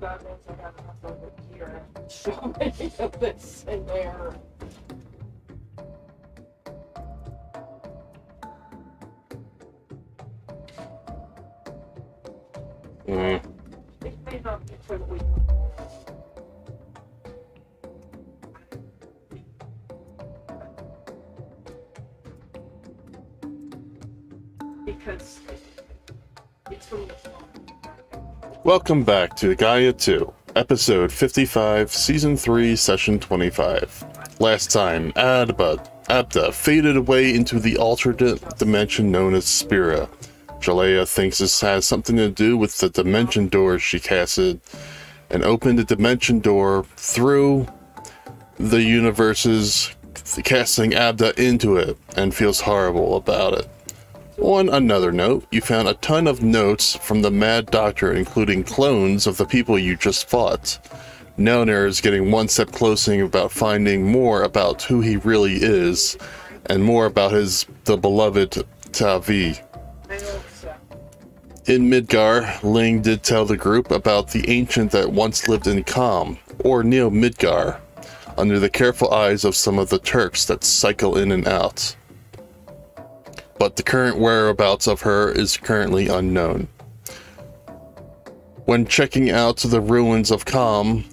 that means I got enough over here. So many of this in there. It may not be totally. Because it's from the Welcome back to Gaia 2, Episode 55, Season 3, Session 25. Last time, Abda faded away into the alternate dimension known as Spira. Jaleyah thinks this has something to do with the dimension door she casted, and opened the dimension door through the universes, casting Abda into it, and feels horrible about it. On another note, you found a ton of notes from the Mad Doctor, including clones of the people you just fought. Nelneir is getting one step closer about finding more about who he really is, and more about the beloved Tavi. In Midgar, Ling did tell the group about the ancient that once lived in Kalm, or Neo Midgar, under the careful eyes of some of the Turks that cycle in and out. But the current whereabouts of her is currently unknown. When checking out the ruins of Kalm,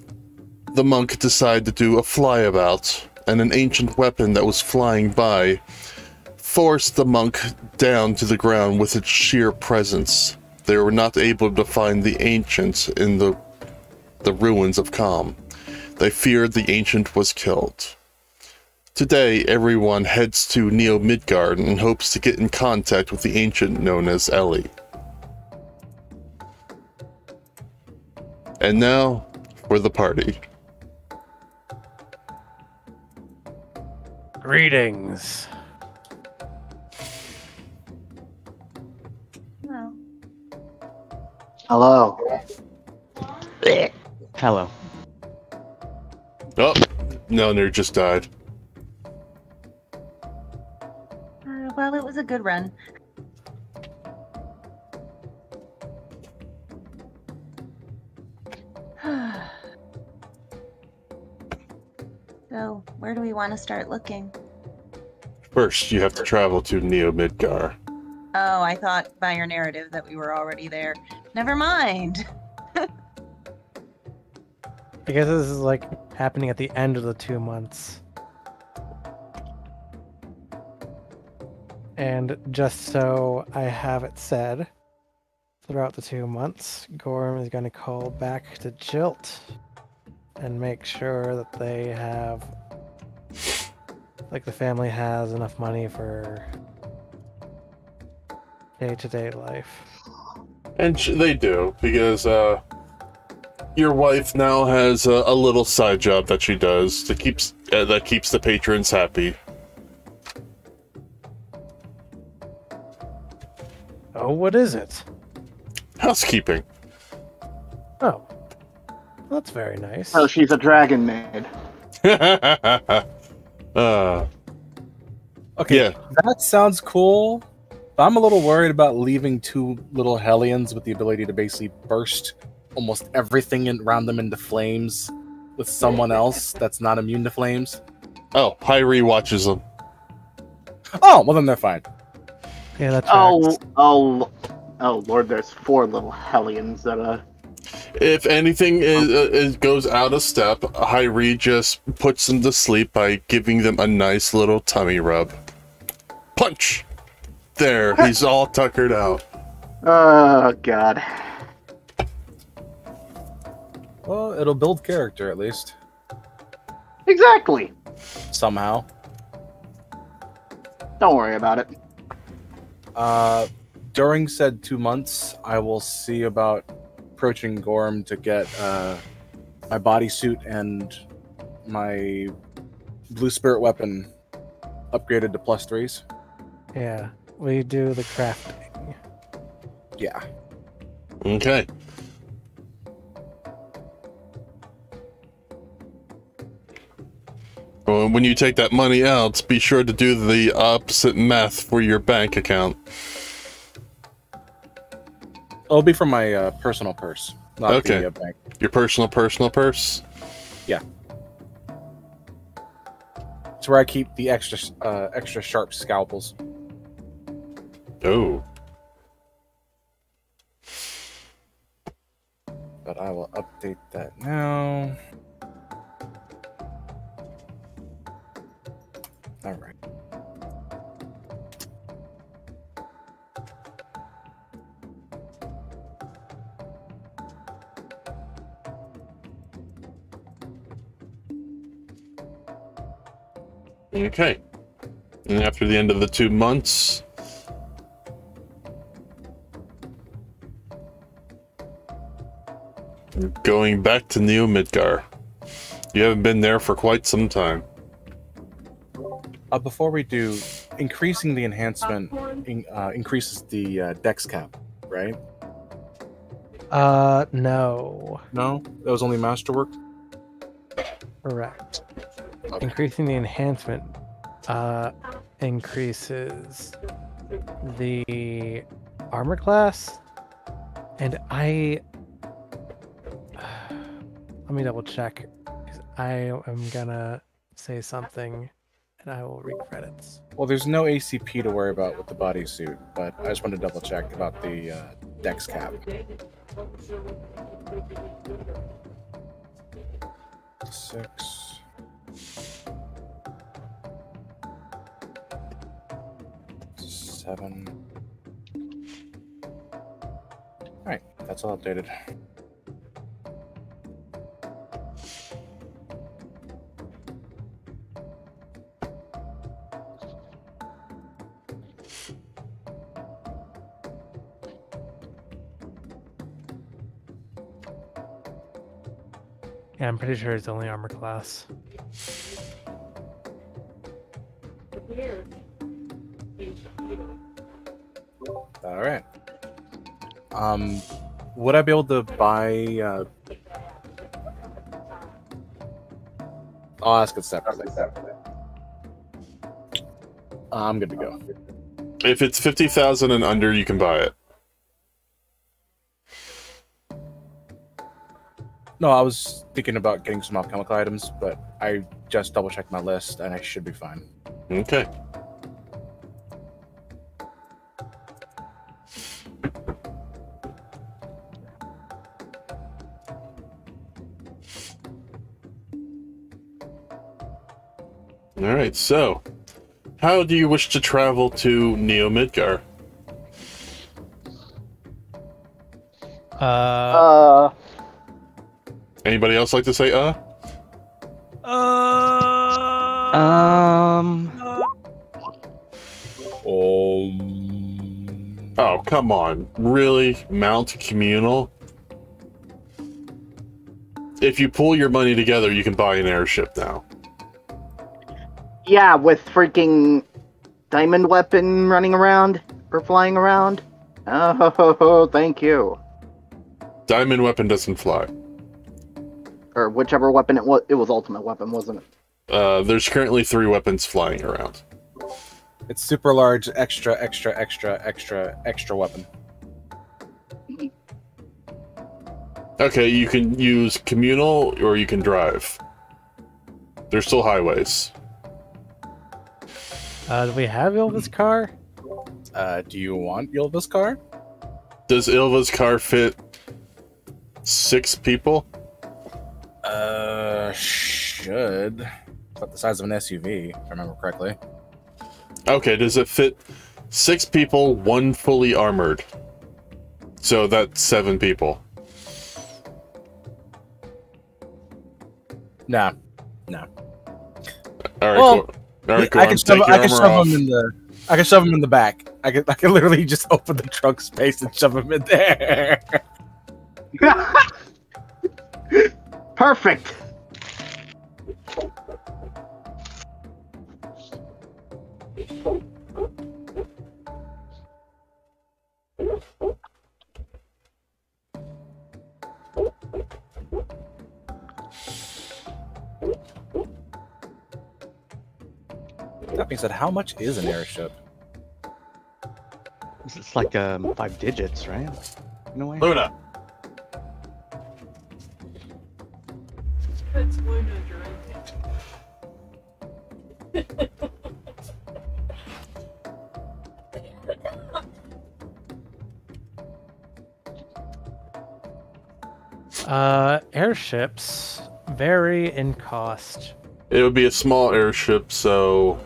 the monk decided to do a flyabout, and an ancient weapon that was flying by forced the monk down to the ground with its sheer presence. They were not able to find the ancient in the ruins of Kalm. They feared the ancient was killed. Today, everyone heads to Neo Midgar and hopes to get in contact with the ancient known as Ellie. And now, for the party. Greetings. Hello. Hello. Oh, Nelneir just died. Well, it was a good run. So, where do we want to start looking? First, you have to travel to Neo Midgar. Oh, I thought by your narrative that we were already there. Never mind. I guess this is like happening at the end of the 2 months. And just so I have it said, throughout the 2 months, Gorm is going to call back to Jilt and make sure that they have, like the family has enough money for day-to-day life. And they do, because your wife now has a little side job that she does that keeps the patrons happy. Oh, what is it? Housekeeping. Oh, that's very nice. Oh, she's a dragon maid. Okay, yeah. that sounds cool. But I'm a little worried about leaving two little hellions with the ability to basically burst almost everything around them into flames with someone else that's not immune to flames. Oh, Hyrie watches them. Oh, well then they're fine. Yeah, that's Oh, Lord, there's 4 little hellions that, If anything goes out of step, Hyrie just puts them to sleep by giving them a nice little tummy rub. Punch! There, he's all tuckered out. Oh, God. Well, it'll build character at least. Exactly. Somehow. Don't worry about it. During said 2 months, I will see about approaching Gorm to get my bodysuit and my blue spirit weapon upgraded to +3s. Yeah, we do the crafting. Yeah. Okay. Well, when you take that money out, be sure to do the opposite math for your bank account. It'll be from my personal purse. not Okay. the bank. Your personal purse? It's where I keep the extra sharp scalpels. Oh. But I will update that now. All right. Okay. And after the end of the 2 months, going back to Neo Midgar. You haven't been there for quite some time. Before we do, increasing the enhancement increases the dex cap, right? No. No, that was only masterwork. Correct. Okay. Increasing the enhancement increases the armor class, and let me double check, 'cause I am gonna say something and I will read credits. Well, there's no ACP to worry about with the bodysuit, but I just wanted to double check about the dex cap. 6. 7. Alright, that's all updated. Yeah, I'm pretty sure it's only armor class. Alright. Would I be able to buy I'll ask it separately. I'm good to go. If it's 50,000 and under, you can buy it. No, I was thinking about getting some alchemical items, but I just double checked my list and I should be fine. Okay. Alright, so how do you wish to travel to Neo Midgar? Anybody else like to say Oh, come on. Really? Mount Communal? If you pull your money together, you can buy an airship now. Yeah, with freaking diamond weapon running around or flying around. Oh, thank you. Diamond weapon doesn't fly. Or whichever weapon it was. It was ultimate weapon, wasn't it? There's currently 3 weapons flying around. It's super large, extra weapon. Okay, you can use communal or you can drive. There's still highways. Do we have Ilva's car? Do you want Ylva's car? Does Ilva's car fit 6 people? Should. It's about the size of an SUV, if I remember correctly. Okay, does it fit 6 people, 1 fully armored? So that's 7 people. Nah. Alright, Well, cool. Alright, cool. I can shove him in the. I can shove him in the back. I can literally just open the trunk space and shove him in there. Perfect. That being said, how much is an airship? It's like 5 digits, right? In a way. Luna! That's one drink. Airships vary in cost. It would be a small airship, so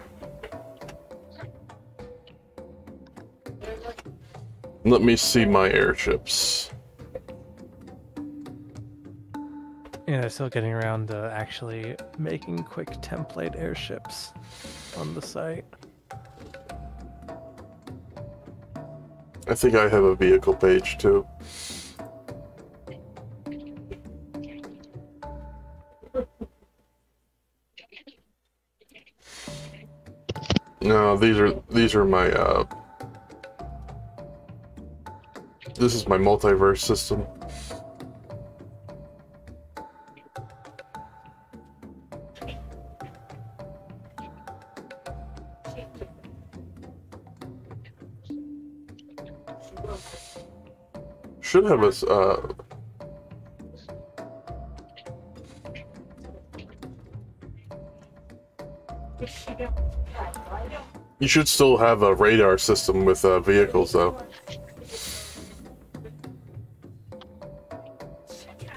let me see my airships. Yeah, still getting around to actually making quick template airships on the site. I think I have a vehicle page too. No, these are my this is my multiverse system. Should have us you should still have a radar system with vehicles though.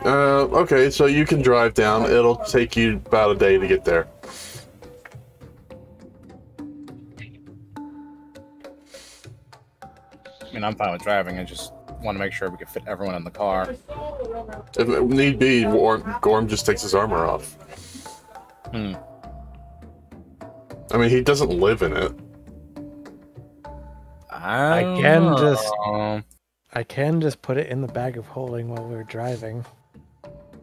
Okay, so you can drive down. It'll take you about a day to get there. I mean, I'm fine with driving. I just want to make sure we can fit everyone in the car. If need be, Gorm just takes his armor off. Hmm. I mean, he doesn't live in it. I can just put it in the bag of holding while we're driving.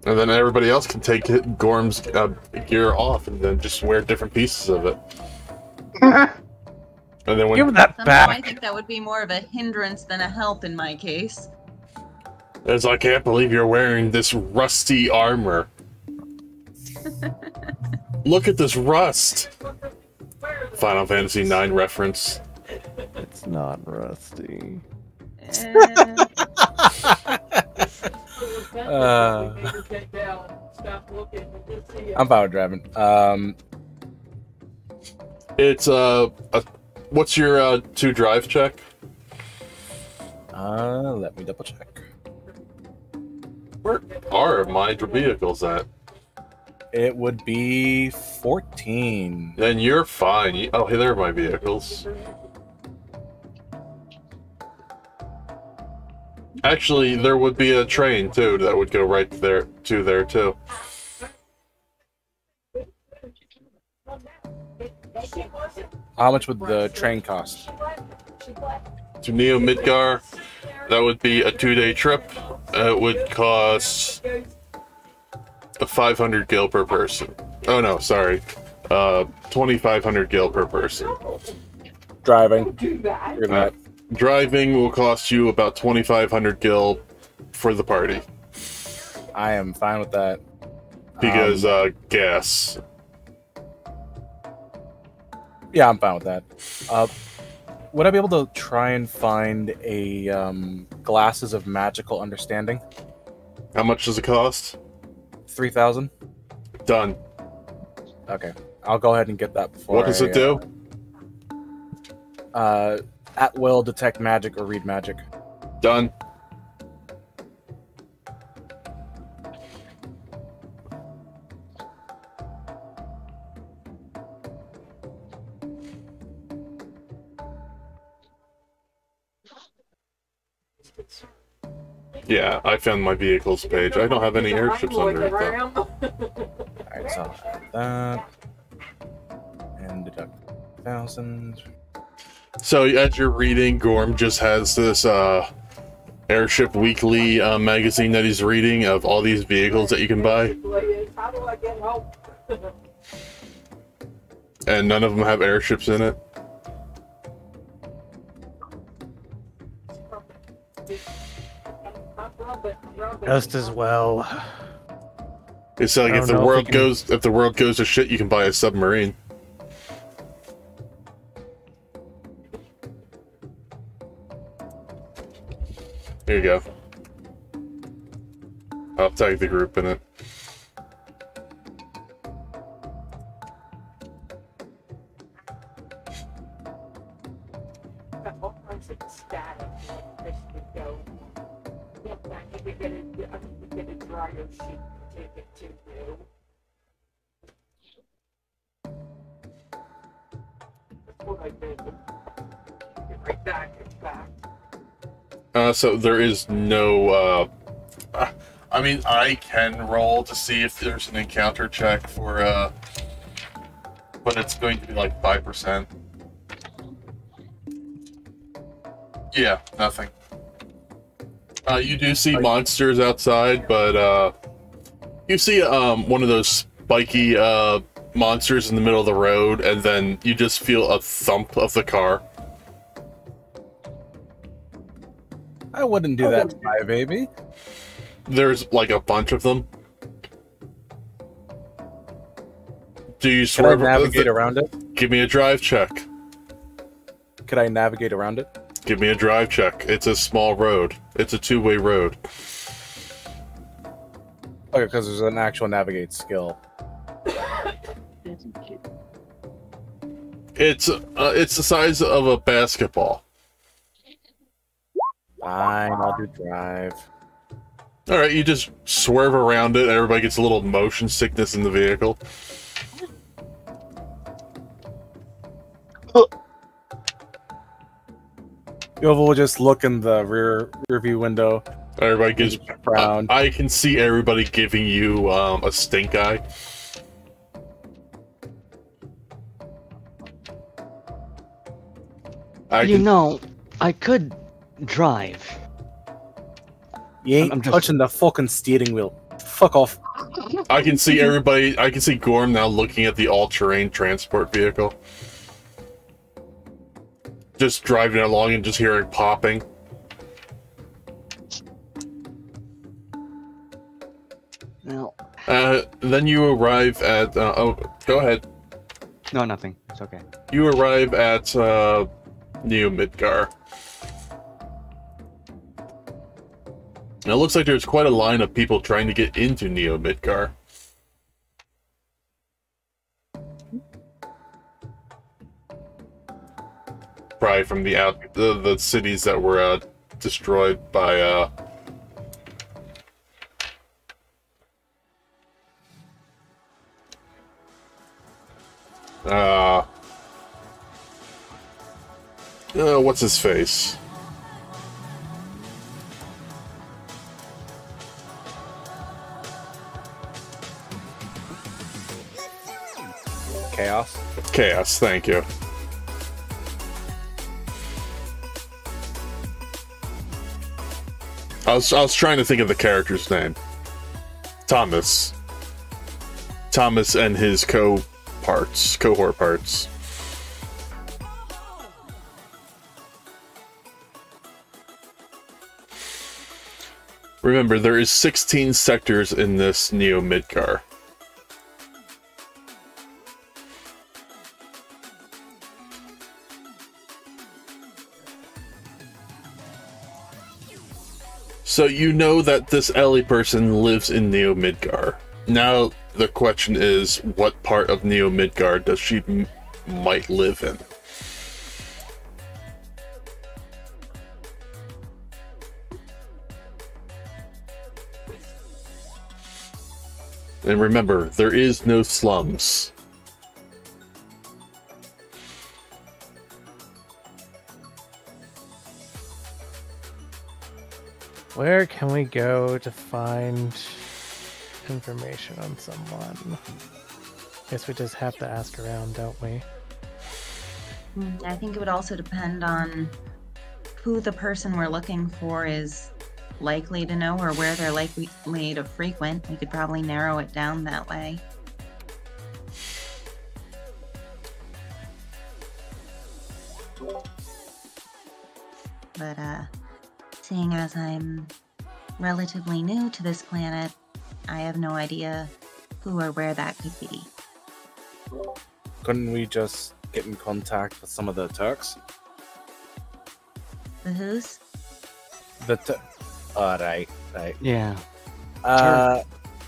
And then everybody else can take Gorm's gear off and then just wear different pieces of it. And then when Give that Somehow I back. think that would be more of a hindrance than a help in my case. it's I can't believe you're wearing this rusty armor. Look at this rust. Final Fantasy IX reference. It's not rusty. I'm fine with driving. It's what's your to drive check? Let me double check. Where are my vehicles at? It would be 14. Then you're fine. Oh, hey, there are my vehicles. Actually, there would be a train too that would go right there too. How much would the train cost? To Neo Midgar, that would be a 2-day trip. It would cost 500 gil per person. Oh no, sorry, 2,500 gil per person. Driving. You're that. Driving will cost you about 2,500 gil for the party I am fine with that. because gas. Yeah, I'm fine with that. Would I be able to try and find a glasses of magical understanding? How much does it cost? 3,000. Done. Okay, I'll go ahead and get that before. What does it do? At will detect magic or read magic. Done. Yeah, I found my vehicles page. I don't have any airships under it though. Alright, so I'll add that. And deduct 1,000. So as you're reading, Gorm just has this Airship Weekly magazine that he's reading of all these vehicles that you can buy. How do I get home? And none of them have airships in it. Just as well. It's like I if don't the know world if goes to shit, you can buy a submarine. Here you go. I'll tag the group in it. take it to you. That's what I did. Get right back, it's back. So there is no, I mean, I can roll to see if there's an encounter check for, but it's going to be like 5%. Yeah, nothing. You do see monsters outside, but, you see, one of those spiky, monsters in the middle of the road, and then you just feel a thump of the car. I wouldn't do that to my baby. There's like a bunch of them. Do you Can I swerve? navigate around it? Give me a drive check. Could I navigate around it? Give me a drive check. It's a small road. It's a two-way road. Okay, because there's an actual navigate skill. It's the size of a basketball. Fine, I'll do drive. All right, you just swerve around it. Everybody gets a little motion sickness in the vehicle. Yovel will just look in the rear view window. Everybody gives frown. I can see everybody giving you a stink eye. I could drive. You ain't I'm just- touching the fucking steering wheel. Fuck off. I can see everybody. I can see Gorm now looking at the all-terrain transport vehicle. Just driving along and just hearing popping. Well, Then you arrive at... oh, go ahead. no, nothing. It's okay. You arrive at Neo Midgar. Now, it looks like there's quite a line of people trying to get into Neo Midgar. Probably from the cities that were destroyed by what's his face? Chaos. Chaos, thank you. I was trying to think of the character's name. Thomas. Thomas and his cohort parts. Remember, there is 16 sectors in this Neo Midgar. So you know that this Ellie person lives in Neo Midgar. Now the question is, what part of Neo Midgar does she might live in? And remember, there is no slums. Where can we go to find information on someone? Guess we just have to ask around, don't we? I think it would also depend on who the person we're looking for is likely to know or where they're likely to frequent. We could probably narrow it down that way. But, seeing as I'm relatively new to this planet, I have no idea who or where that could be. Couldn't we just get in contact with some of the Turks? The who's? Right. Yeah.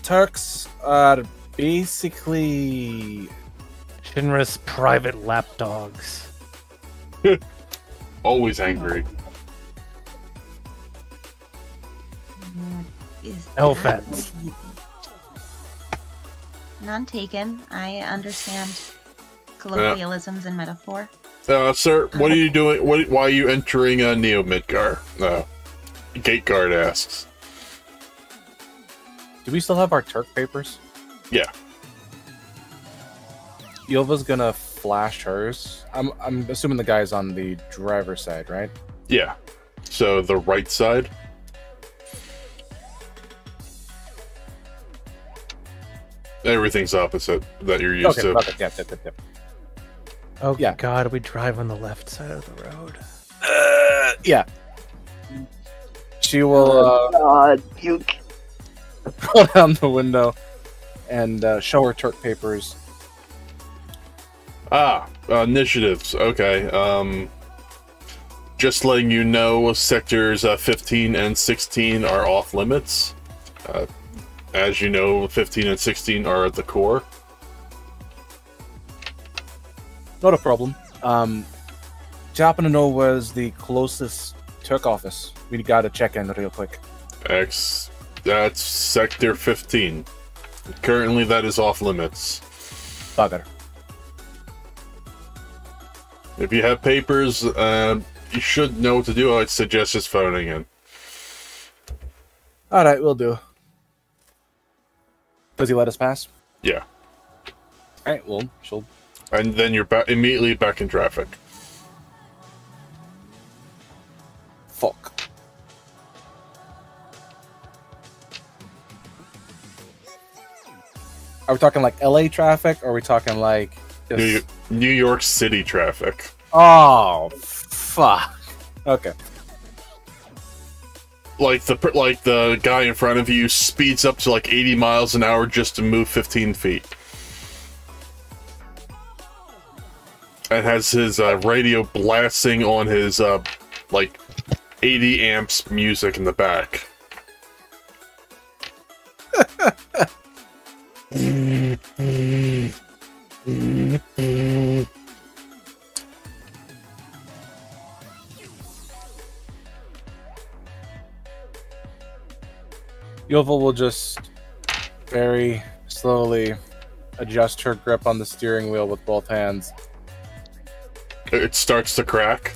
Turks are basically... Shinra's private lapdogs. Always angry. Is Elfets. None taken. I understand colloquialisms and metaphor. Sir, what are you doing? Why are you entering Neo Midgar? Gate guard asks. Do we still have our Turk papers? Yeah. Ilva's gonna flash hers. I'm assuming the guy's on the driver's side, right? Yeah. So the right side. Everything's opposite that you're used to. Okay, yep. Oh Yeah. God, we drive on the left side of the road. Yeah. She will God, you. roll down the window and show her Turk papers. Initiatives. Okay. Just letting you know, sectors 15 and 16 are off limits. As you know, 15 and 16 are at the core. Not a problem. Do you happen to know where's the closest Turk office? We gotta check in real quick. That's sector 15. Currently, that is off limits. Bugger. If you have papers, you should know what to do. I'd suggest just phoning in. Alright, we'll do. Does he let us pass? Yeah. Alright, well, she'll... And then you're immediately back in traffic. Fuck. Are we talking like LA traffic, or are we talking like... just- New York City traffic. Oh, fuck. Okay. Like the guy in front of you speeds up to like 80 miles an hour just to move 15 feet. And has his radio blasting on his like 80 amps music in the back. Yova will just very slowly adjust her grip on the steering wheel with both hands. It starts to crack.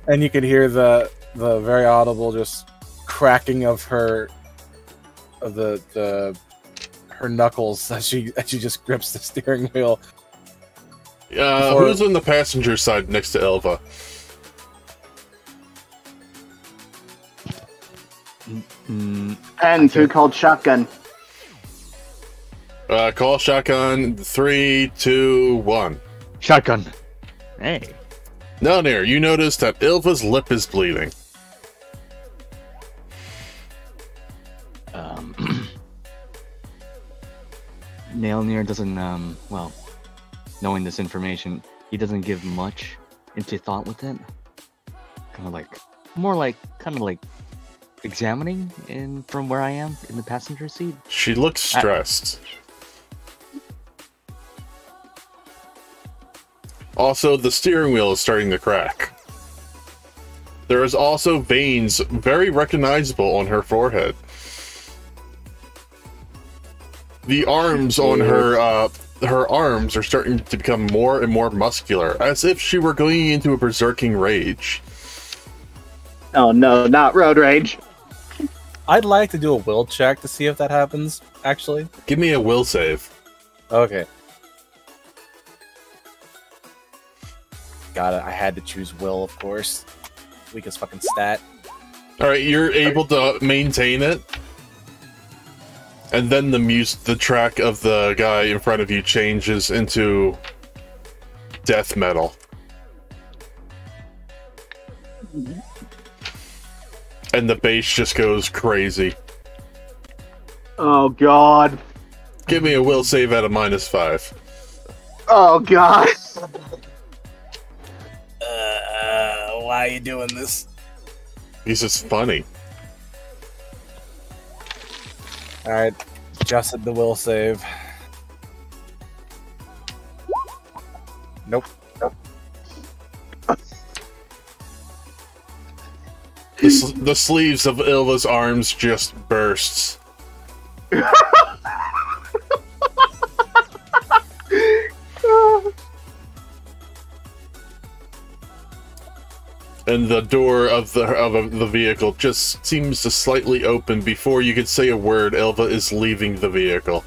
And you can hear the very audible just cracking of her her knuckles as she just grips the steering wheel. Who's on the passenger side next to Elva? And who called shotgun? Call shotgun. 3, 2, 1. Shotgun. Hey. Nelneir, you notice that Ilva's lip is bleeding. Nelneir doesn't, well, knowing this information, he doesn't give much into thought with it. More like examining from where I am in the passenger seat. She looks stressed. Also, the steering wheel is starting to crack. There is also veins very recognizable on her forehead. The arms on her arms are starting to become more and more muscular, as if she were going into a berserking rage. Oh no, not road rage. I'd like to do a will check to see if that happens, actually. Give me a will save. Okay. Got it. I had to choose will, of course. Weakest fucking stat. Alright, you're able to maintain it. And then the track of the guy in front of you changes into death metal. And the bass just goes crazy. Oh god. Give me a will save at a -5. Oh god. Why are you doing this? He's just funny. Alright, adjusted the will save. Nope. The sleeves of Ilva's arms just bursts. and the door of the vehicle just seems to slightly open before you could say a word. Elva is leaving the vehicle.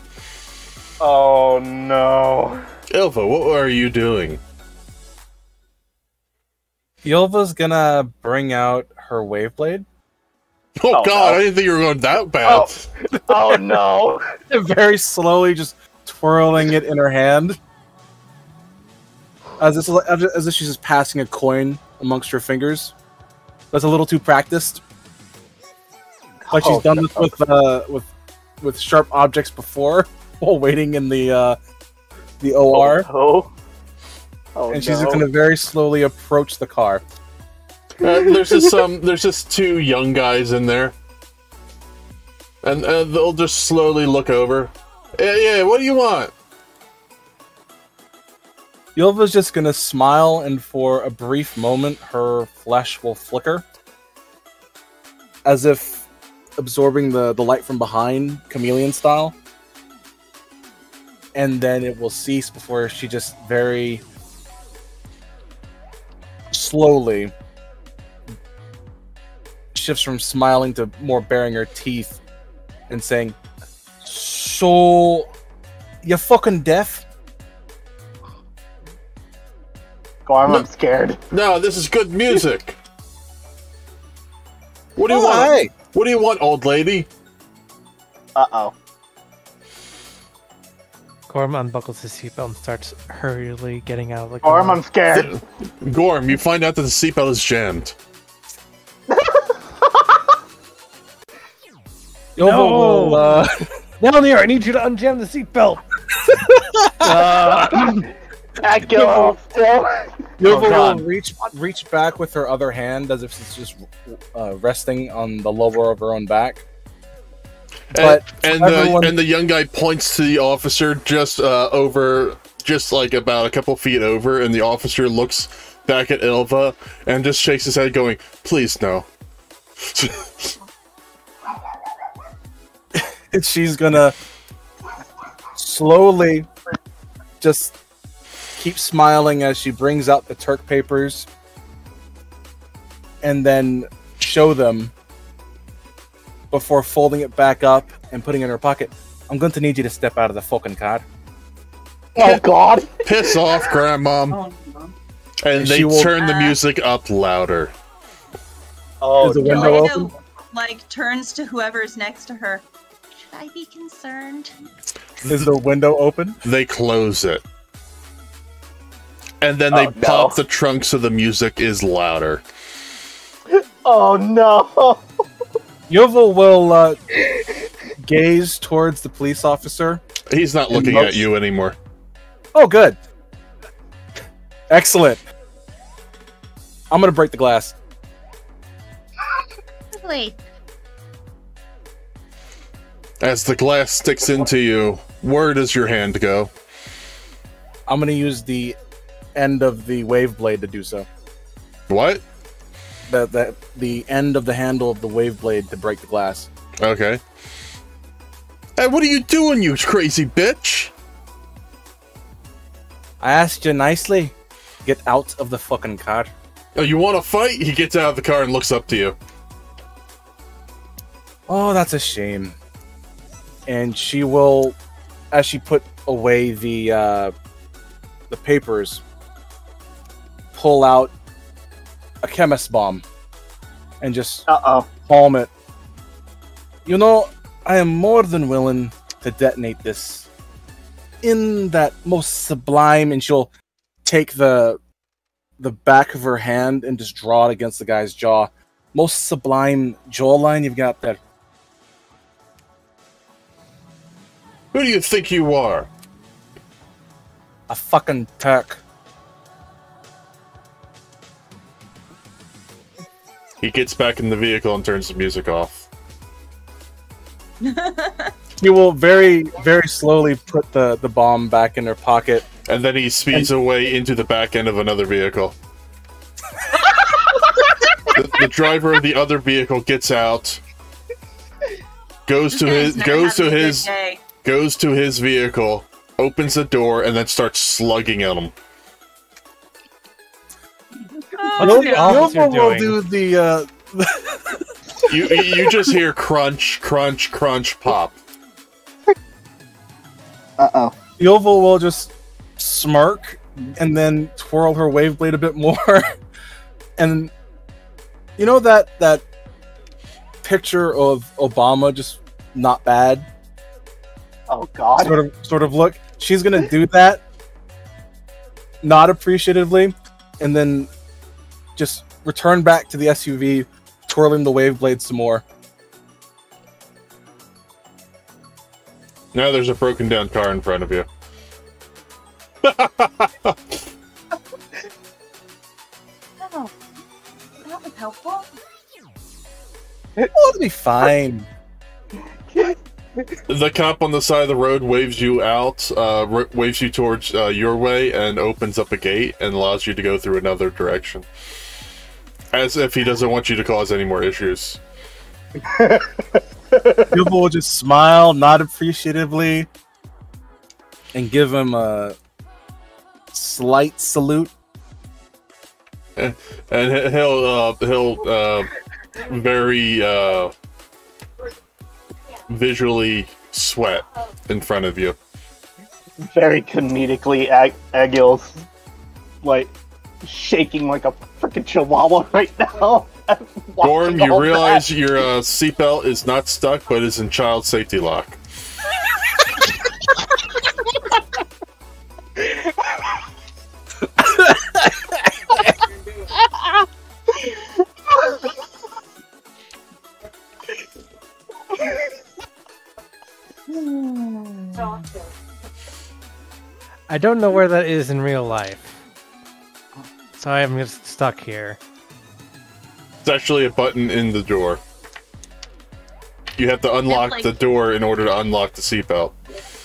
Oh no. Elva, what are you doing? Ylva's gonna bring out her wave blade. Oh god, no. I didn't think you were going that bad. Oh no. Very slowly, just twirling it in her hand, as if she's just passing a coin amongst her fingers. That's a little too practiced. Like she's done this with sharp objects before, while waiting in the OR. Oh, And she's just gonna very slowly approach the car. There's just two young guys in there, and they'll just slowly look over. Yeah, what do you want? Ylva's just gonna smile, and for a brief moment, her flesh will flicker, as if absorbing the light from behind, chameleon style. And then it will cease before she just very slowly shifts from smiling to more baring her teeth and saying, "So, you fucking deaf?" Gorm, I'm scared. No, this is good music. What do you Oh, want? hey. What do you want, old lady? Uh-oh. Gorm unbuckles his seatbelt and starts hurriedly getting out of the car. Gorm, I'm scared. Gorm, you find out that the seatbelt is jammed. No! Will, Nelneir, I need you to unjam the seatbelt! That kill still. Ylva will reach back with her other hand as if it's just resting on the lower of her own back. But And the young guy points to the officer just like about a couple feet over, and the officer looks back at Elva and just shakes his head, going, "Please no." And she's gonna slowly just keep smiling as she brings out the Turk papers and then show them before folding it back up and putting it in her pocket. "I'm going to need you to step out of the fucking car." Oh god. Piss off, Grandmom. And they she will- turn the music up louder. Oh, Is the no. window Jaleyah, open? like, turns to whoever's next to her. Should I be concerned? Is the window open? They close it. And then they Oh, no. pop the trunk so the music is louder. Oh no. Yovel will gaze towards the police officer. He's not And looking most- at you anymore. Oh, good. Excellent. I'm gonna break the glass. Wait. As the glass sticks into you, where does your hand go? I'm gonna use the end of the wave blade to do so. What? The end of the handle of the wave blade to break the glass. Okay. Hey, what are you doing, you crazy bitch? I asked you nicely. Get out of the fucking car. Oh, you want to fight? He gets out of the car and looks up to you. Oh, that's a shame. And she will, as she put away the papers, pull out a chemist bomb and just palm it. You know, I am more than willing to detonate this in that most sublime, and she'll take the back of her hand and just draw it against the guy's jaw. Most sublime jawline you've got there. Who do you think you are? A fucking Turk. He gets back in the vehicle and turns the music off. He will very, very slowly put the bomb back in her pocket. And then he speeds away into the back end of another vehicle. The driver of the other vehicle gets out, goes to his vehicle, opens the door, and then starts slugging at him. What's the officer Gilmore will doing? do the. You just hear crunch, crunch, crunch, pop. Uh-oh. The oval will just smirk and then twirl her wave blade a bit more. And you know that picture of Obama just not bad Oh God. sort of look? She's gonna do that, not appreciatively, and then just return back to the SUV, twirling the wave blade some more. Now there's a broken down car in front of you. Oh, that was helpful. Oh, it'll be fine. The cop on the side of the road waves you out, waves you towards your way, and opens up a gate and allows you to go through another direction. As if he doesn't want you to cause any more issues. Gilmore will just smile, nod appreciatively, and give him a slight salute. And he'll very visually sweat in front of you. Very comedically, Agil's like shaking like a freaking chihuahua right now. Gorm, Watching you all realize that. your seatbelt is not stuck, but is in child safety lock. I don't know where that is in real life. So I am just stuck here. It's actually a button in the door. You have to unlock like- the door in order to unlock the seatbelt.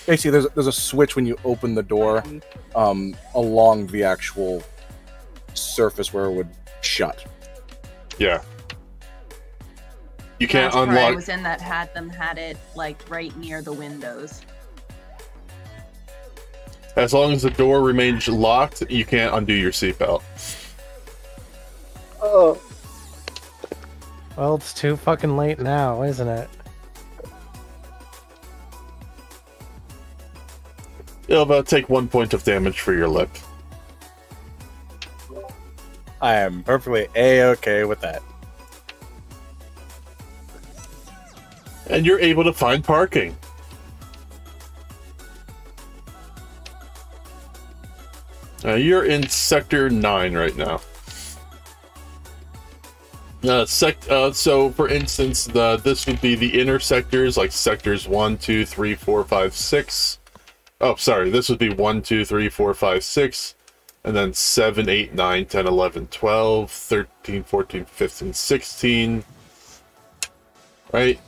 Basically, there's a switch when you open the door, along the actual surface where it would shut. Yeah. You can't Last car I unlock. was in that had it like right near the windows. As long as the door remains locked, you can't undo your seatbelt. Oh, Well, it's too fucking late now, isn't it? It'll about take 1 point of damage for your lip. I am perfectly A-okay with that. And you're able to find parking. You're in Sector 9 right now. So, for instance, this would be the inner sectors, like sectors 1, 2, 3, 4, 5, 6. Oh, sorry, this would be 1, 2, 3, 4, 5, 6. And then 7, 8, 9, 10, 11, 12, 13, 14, 15, 16. Right?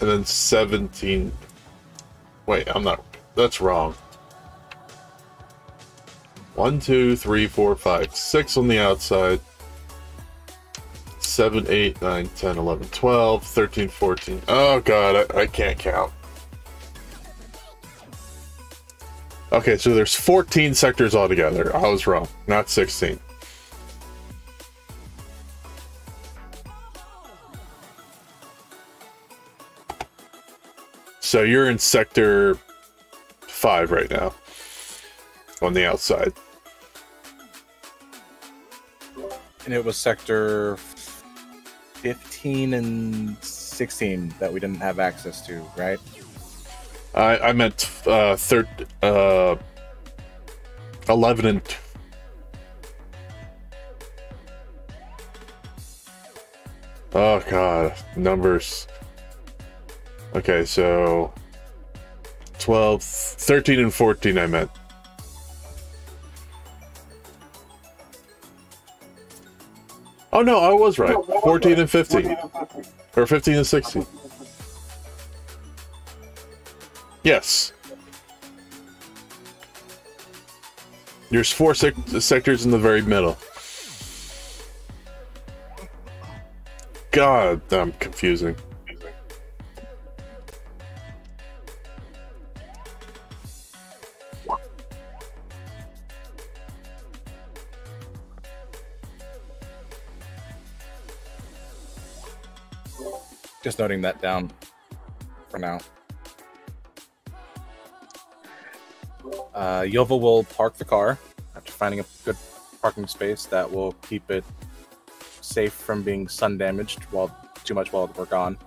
And then 17. Wait, that's wrong. 1, 2, 3, 4, 5, 6 on the outside. 7, 8, 9, 10, 11, 12, 13, 14. Oh god, I can't count. Okay, so there's 14 sectors altogether. I was wrong, not 16. So you're in Sector 5 right now. On the outside. And it was sector 15 and 16 that we didn't have access to, right? I meant 11 and... Oh god, numbers. Okay, so 12, 13 and 14 I meant. Oh no, I was right. 14 and 15. Or 15 and 16. Yes. There's 4 sectors in the very middle. God, I'm confusing. Just noting that down for now. Yova will park the car after finding a good parking space that will keep it safe from being sun damaged too much while we're gone.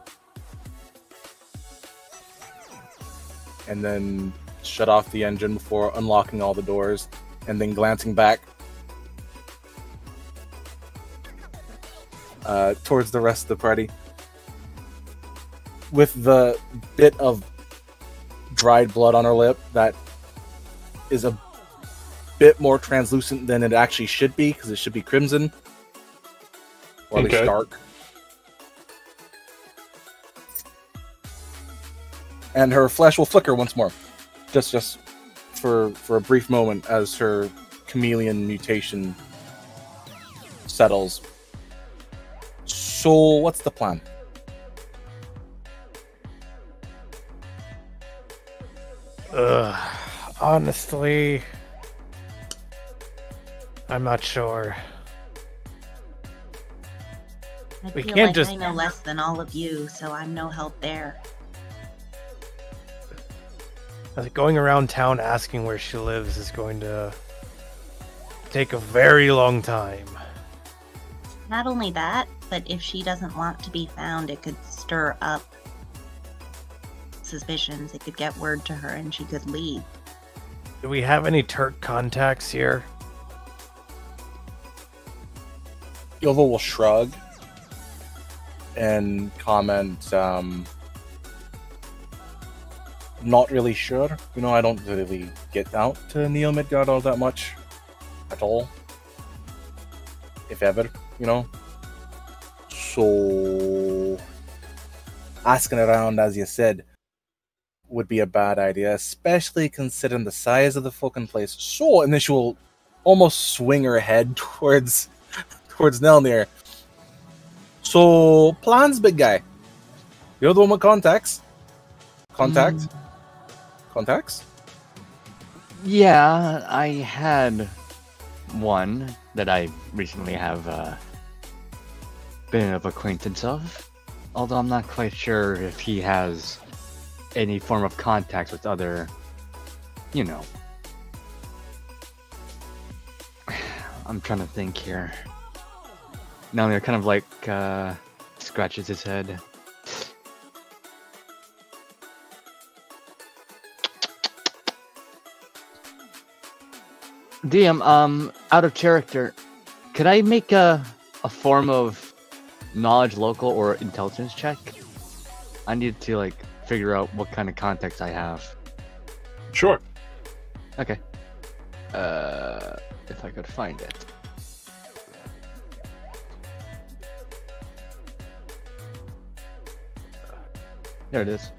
And then shut off the engine before unlocking all the doors, and then glancing back towards the rest of the party. With the bit of dried blood on her lip that is a bit more translucent than it actually should be, because it should be crimson. Or at least dark. And her flesh will flicker once more. Just for a brief moment as her chameleon mutation settles. So, what's the plan? Honestly, I'm not sure. I We feel can't like just- I know less than all of you, so I'm no help there. Going around town asking where she lives is going to take a very long time. Not only that, but if she doesn't want to be found, it could stir up suspicions. It could get word to her and she could leave. Do we have any Turk contacts here? Yova will shrug and comment, not really sure. You know, I don't really get out to Neo Midgar all that much. At all. If ever, you know. So, asking around, as you said, would be a bad idea, especially considering the size of the fucking place. So, and then she will almost swing her head towards Nelneir. So, plans, big guy. You're the one with contacts. Contacts? Yeah, I had one that I recently have been of acquaintance of. Although I'm not quite sure if he has any form of contacts with other, you know. I'm trying to think here. Nelneir kind of like scratches his head. DM, out of character, could I make a form of knowledge local or intelligence check? I need to like figure out what kind of contacts I have. Sure. Okay. If I could find it. There it is.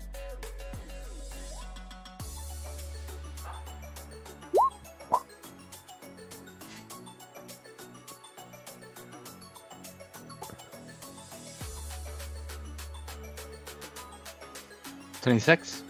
$26.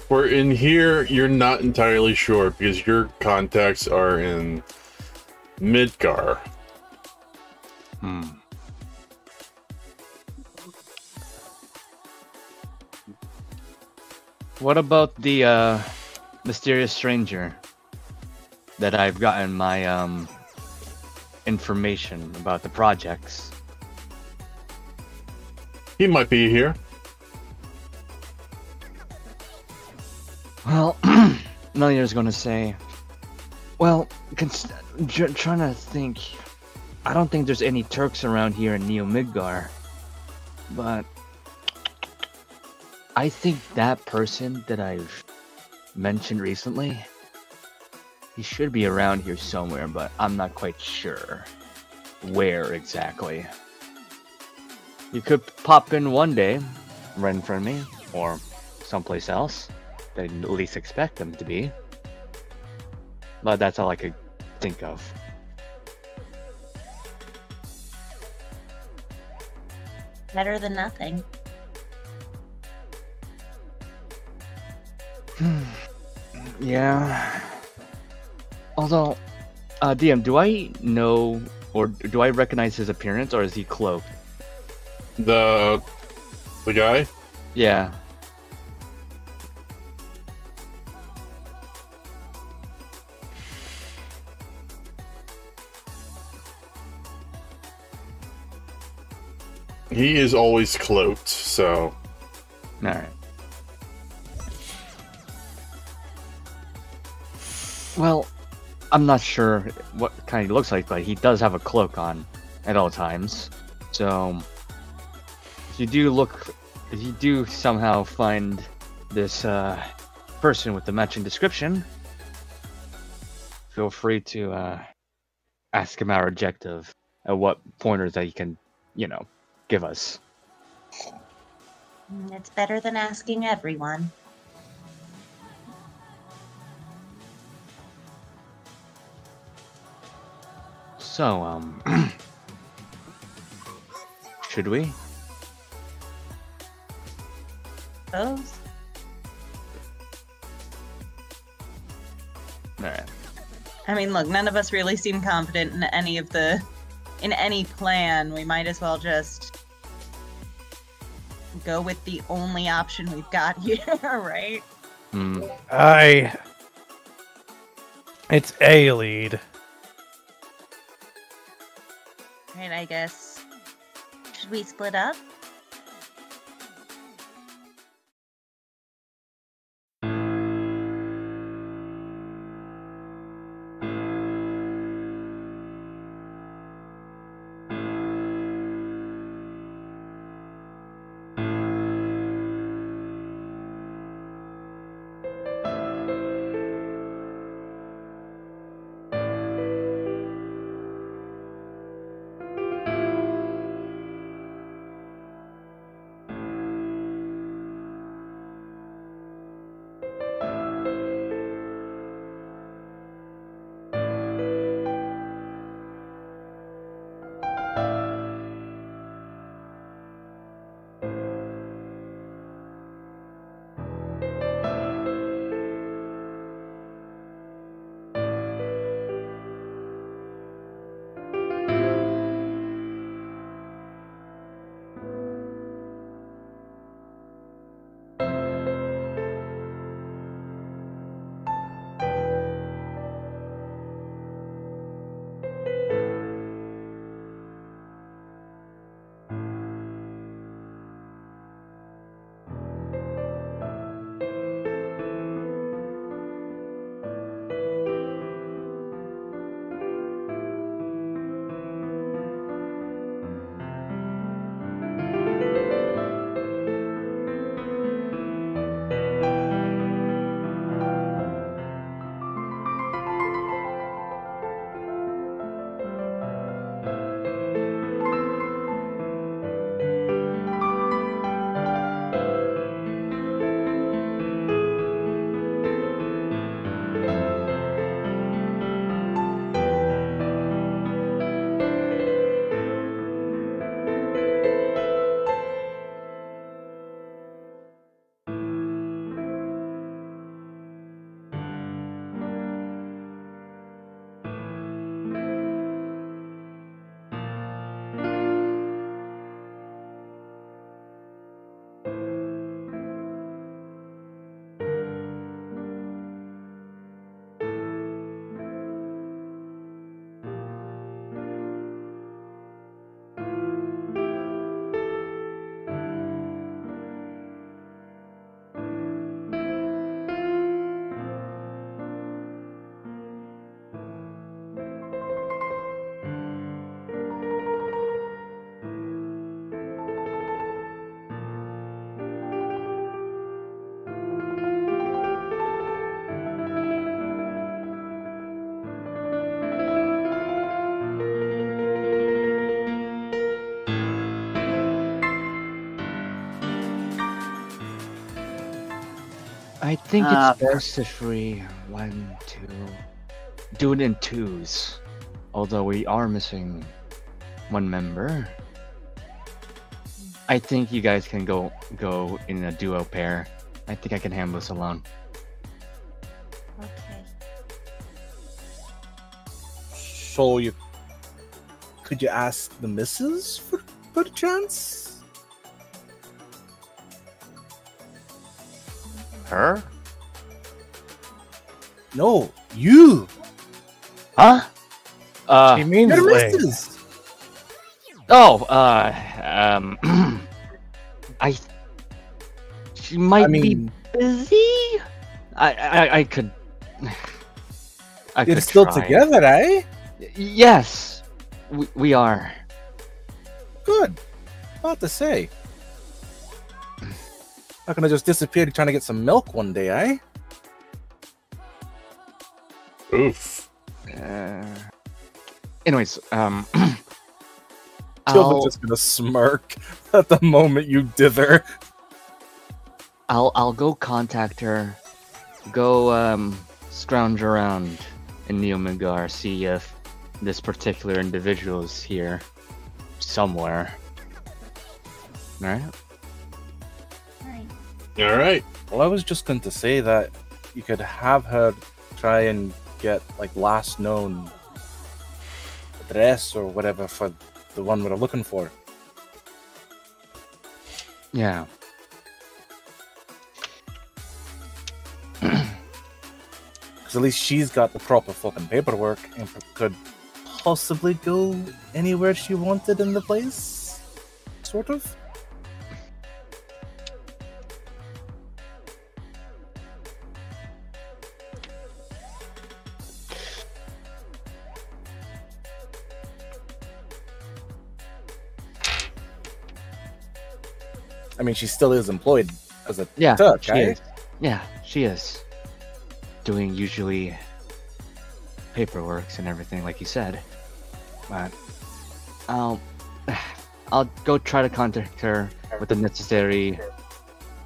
For in here, you're not entirely sure because your contacts are in Midgar. What about the mysterious stranger that I've gotten my information about the projects? He might be here. Well, Nelneir's gonna say, well, trying to think, I don't think there's any Turks around here in Neo Midgar, but I think that person that I've mentioned recently, he should be around here somewhere, but I'm not quite sure where exactly. You could pop in one day, right in front of me, or someplace else that I at least expect them to be. But that's all I could think of. Better than nothing. Yeah. Although, DM, do I know or do I recognize his appearance, or is he cloaked? The guy? Yeah. He is always cloaked, so... Alright. Well, I'm not sure what kind he looks like, but he does have a cloak on at all times. So, if you do somehow find this person with the matching description, feel free to ask him our objective at what pointers that he can, give us. It's better than asking everyone. So, should we? Suppose. Alright. I mean, look, none of us really seem confident in any plan. We might as well just go with the only option we've got here, right? It's a lead. Right, I guess. Should we split up? I think it's best if we 1, 2, do it in twos. Although we are missing one member. I think you guys can go in a duo pair. I think I can handle this alone. Okay. So could you ask the missus for a chance? Her? No, you. Huh? She means Your Ling. missus. Oh, she might be busy. I could. You're still try. together, eh? Yes, we are. Good. About to say. Not gonna just disappear trying to get some milk one day, eh? Oof. Anyways, Silva's just gonna smirk at the moment you dither. I'll go contact her. Go scrounge around in Neo Midgar, see if this particular individual is here somewhere. Alright? Alright. All right. Well, I was just going to say that you could have her try and get like last known address or whatever for the one we're looking for. Yeah. Because at least she's got the proper fucking paperwork and could possibly go anywhere she wanted in the place. Sort of. I mean, she still is employed as a Turk, she right? is. Yeah, she is. Doing usually paperworks and everything, like you said. But I'll go try to contact her with the necessary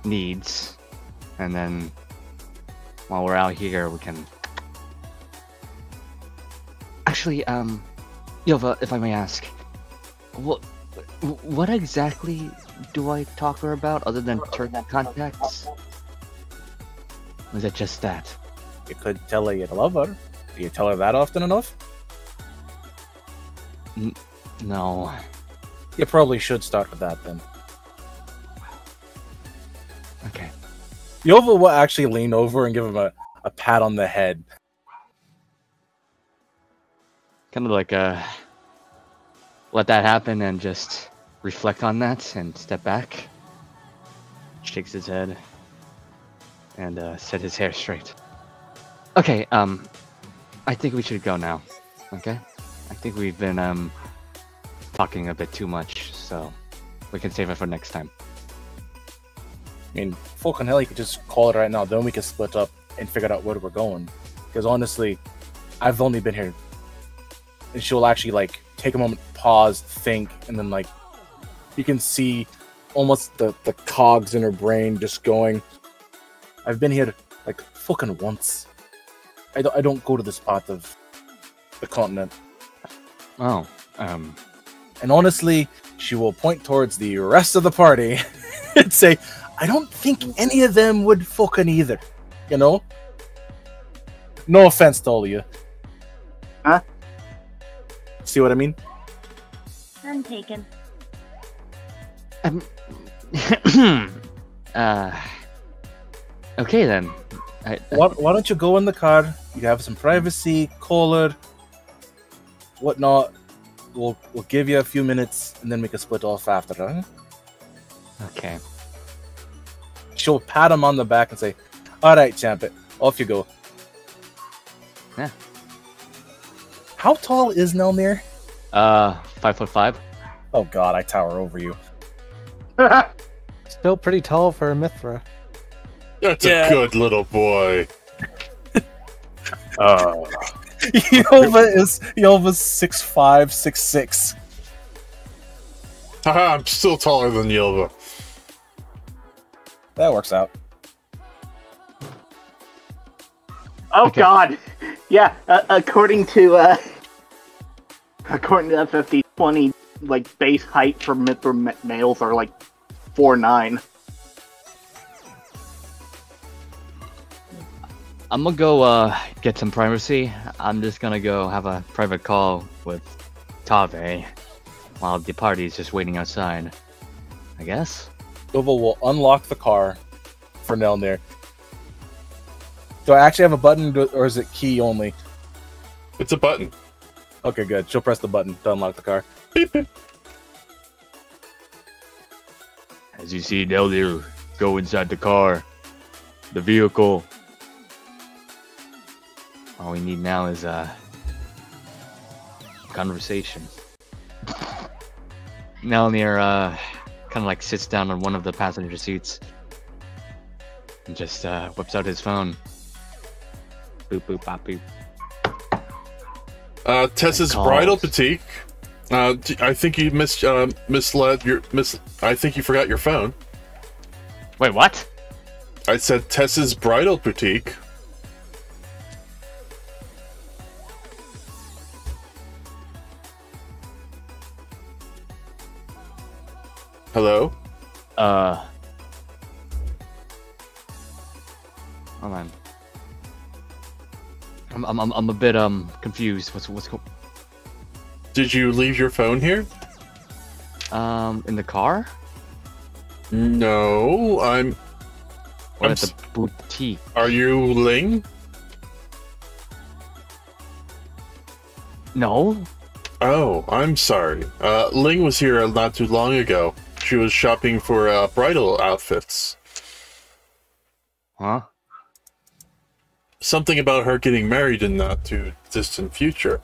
needs, and then while we're out here, we can. Actually, Yova, if I may ask, what exactly do I talk to her about other than Turk contacts? Or is it just that? You could tell her you love her. Do you tell her that often enough? No. You probably should start with that then. Okay. Yova will actually lean over and give him a pat on the head. Kind of like let that happen and just reflect on that and step back. Shakes his head and set his hair straight. Okay, I think we should go now. Okay? I think we've been talking a bit too much, so we can save it for next time. I mean, fucking hell, you could just call it right now, then we can split up and figure out where we're going. Because honestly, I've only been here. And she'll actually, like, take a moment, pause, think, and then, like, you can see almost the cogs in her brain just going. I've been here, like, fucking once. I don't go to this part of the continent. Oh, And honestly, she will point towards the rest of the party and say, I don't think any of them would fucking either. You know? No offense to all of you. Huh? See what I mean? I'm taken. okay then. Why don't you go in the car? You have some privacy, call her, whatnot. We'll give you a few minutes, and then we can split off after, huh? Okay. She'll pat him on the back and say, all right, champ, off you go. Yeah. How tall is Nelneir? 5'5". Oh god, I tower over you. Still pretty tall for a Mithra. That's a good little boy. Yelva's 6'5", 6'6". Haha, I'm still taller than Yelva. That works out. Oh Okay. god! Yeah, according to FFD20, like base height for Midgar males are like 4'9". I'm gonna go get some privacy. I'm just gonna go have a private call with Tave while the party is just waiting outside. I guess. Silva will unlock the car for Nelneir. Do I actually have a button, or is it key only? It's a button. Okay, good. She'll press the button to unlock the car. Beep, beep. As you see Nelneir go inside the car, the vehicle. All we need now is a conversation. Nelneir kind of like sits down on one of the passenger seats and just whips out his phone. Boop boop bop boop. Tessa's Bridal Boutique. I think you misled your I think you forgot your phone. Wait, what? I said Tessa's Bridal Boutique. Hello? Hold on. I'm a bit confused. What's going? Did you leave your phone here? In the car? No, I'm At the boutique. Are you Ling? No. Oh, I'm sorry. Ling was here not too long ago. She was shopping for bridal outfits. Huh? Something about her getting married in not too distant future.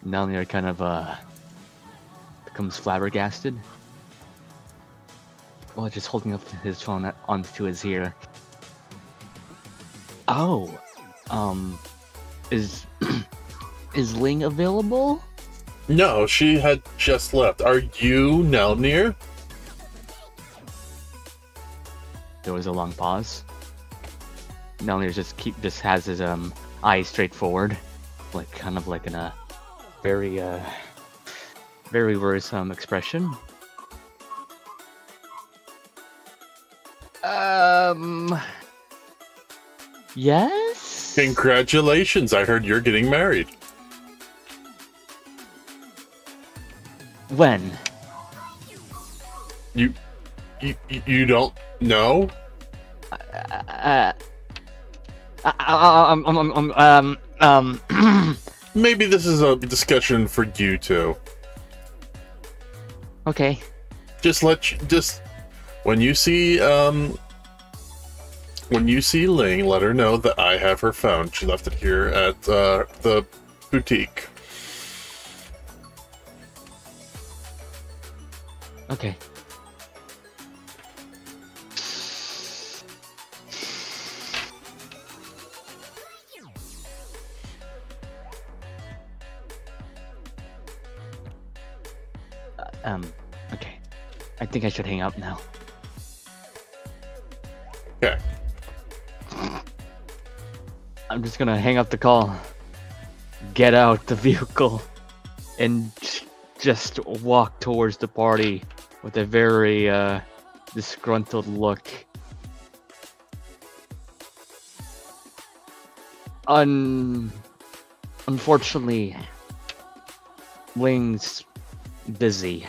Nelneir kind of becomes flabbergasted. Well, just holding up his phone onto his ear. Oh, is is Ling available? No, she had just left. Are you Nelneir? There was a long pause. Nelneir just has his eyes straight forward, like kind of like in a very very worrisome expression. Yes? Congratulations, I heard you're getting married. When? You don't know? Maybe this is a discussion for you two. Okay. Just when you see Ling, let her know that I have her phone. She left it here at the boutique. Okay. Okay. I think I should hang up now. Okay. I'm just gonna hang up the call, get out the vehicle, and just walk towards the party with a very disgruntled look. Unfortunately, Ling's busy.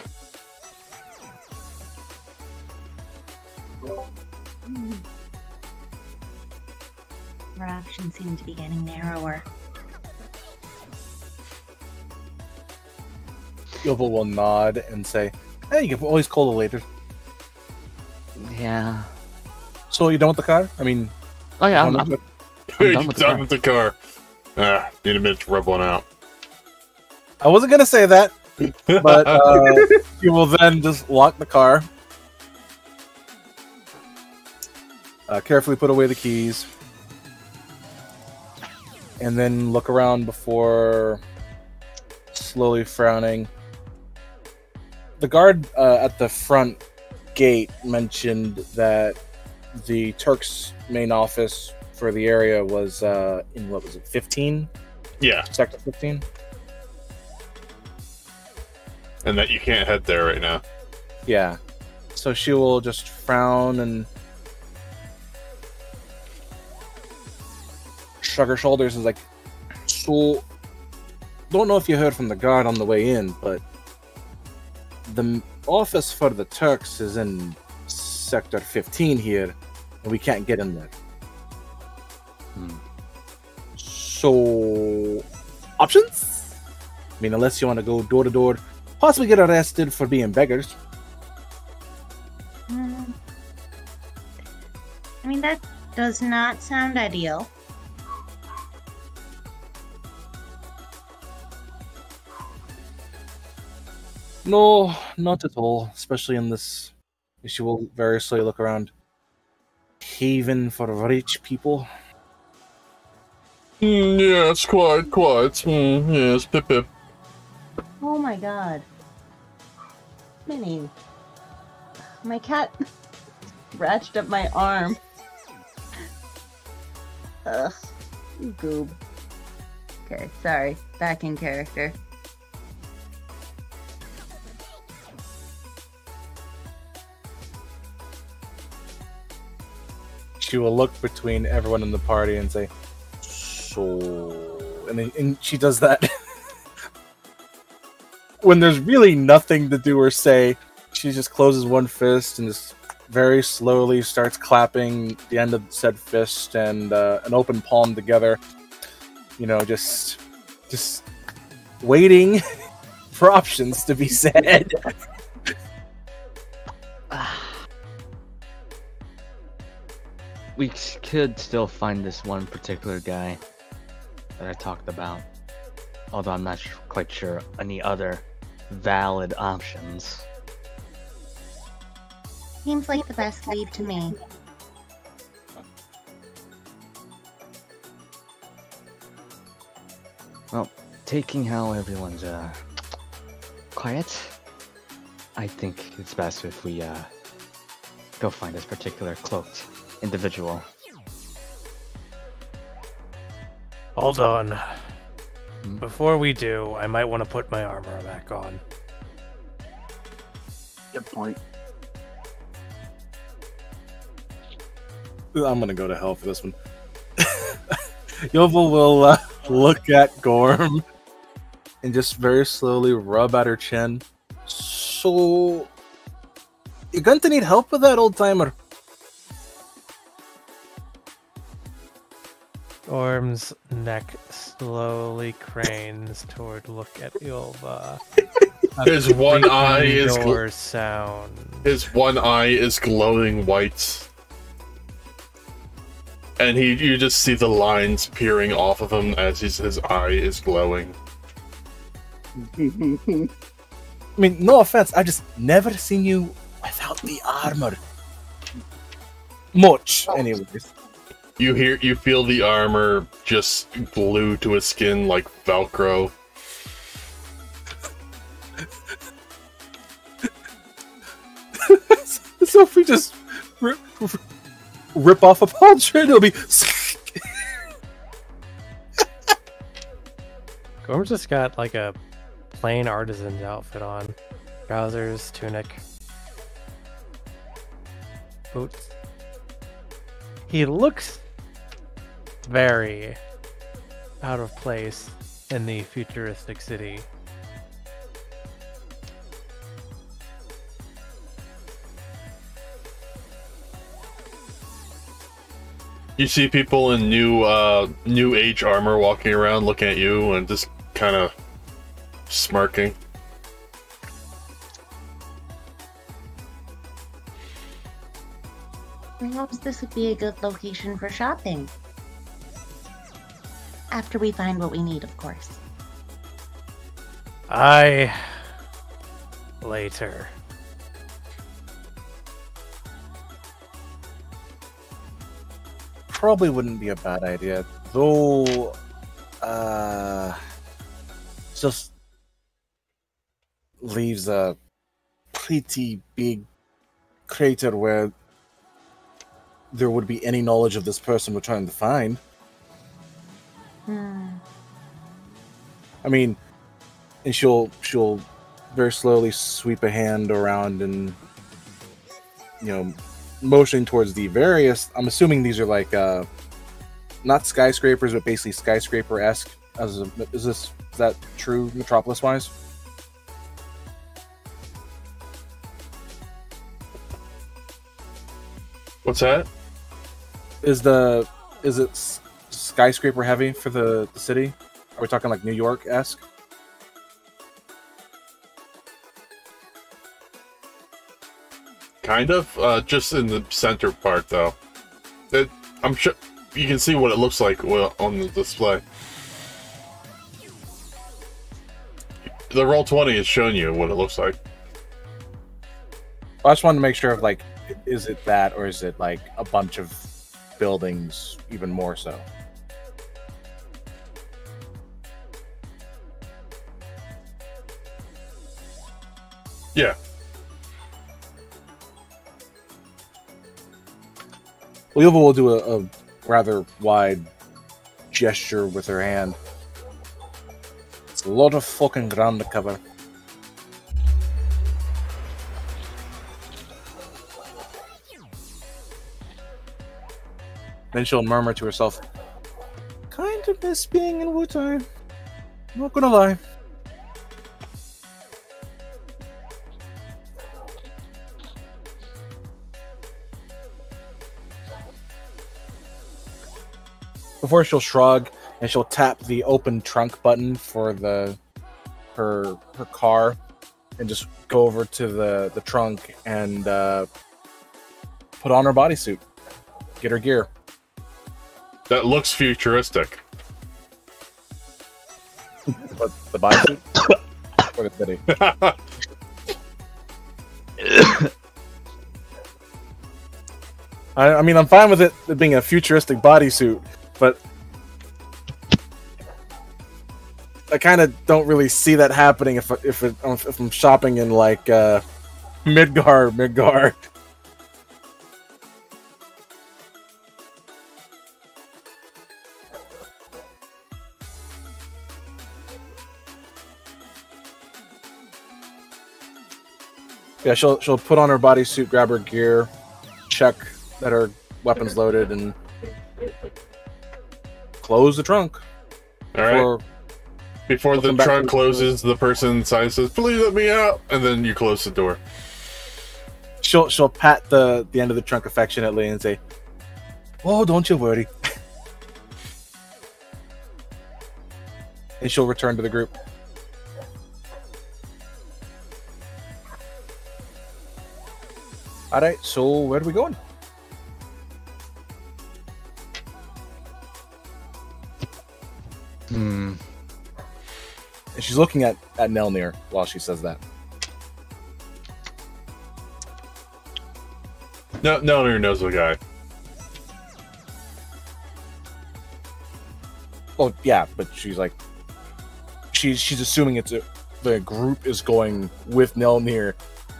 Our options seem to be getting narrower. Silva will nod and say, "Hey, you can always call her later." Yeah. So you done with the car? I mean, Oh yeah, I'm You're done with the done car. with the car. Need a minute to rub one out. I wasn't gonna say that, but you will then just lock the car, carefully put away the keys, and then look around before slowly frowning. The guard at the front gate mentioned that the Turks' main office for the area was in, what was it, 15? Yeah, Sector 15? and that you can't head there right now. Yeah. So she will just frown and shrug her shoulders and is like, so, don't know if you heard from the guard on the way in, but the office for the Turks is in Sector 15 here, and we can't get in there. So, options? I mean, unless you want to go door to door, possibly get arrested for being beggars. I mean, that does not sound ideal. No, not at all. Especially in this. She will very slowly look around. Haven for rich people. Yes, quite. Yes, pip pip. Oh my god. Minnie. My cat scratched up my arm. Ugh. You goob. Okay, sorry. Back in character. She will look between everyone in the party and say, so... And she does that. When there's really nothing to do or say, she just closes one fist and just very slowly starts clapping the end of said fist and an open palm together. You know, just waiting for options to be said. We could still find this one particular guy that I talked about, although I'm not quite sure any other valid options. Seems like the best lead to me. Well, taking how everyone's quiet, I think it's best if we go find this particular cloaked individual. Hold on. Before we do, I might want to put my armor back on. Good point. I'm gonna go to hell for this one. Yovel will look at Gorm and just very slowly rub at her chin. So, you're going to need help with that, old timer. Orm's neck slowly cranes toward look at Ylva. His one eye is door sound. His one eye is glowing white. And you just see the lines peering off of him as his eye is glowing. I mean, no offense, I've just never seen you without the armor. Much, anyways. You feel the armor just glue to his skin like Velcro. So if we just rip off a pauldron, it'll be... Gorm's just got like a plain artisan's outfit on. Trousers, tunic, boots. He looks very out of place in the futuristic city. You see people in new age armor walking around looking at you and just kind of smirking. Perhaps this would be a good location for shopping. After we find what we need, of course. Later. Probably wouldn't be a bad idea, though. Just leaves a pretty big crater where there would be any knowledge of this person we're trying to find. I mean, and she'll very slowly sweep a hand around and, motioning towards the various. I'm assuming these are like not skyscrapers, but basically skyscraper-esque. Is that true, Metropolis-wise? What's that? Is it skyscraper heavy for the city? Are we talking like New York-esque? Kind of. Just in the center part, though. I'm sure you can see what it looks like on the display. The Roll20 is showing you what it looks like. I just wanted to make sure of, like, is it that, or is it, like, a bunch of buildings even more so? Yeah. Leova will do a rather wide gesture with her hand. It's a lot of fucking ground to cover. Then she'll murmur to herself, "Kind of miss being in Wutai. Not gonna lie." Before she'll shrug and she'll tap the open trunk button for her car and just go over to the trunk and put on her bodysuit, get her gear. That looks futuristic. But the bodysuit or the city? I mean, I'm fine with it being a futuristic bodysuit, but I kind of don't really see that happening if I'm shopping in like Midgar. Yeah, she'll put on her bodysuit, grab her gear, check that her weapon's loaded, and close the trunk. All right. Before the trunk closes, the person inside says, "Please let me out," and then you close the door. She'll pat the end of the trunk affectionately and say, "Oh, don't you worry." And she'll return to the group. Alright, so where are we going? And she's looking at Nelneir while she says that. No, Nelneir knows the guy. Oh yeah, but she's like, she's assuming the group is going with Nelneir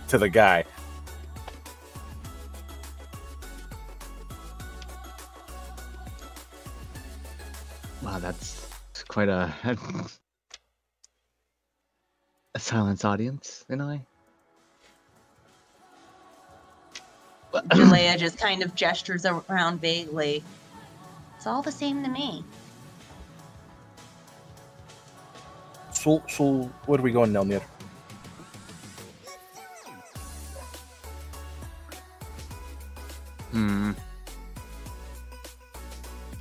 to the guy. Wow, that's quite a silence audience, in a way. Jaleyah just kind of gestures around vaguely. It's all the same to me. So where are we going, Nelneir?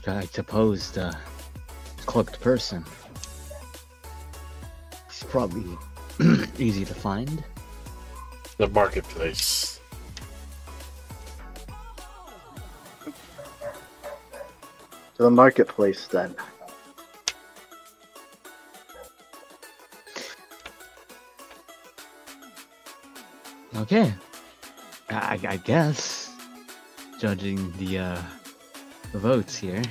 I suppose the cloaked person is probably easy to find. The marketplace. To the marketplace, then. Okay. I guess, judging the votes here.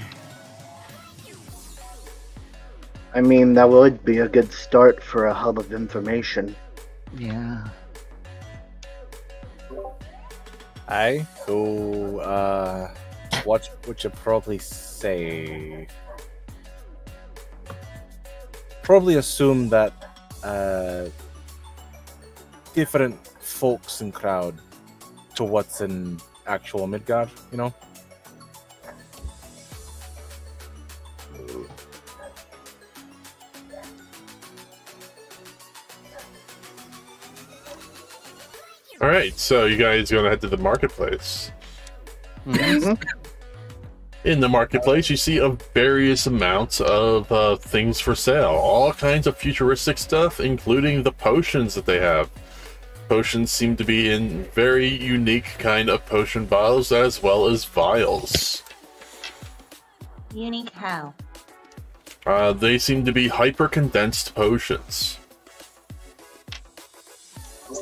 I mean, that would be a good start for a hub of information. Yeah. So what would you probably say? Probably assume that different folks and crowd to what's in actual Midgar, you know? All right, so you guys gonna head to the marketplace. In the marketplace, you see various amounts of things for sale. All kinds of futuristic stuff, including the potions that they have. Potions seem to be in very unique kind of potion bottles, as well as vials. Unique how? They seem to be hyper-condensed potions.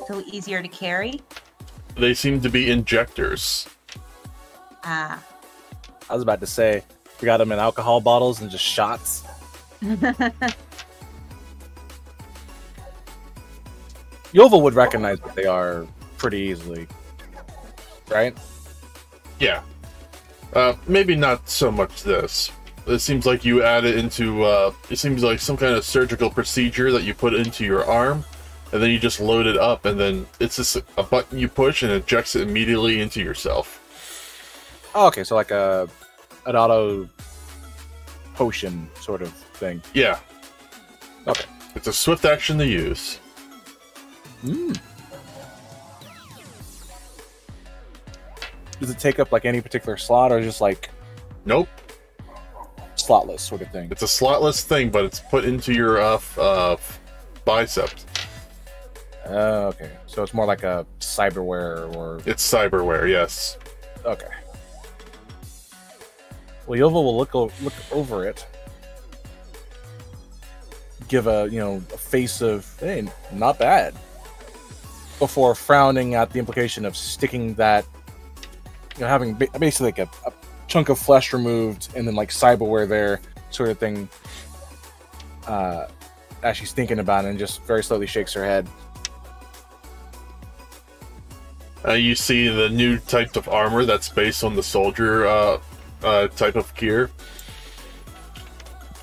So easier to carry? They seem to be injectors. Ah. I was about to say, we got them in alcohol bottles and just shots. Yovel would recognize what they are pretty easily, right? Yeah. Maybe not so much this. It seems like you add it into, it seems like some kind of surgical procedure that you put into your arm, and then you just load it up, and then it's just a button you push and it injects it immediately into yourself. Oh, okay, so like an auto potion sort of thing. Yeah. Okay. It's a swift action to use. Does it take up like any particular slot, or just like Nope. slotless sort of thing? It's a slotless thing, but it's put into your biceps. Okay, so it's more like a cyberware, or It's cyberware, yes. okay. Well, Yovel will look over it, give a face of hey, not bad, before frowning at the implication of sticking that, having basically like a chunk of flesh removed and then like cyberware there, sort of thing. As she's thinking about it, and just very slowly shakes her head. You see the new type of armor that's based on the soldier type of gear,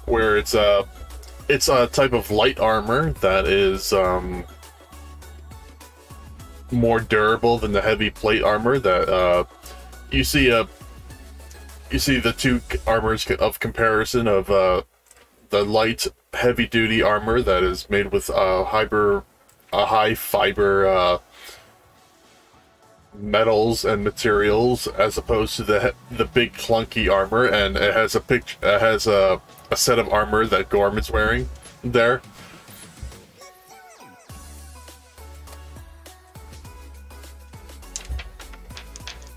where it's a type of light armor that is more durable than the heavy plate armor that you see the two armors of comparison of the light heavy duty armor that is made with high fiber metals and materials, as opposed to the big clunky armor, and it has a set of armor that Gorm is wearing there.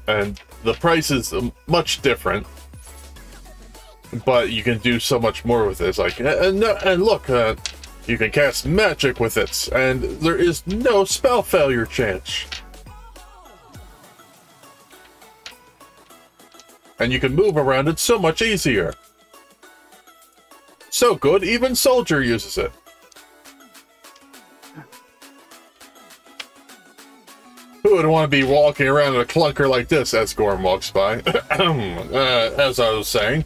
And the price is much different, but you can do so much more with this. Like, and look, you can cast magic with it, and there is no spell failure chance. And you can move around it so much easier. So good, even Soldier uses it. Who would want to be walking around in a clunker like this as Gorm walks by? As I was saying.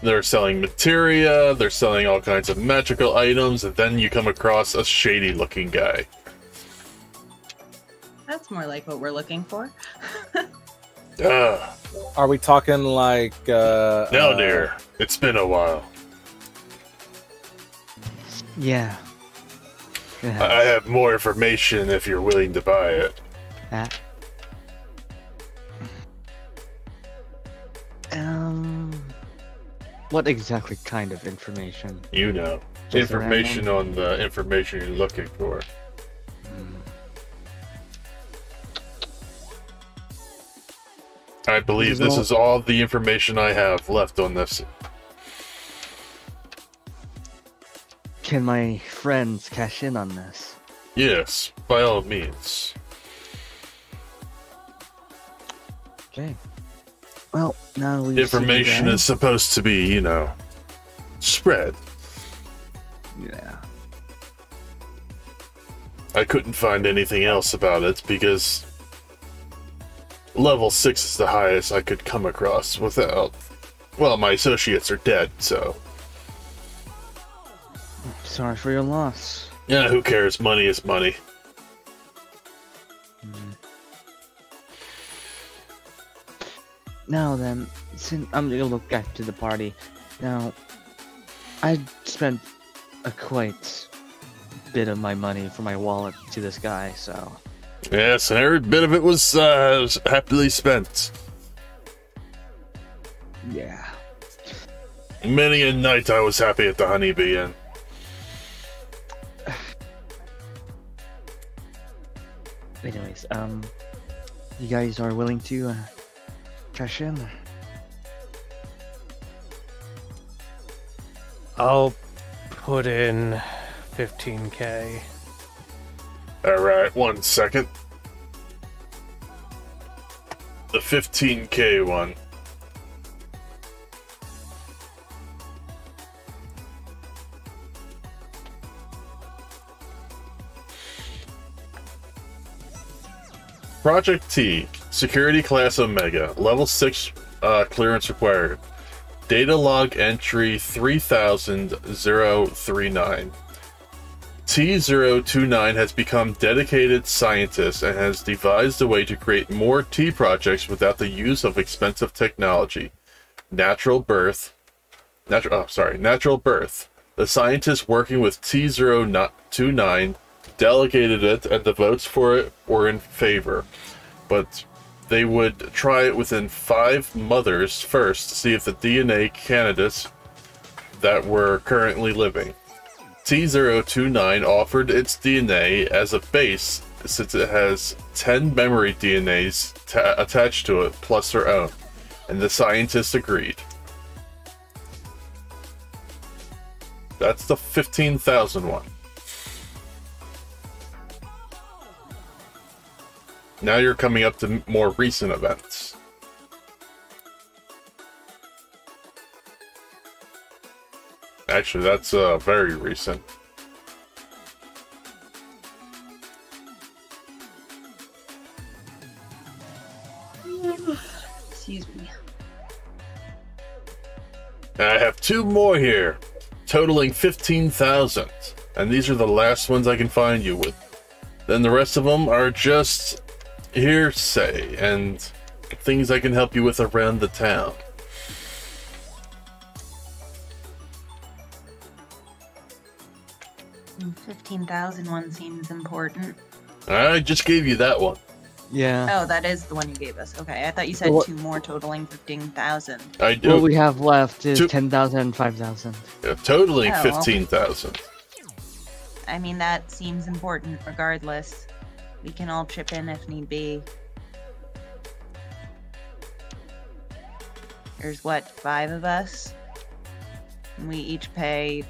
They're selling materia, they're selling all kinds of magical items, and then you come across a shady-looking guy. That's more like what we're looking for. Are we talking like Nelneir, it's been a while. Yeah. I have more information if you're willing to buy it. What exactly kind of information? You know. Just Information on the information you're looking for. I believe this is all the information I have left on this. Can my friends cash in on this? Yes, by all means. Okay. Well, now we Information is supposed to be, spread. Yeah. I couldn't find anything else about it because level 6 is the highest I could come across without... Well, my associates are dead, so... Sorry for your loss. Yeah, who cares? Money is money. Now then, since I'm gonna look back to the party. Now, I spent a quite bit of my money for my wallet to this guy, so... Yes, and every bit of it was happily spent. Yeah. Many a night I was happy at the Honeybee Inn. Anyways, you guys are willing to cash in? I'll put in 15k. Alright, 1 second. The 15k one. Project T, Security Class Omega, Level 6 clearance required. Data log entry 300039. T029 has become dedicated scientist and has devised a way to create more T projects without the use of expensive technology. Natural birth. The scientists working with T029 delegated it, and the votes for it were in favor. But they would try it within 5 mothers first to see if the DNA candidates that were currently living. T029 offered its DNA as a base since it has 10 memory DNAs attached to it plus their own, and the scientists agreed. That's the 15,000 one. Now you're coming up to more recent events. Actually, that's very recent. Excuse me. And I have 2 more here, totaling 15,000. And these are the last ones I can find you with. Then the rest of them are just hearsay and things I can help you with around the town. Mm, 15,000 one seems important. I just gave you that one. Yeah. Oh, that is the one you gave us. Okay, I thought you said Well, 2 more totaling 15,000. I do. What we have left is Two- 10,000 and 5,000. Yeah, totaling Oh. 15,000. I mean, that seems important regardless. We can all chip in if need be. There's what, 5 of us? And we each pay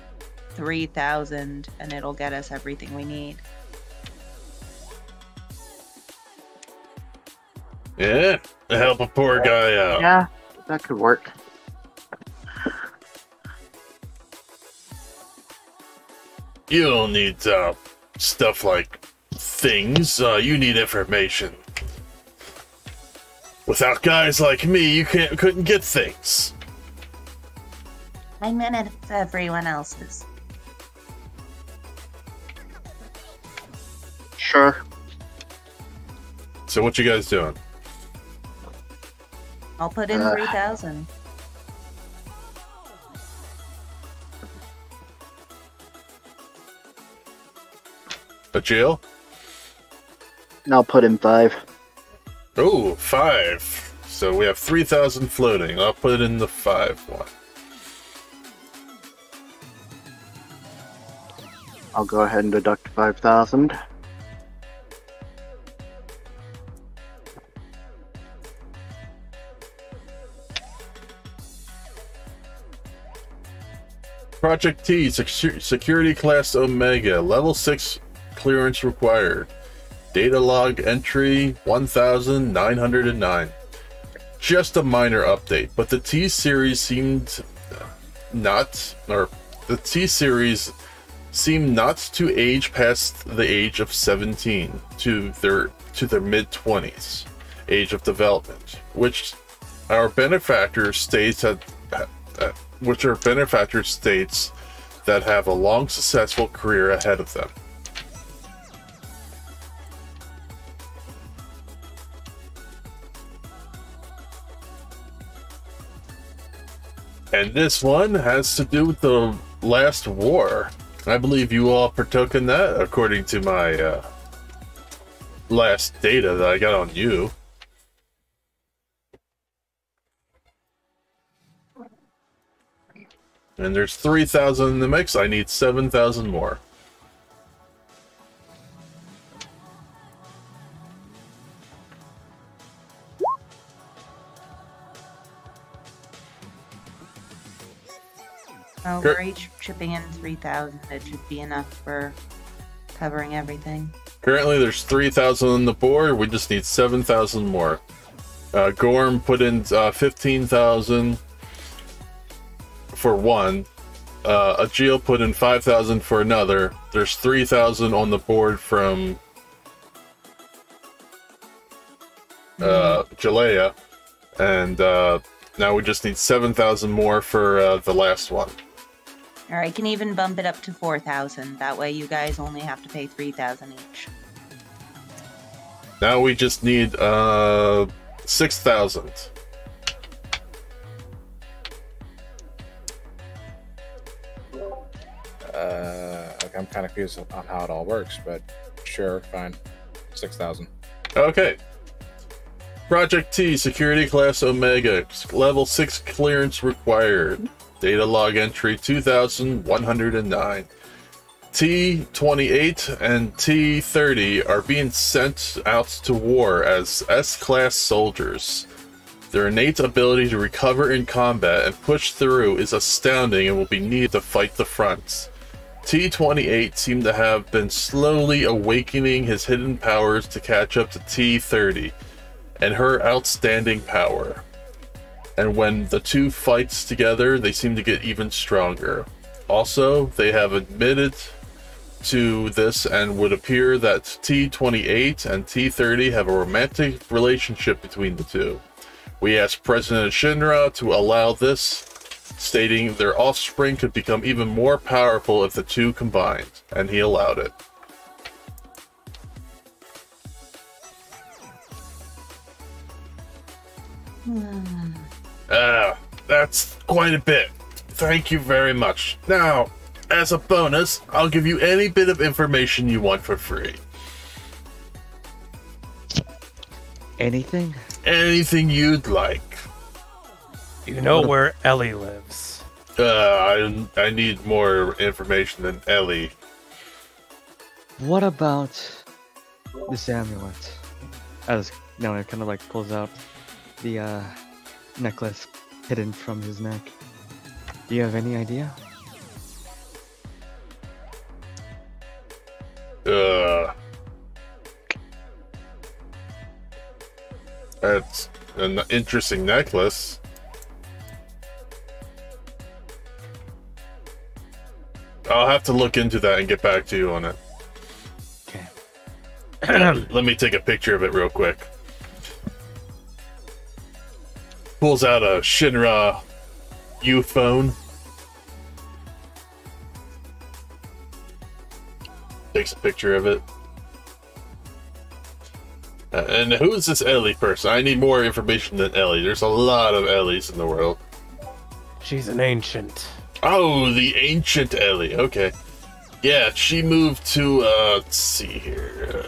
3,000 and it'll get us everything we need. Yeah, to help a poor guy out. Yeah, that could work. You don't need stuff like things. You need information. Without guys like me, you couldn't get things. I meant it's everyone else's. Sure. So what you guys doing? I'll put in 3,000. A jail? And I'll put in 5. Oh, 5. So we have 3,000 floating. I'll put it in the 5 one. I'll go ahead and deduct 5,000. Project T, Security Class Omega, Level 6 clearance required. Data log entry 1,909. just a minor update, but the T series seemed not, or the T series seemed not to age past the age of 17 to their mid-20s age of development, which our benefactor states that have a long successful career ahead of them. And this one has to do with the last war. I believe you all partook in that, according to my last data that I got on you. And there's 3,000 in the mix. I need 7,000 more. Oh, we're each chipping in 3,000. It should be enough for covering everything. Currently, there's 3,000 on the board. We just need 7,000 more. Gorm put in 15,000 for one. Agil put in 5,000 for another. There's 3,000 on the board from Jaleyah, and now we just need 7,000 more for the last one. Or I can even bump it up to 4,000. That way you guys only have to pay 3,000 each. Now we just need 6,000. I'm kind of confused on how it all works, but sure, fine. 6,000. Okay. Project T, Security Class Omega, Level 6 clearance required. Data log entry 2,109. T-28 and T-30 are being sent out to war as S-Class soldiers. Their innate ability to recover in combat and push through is astounding and will be needed to fight the fronts. T-28 seemed to have been slowly awakening his hidden powers to catch up to T-30 and her outstanding power. And when the two fights together, they seem to get even stronger. Also, they have admitted to this and would appear that T-28 and T-30 have a romantic relationship between the two. We asked President Shinra to allow this, stating their offspring could become even more powerful if the two combined, and he allowed it. That's quite a bit. Thank you very much. Now, as a bonus, I'll give you any bit of information you want for free. Anything? Anything you'd like. You know where Ellie lives. I need more information than Ellie. What about this amulet? As Nelneir kind of like pulls out the necklace hidden from his neck. Do you have any idea? That's an interesting necklace. I'll have to look into that and get back to you on it. Okay. Let me take a picture of it real quick. Pulls out a Shinra U phone. Takes a picture of it. And who's this Ellie person? I need more information than Ellie. There's a lot of Ellies in the world. She's an ancient. Oh, the ancient Ellie. Okay. Yeah, she moved to, let's see here.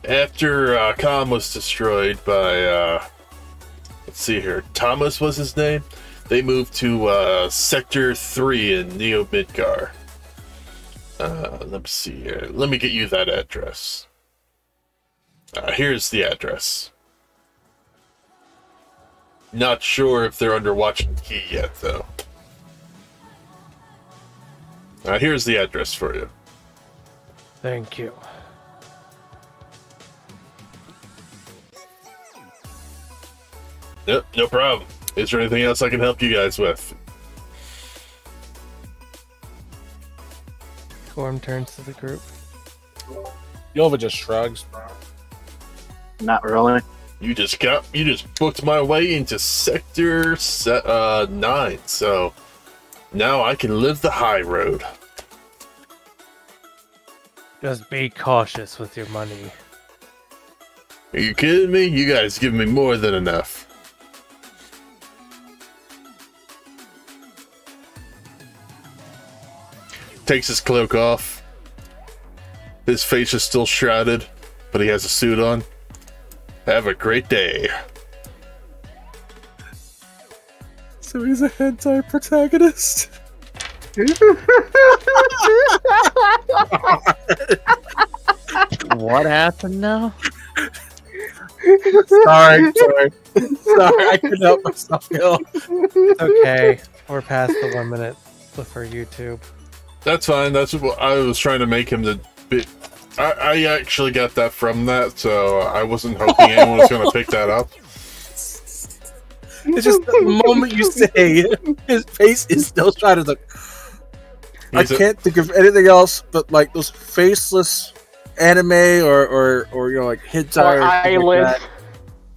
After Kalm was destroyed by, let's see here, Thomas was his name. They moved to Sector 3 in Neo Midgar. Let's see here. Let me get you that address. Here's the address. Not sure if they're under watch and key yet, though. Here's the address for you. Thank you. Yep, no problem. Is there anything else I can help you guys with? Gorm turns to the group. Yova just shrugs. Not really. You just booked my way into Sector 9, so now I can live the high road. Just be cautious with your money. Are you kidding me? You guys give me more than enough. Takes his cloak off. His face is still shrouded, but he has a suit on. Have a great day. So he's a hentai protagonist. What happened now? Sorry, I couldn't help myself, yo. Okay, we're past the 1 minute for YouTube. That's fine. That's what I was trying to make him the bit. I actually got that from that, so I wasn't hoping anyone was going to pick that up. It's just the moment you say his face is still shrouded. Like, I can't think of anything else but like those faceless anime or you know, like hentai Or eyeless. Like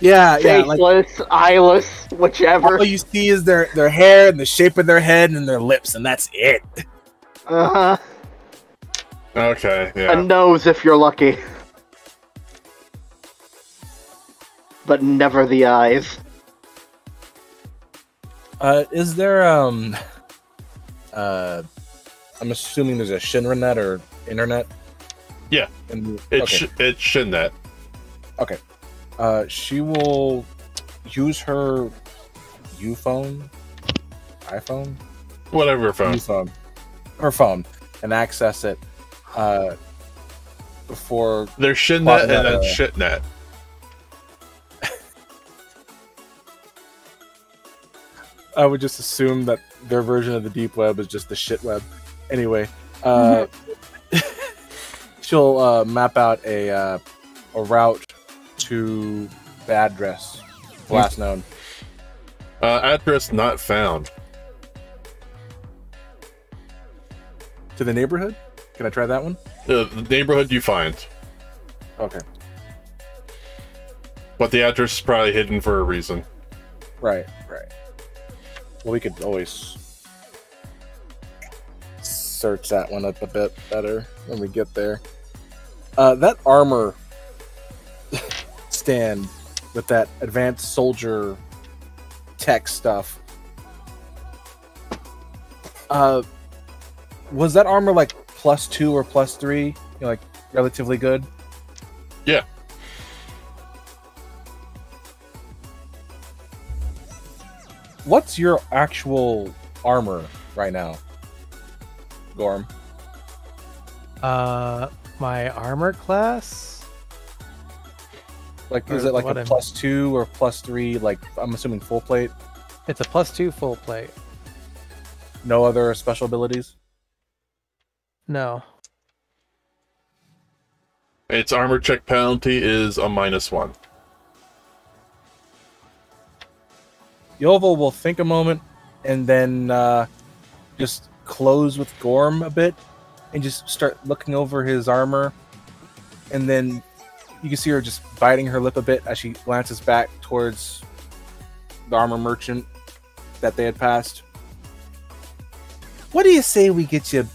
yeah, faceless, like, eyeless, whichever. all you see is their hair and the shape of their head and their lips, and that's it. Uh-huh. Okay, A yeah. nose if you're lucky. But never the eyes. Is there I'm assuming there's a Shinranet or internet? Yeah. It's Shinnet. Okay. She will use her iPhone, Whatever phone. her phone, and access it before There's Shinnet and then Shitnet. I would just assume that their version of the deep web is just the shit web. Anyway, she'll map out a route to the address last known. Address not found. To the neighborhood? Can I try that one? The neighborhood you find. Okay. But the address is probably hidden for a reason. Right. Well, we could always search that one up a bit better when we get there. That armor stand with that advanced soldier tech stuff. Was that armor like +2 or +3? You know, like relatively good? Yeah. What's your actual armor right now, Gorm? My armor class? Like, is Or it like what a I'm- +2 or +3? Like, I'm assuming full plate. It's a +2 full plate. No other special abilities. No. Its armor check penalty is a -1. Yovel will think a moment and then just close with Gorm a bit and just start looking over his armor. And then you can see her just biting her lip a bit as she glances back towards the armor merchant that they had passed. What do you say we get you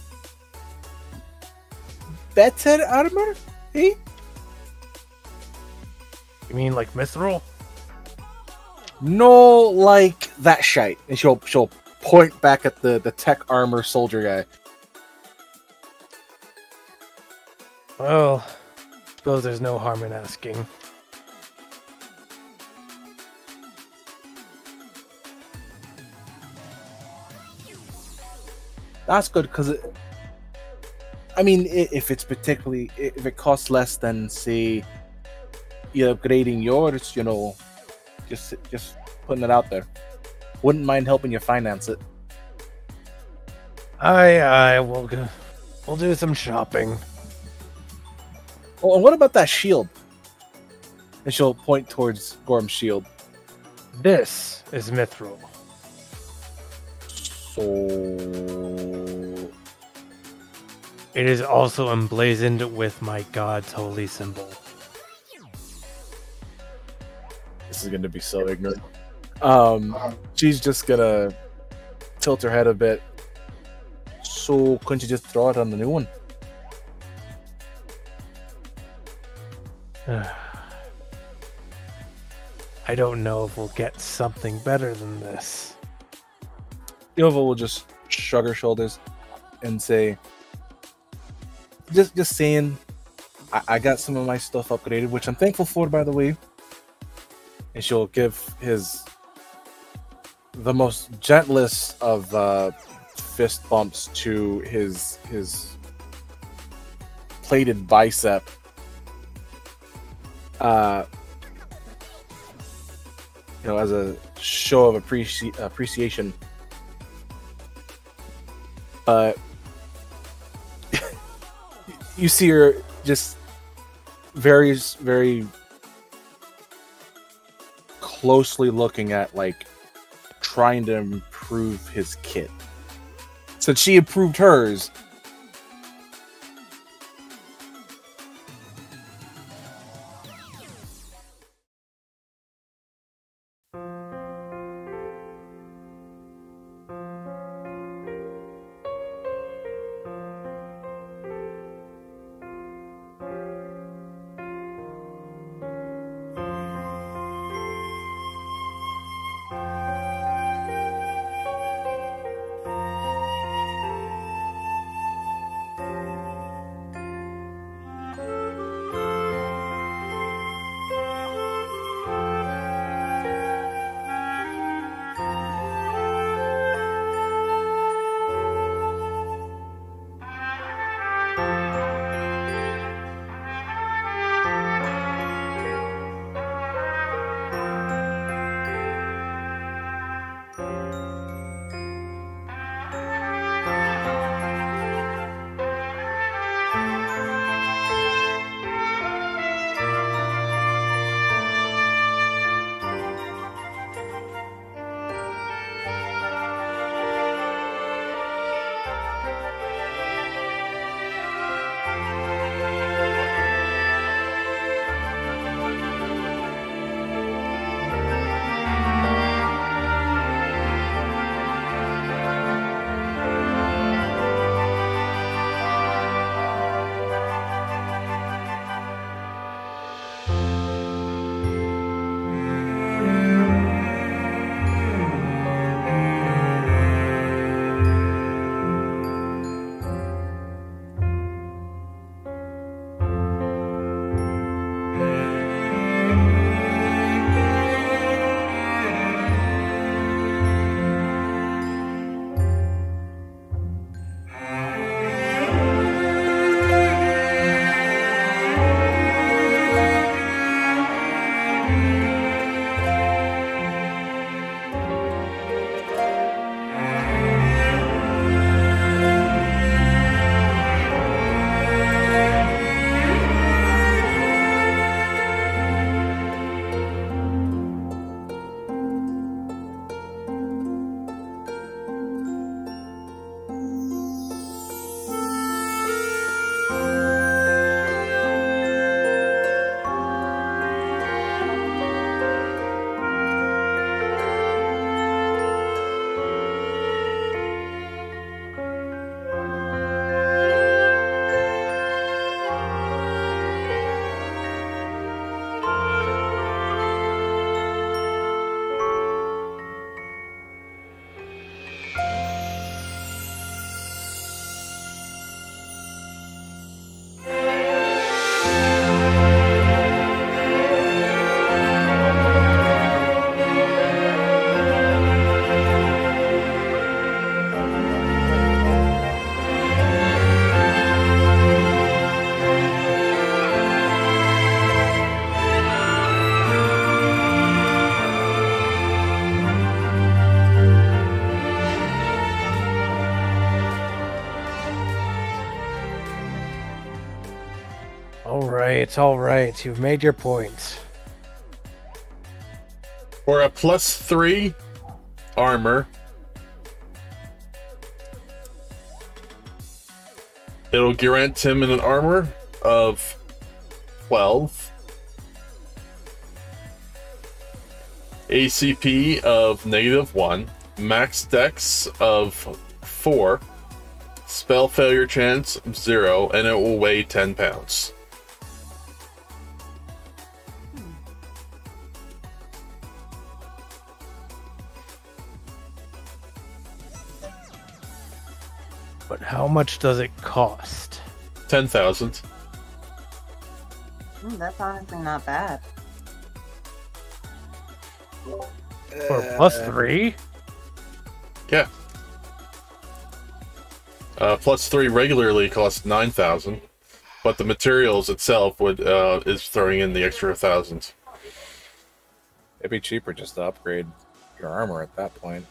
better armor? Eh? You mean like mithril? No, like that shite. And she'll point back at the tech armor soldier guy. Well, suppose there's no harm in asking. That's good because I mean, if it costs less than, say, you upgrading yours, you know, just putting it out there. Wouldn't mind helping you finance it. We'll do some shopping. Oh, and what about that shield? And she'll point towards Gorm's shield. This is Mithril. So It is also emblazoned with my god's holy symbol. this is going to be so ignorant. She's just gonna tilt her head a bit. So couldn't you just throw it on the new one? I don't know if we'll get something better than this. Yova will just shrug her shoulders and say, just saying, I got some of my stuff upgraded, which I'm thankful for, by the way. And she'll give the most gentlest of fist bumps to his plated bicep. As a show of appreciation. But you see her just very, very closely looking at, like, trying to improve his kit. Since she improved hers, All right, you've made your point. For a +3 armor, it'll grant him an armor of 12, ACP of -1, max dex of 4, spell failure chance 0, and it will weigh 10 pounds. But how much does it cost? 10,000. That's honestly not bad. For +3? Yeah. +3 regularly costs 9,000, but the materials itself is throwing in the extra 1,000. It'd be cheaper just to upgrade your armor at that point.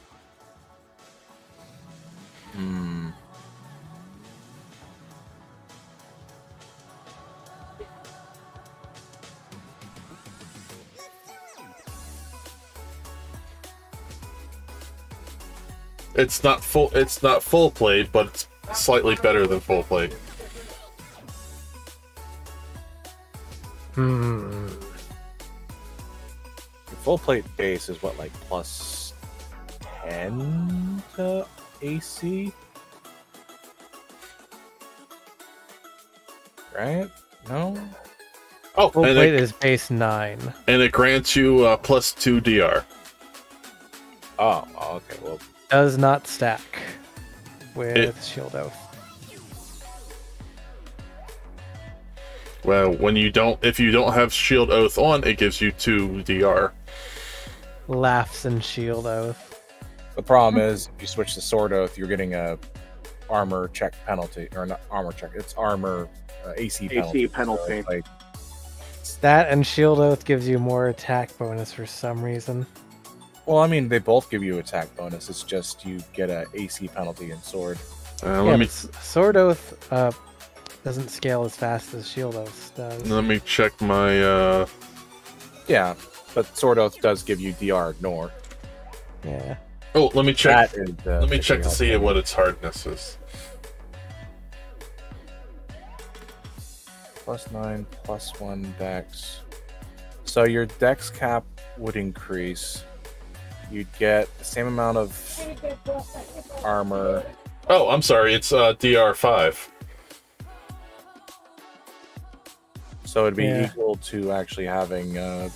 It's not full plate, but it's slightly better than full plate. Full plate base is what, like +10 to AC? Right? No? Oh, Full and plate is base 9. And it grants you +2 DR. Oh, okay. Well, Does not stack with Shield Oath. Well, if you don't have Shield Oath on, it gives you 2 DR. Laughs and Shield Oath. the problem is if you switch to Sword Oath, you're getting a armor check penalty, or not armor check. It's armor AC penalty. AC penalty. So, like, That and Shield Oath gives you more attack bonus for some reason. well, I mean, they both give you attack bonus. It's just you get a AC penalty in Sword. Yeah, but Sword Oath doesn't scale as fast as Shield Oath does. Let me check my. Yeah, but Sword Oath does give you DR ignore. Yeah. Oh, let me check. That is, let me check to see what its hardness is. +9, +1 dex. So your dex cap would increase. You'd get the same amount of armor. Oh, I'm sorry. It's DR5. So it'd be Yeah. equal to actually having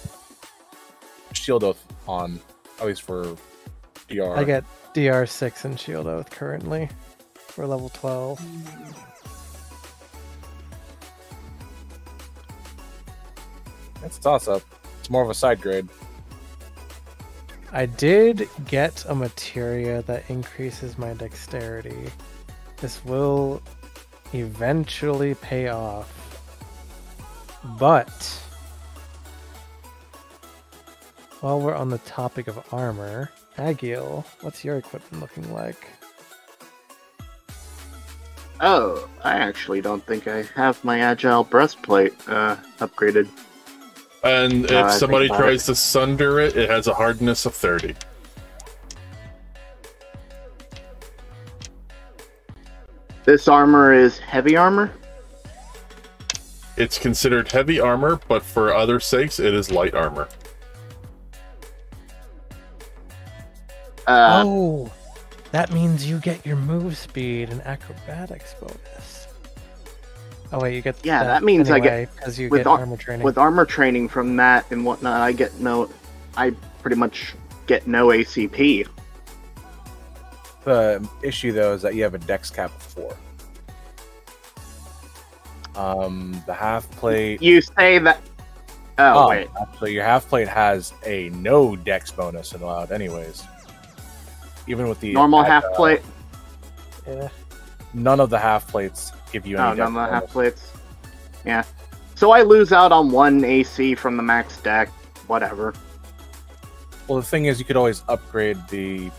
Shield Oath on, at least for DR. I get DR6 and Shield Oath currently for level 12. It's a toss-up. It's more of a side grade. I did get a materia that increases my dexterity. This will eventually pay off. But while we're on the topic of armor, Agil, what's your equipment looking like? Oh, I actually don't think I have my agile breastplate upgraded. And No, if I think somebody about tries to sunder it, it has a hardness of 30. This armor is heavy armor? It's considered heavy armor, but for other sakes, it is light armor. Oh, that means you get your move speed and acrobatics bonus. Oh wait, you get that means I anyway, get because you with get armor training. With armor training from that and whatnot, I pretty much get no ACP. The issue, though, is that you have a dex cap of 4. The half plate. You say that. Oh, wait. Actually, your half plate has a no dex bonus allowed, anyways. Even with the Normal half plate? Yeah. None of the half plates give you any. Oh, none of the half plates. Yeah. So I lose out on 1 AC from the max deck. Whatever. Well, the thing is, you could always upgrade the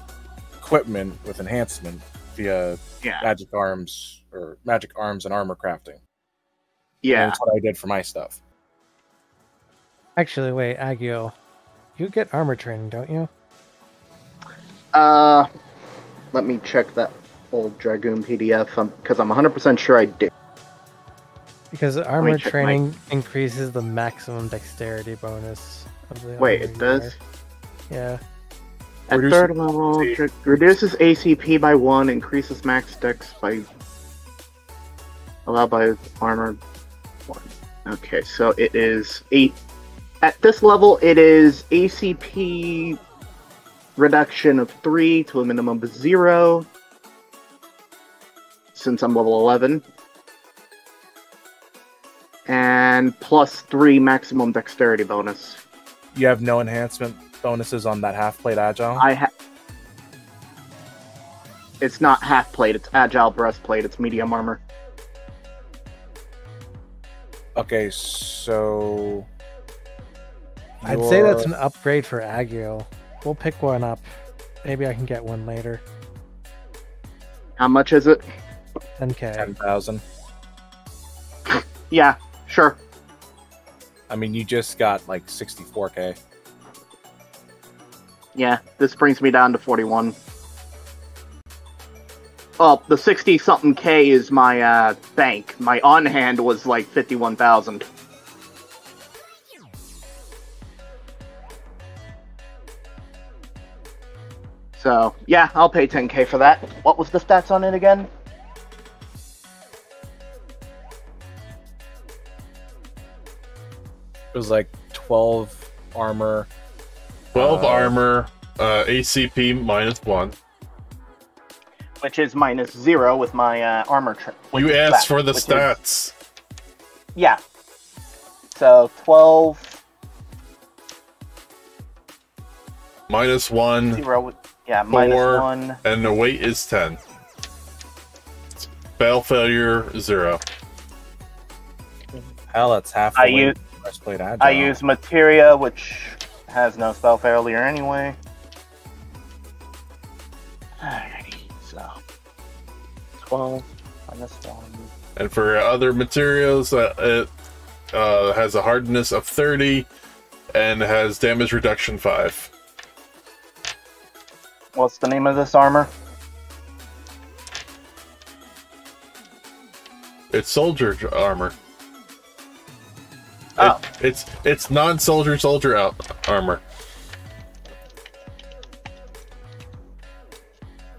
equipment with enhancement via magic arms and armor crafting. Yeah. And that's what I did for my stuff. Actually, wait, Agio, You get armor training, don't you? Let me check that old Dragoon PDF because I'm 100% sure I did. Because armor check training increases the maximum dexterity bonus of the Wait, armor it you does? wear. Yeah. At third level, reduces ACP by 1, increases max dex by... allowed by armor 1. Okay, so it is 8... At this level, it is ACP reduction of 3 to a minimum of 0, since I'm level 11. And plus 3 maximum dexterity bonus. You have no enhancement bonuses on that half-plate agile? It's not half-plate, it's agile breastplate, it's medium armor. Okay, so... I'd say that's an upgrade for Agio. We'll pick one up. Maybe I can get one later. How much is it? 10k. 10,000. Yeah, sure. I mean, you just got like 64k. Yeah, this brings me down to 41. Oh, the 60-something K is my bank. My on-hand was like 51,000. So, yeah, I'll pay 10k for that. What was the stats on it again? It was like 12 armor. 12 armor, ACP minus 1. Which is minus 0 with my armor. You asked for the stats. Yeah. So, 12... Minus 1. 0, yeah, 4, minus 1. And the weight is 10. Spell failure 0. Hell, that's half the weight. I use materia, which has no spell failure anyway. Alrighty, so 12 minus 1. And for other materials, it has a hardness of 30 and has damage reduction 5. What's the name of this armor? It's soldier armor. Oh. It's non-soldier armor.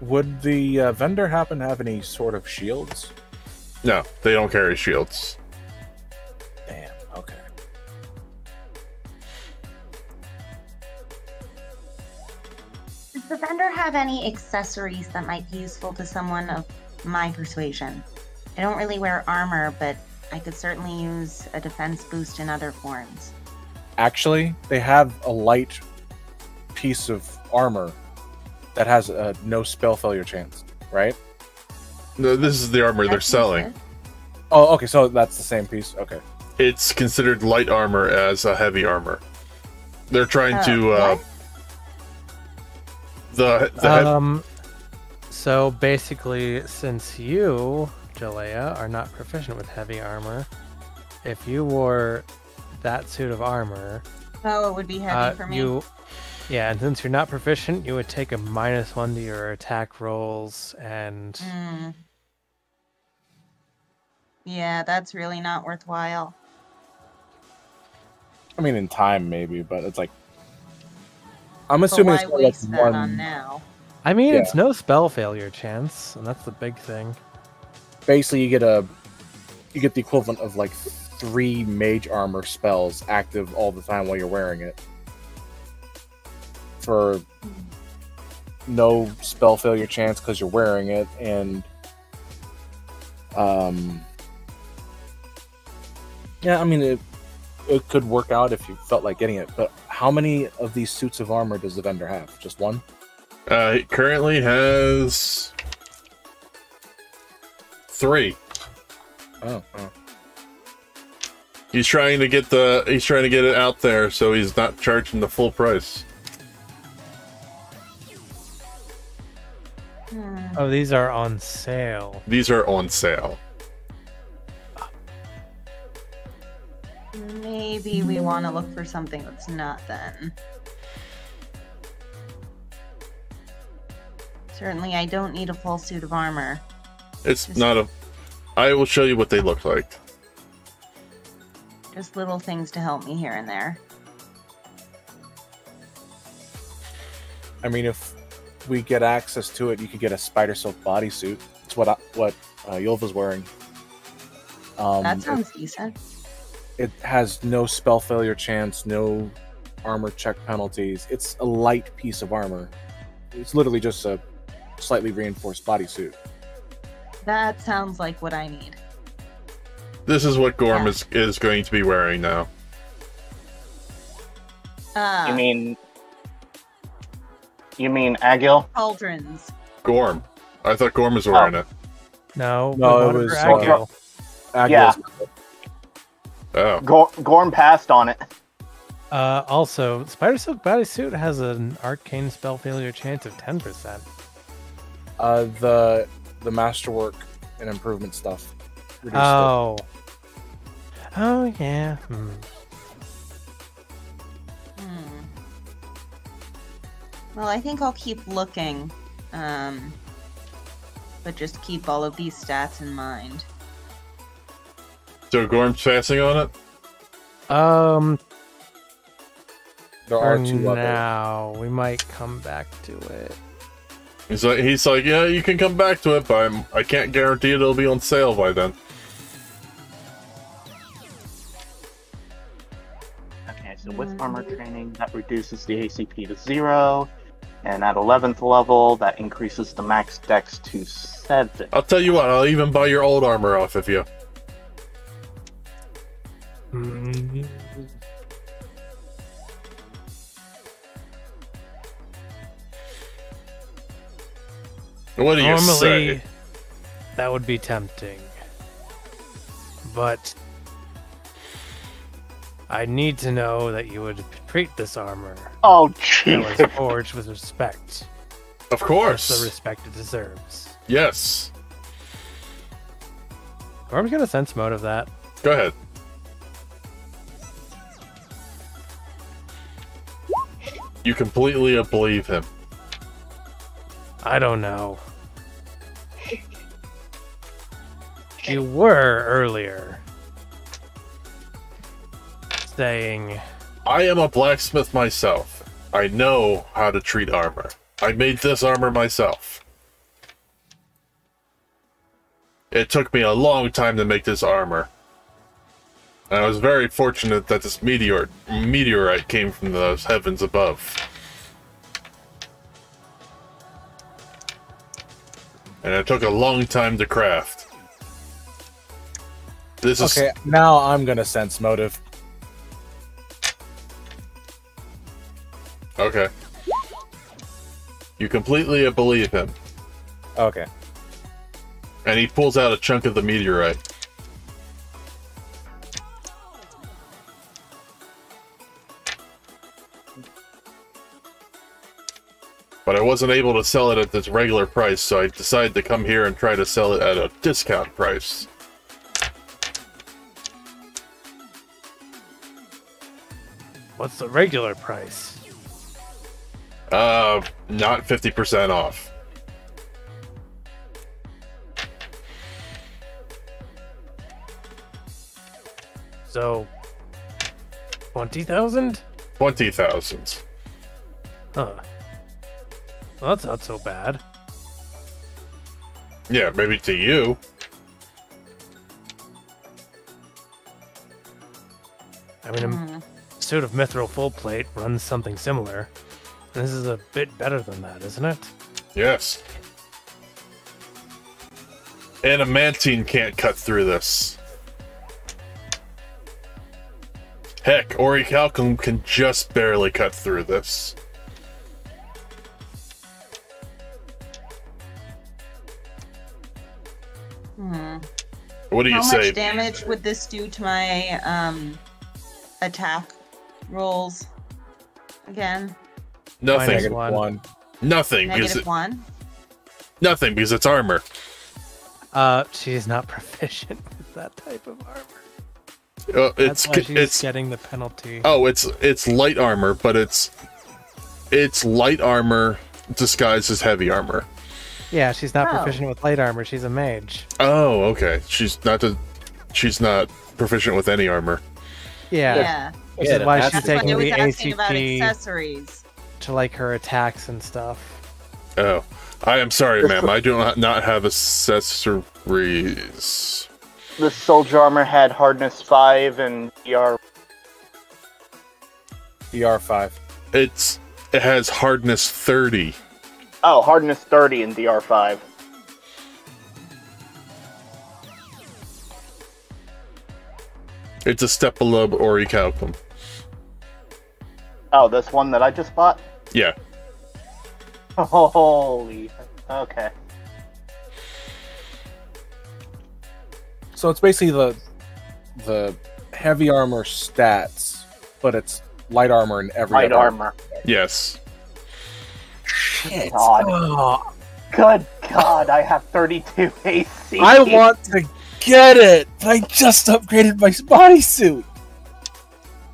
Would the vendor happen to have any sort of shields? No, they don't carry shields. Damn, okay. Does the vendor have any accessories that might be useful to someone of my persuasion? I don't really wear armor, but I could certainly use a defense boost in other forms. Actually, they have a light piece of armor that has a no spell failure chance, right? No, this is the armor they're selling. Oh, okay, so that's the same piece. Okay. It's considered light armor as a heavy armor. They're trying to So basically, since you, Jaleyah, are not proficient with heavy armor, if you wore that suit of armor... Oh, it would be heavy for me. Yeah, and since you're not proficient, you would take a -1 to your attack rolls, and... Yeah, that's really not worthwhile. I mean, in time, maybe, but it's like... I'm assuming it's why like waste that on now? I mean, Yeah. it's no spell failure chance, and that's the big thing. Basically, you get the equivalent of like 3 mage armor spells active all the time while you're wearing it. For no spell failure chance because you're wearing it, and yeah, I mean it could work out if you felt like getting it. But how many of these suits of armor does the vendor have? Just one? He currently has 3. Oh. He's trying to get it out there so he's not charging the full price. Oh, these are on sale. These are on sale. Maybe we want to look for something that's not then. Certainly, I don't need a full suit of armor. It's not a... I will show you what they look like. Just little things to help me here and there. I mean, if we get access to it, you could get a spider silk bodysuit. It's what Yulva's wearing. That sounds decent. It has no spell failure chance, no armor check penalties. It's a light piece of armor. It's literally just a slightly reinforced bodysuit. That sounds like what I need. This is what Gorm is going to be wearing now. You mean Agil? Cauldrons. Gorm. I thought Gorm was wearing it. No, it was Agil. Yeah. Oh. Gorm passed on it. Also, Spider Silk Bodysuit has an arcane spell failure chance of 10%. The masterwork and improvement stuff. Oh. Oh, yeah. Well, I think I'll keep looking. But just keep all of these stats in mind. So Gorm's passing on it? There are two now. We might come back to it. He's like, yeah, you can come back to it, but I can't guarantee it'll be on sale by then. Okay, so with armor training, that reduces the ACP to 0. And at 11th level, that increases the max dex to 7. I'll tell you what, I'll even buy your old armor off of you. What do you say? Normally, that would be tempting. But I need to know that you would treat this armor Oh, that jeez. was forged with respect. Of course. That's the respect it deserves. Yes. Gorm's gonna sense mode of that. Go ahead. You completely believe him. I don't know. You were earlier saying... I am a blacksmith myself. I know how to treat armor. I made this armor myself. It took me a long time to make this armor. And I was very fortunate that this meteorite came from the heavens above. And it took a long time to craft. This is... Okay, now I'm gonna sense motive. Okay. You completely believe him. Okay. And he pulls out a chunk of the meteorite. But I wasn't able to sell it at this regular price, so I decided to come here and try to sell it at a discount price. What's the regular price? Not 50% off. So, 20,000? 20,000. Huh. Well, that's not so bad. Yeah, maybe to you. I mean, a suit of mithril full plate runs something similar. This is a bit better than that, isn't it? Yes. And a mantine can't cut through this. Heck, orichalcum can just barely cut through this. What do you say? How much damage would this do to my attack rolls again? Nothing. -1. Nothing. -1? Nothing, because it's armor. She's not proficient with that type of armor. It's That's why she's getting the penalty. Oh, it's light armor, but it's light armor disguised as heavy armor. Yeah, she's not Oh. proficient with light armor. She's a mage. Oh, okay. She's not proficient with any armor. Yeah. Which Yeah, is why that's she's That's why I taking was the asking about ACP accessories. to like her attacks and stuff. Oh, I am sorry, ma'am. I do not have accessories. The soldier armor had hardness 5 and DR. DR5. It has hardness 30. Oh, hardness 30 and DR5. It's a step below Orichalcum. Oh, this one that I just bought? Yeah. Holy. Okay. So it's basically the heavy armor stats, but it's light armor in every Light other- armor. Yes. Shit. God. Oh, Good God, I have 32 AC. I want to get it, but I just upgraded my bodysuit.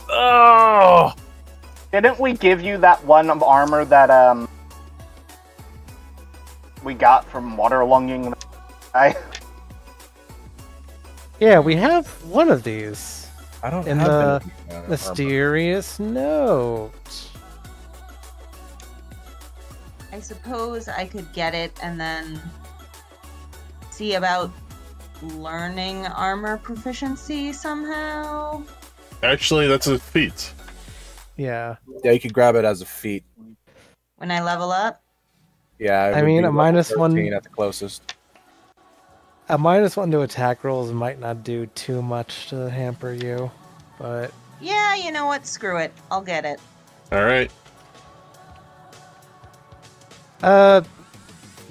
Oh. Didn't we give you that one of armor that we got from waterlunging? Yeah, we have one of these I don't in have the any armor. mysterious note. I suppose I could get it and then see about learning armor proficiency somehow. Actually, that's a feat. Yeah. Yeah, you could grab it as a feat. When I level up? Yeah, it I would mean, be a level minus one- 13 at the closest. A -1 to attack rolls might not do too much to hamper you, but Yeah, you know what? Screw it. I'll get it. All right.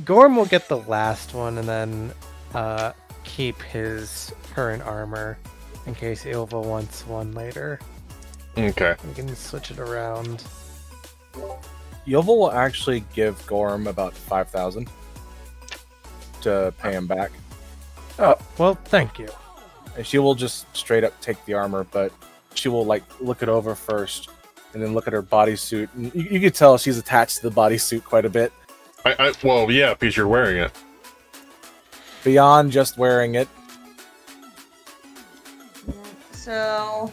Gorm will get the last one and then keep his current armor in case Ilva wants one later. Okay. We can switch it around. Yovel will actually give Gorm about 5,000 to pay him back. Oh, well, thank you. And she will just straight up take the armor, but she will like look it over first and then look at her bodysuit. And you can tell she's attached to the bodysuit quite a bit. Well, yeah, because you're wearing it. Beyond just wearing it, So,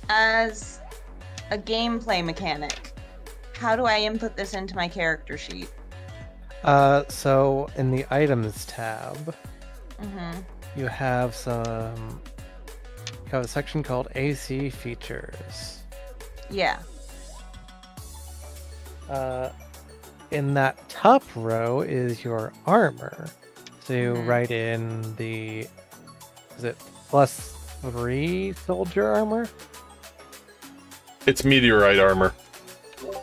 as a gameplay mechanic, how do I input this into my character sheet? So in the items tab, Mm-hmm. you have a section called AC features. Yeah. In that top row is your armor. So you Mhm. write in is it +3 soldier armor? It's meteorite armor.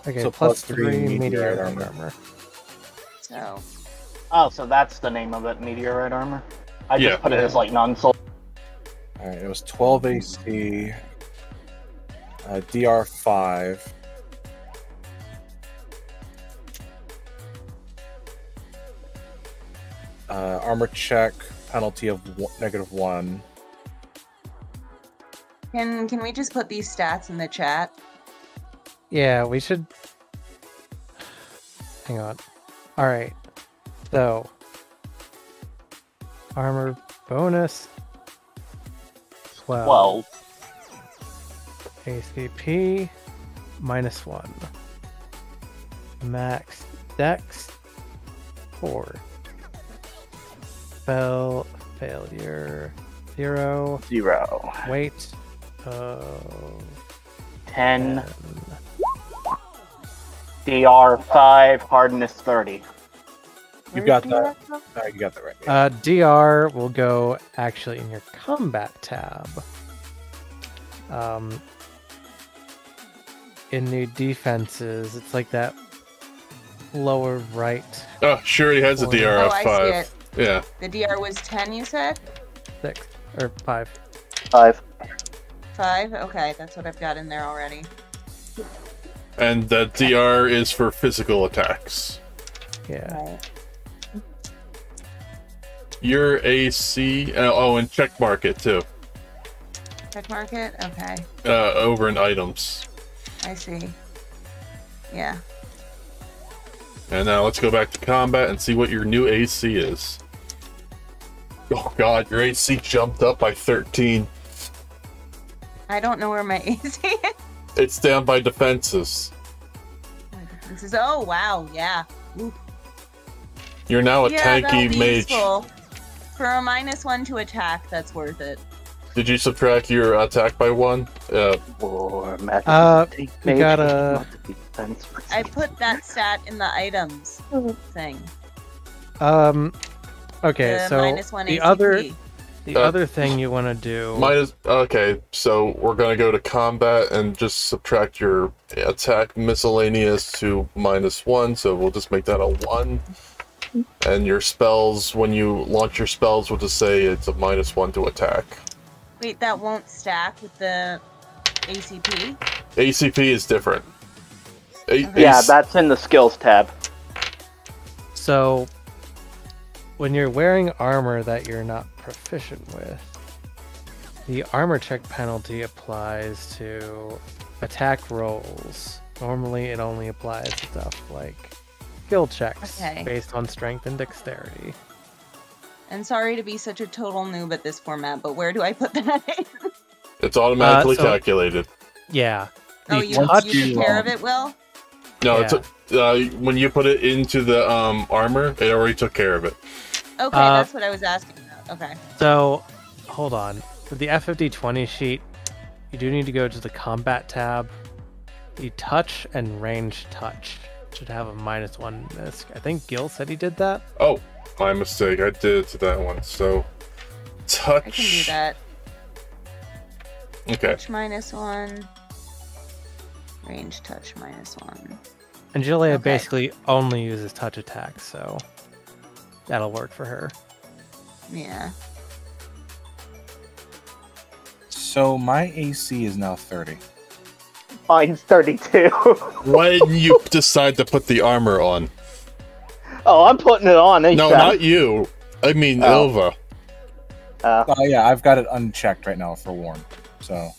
Okay, So +3 meteorite meteorite armor. armor. So, Oh, so that's the name of it, meteorite armor? I Yeah. just put it as like non-soul. alright, it was 12 AC, DR5. Armor check, penalty of -1. can we just put these stats in the chat? Yeah, we should. Hang on. All right. So, armor bonus 12. 12. ACP -1. Max Dex 4. Spell failure 0. 0. Weight of 10. 10. DR5, hardness 30. You got that? You got that right. Yeah. DR will go actually in your combat tab. In new defenses, it's like that lower right Oh, she already has a DR Oh, of I see 5. it. Yeah. The DR was 10, you said? 6 or 5. 5. 5? Okay, that's what I've got in there already. And the DR is for physical attacks. Yeah. Right. Your AC. And check mark it too. Check market? Okay, Over in items. I see. Yeah. And now let's go back to combat and see what your new AC is. Oh god, your AC jumped up by 13. I don't know where my AC is. It's down by defenses. This is, oh wow, yeah. Ooh. You're now a Yeah, that'll tanky be mage. useful. For a -1 to attack, that's worth it. Did you subtract your attack by 1? Or magic we gotta- I put that stat in the items thing. Okay, The so -1 the ACP. other thing you want to do. Okay, so we're gonna go to combat and just subtract your attack miscellaneous to -1, so we'll just make that a 1. And your spells, when you launch your spells, we'll just say it's a -1 to attack. Wait, that won't stack with the ACP? ACP is different. Yeah, that's in the skills tab. So, when you're wearing armor that you're not proficient with, the armor check penalty applies to attack rolls. Normally, it only applies to stuff like skill checks based on strength and dexterity. And sorry to be such a total noob at this format, but where do I put that in? It's automatically calculated. Yeah. Oh, you took care of it, Will? No, when you put it into the armor, it already took care of it. Okay, that's what I was asking about. Okay. So, hold on. For the F5020 sheet, you do need to go to the combat tab. The touch and range touch should have a -1 misc. I think Gil said he did that. Oh, my mistake. I did it to that one. So, touch. I can do that. Okay. Touch -1. Range touch -1. And Jaleyah basically only uses touch attacks, so that'll work for her. Yeah. So my AC is now 30. Mine's 32. When you decide to put the armor on? Oh, I'm putting it on. No, not you. I mean Ilva. Oh yeah, I've got it unchecked right now for Warren. So.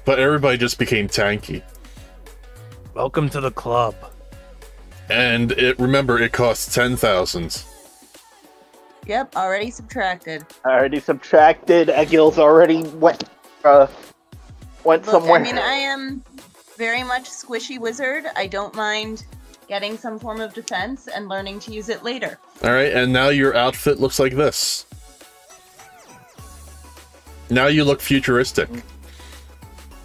But everybody just became tanky. Welcome to the club. And remember, it costs 10,000. Yep, already subtracted. Already subtracted. Egil's already went somewhere. I mean, I am very much squishy wizard. I don't mind getting some form of defense and learning to use it later. Alright, and now your outfit looks like this. Now you look futuristic.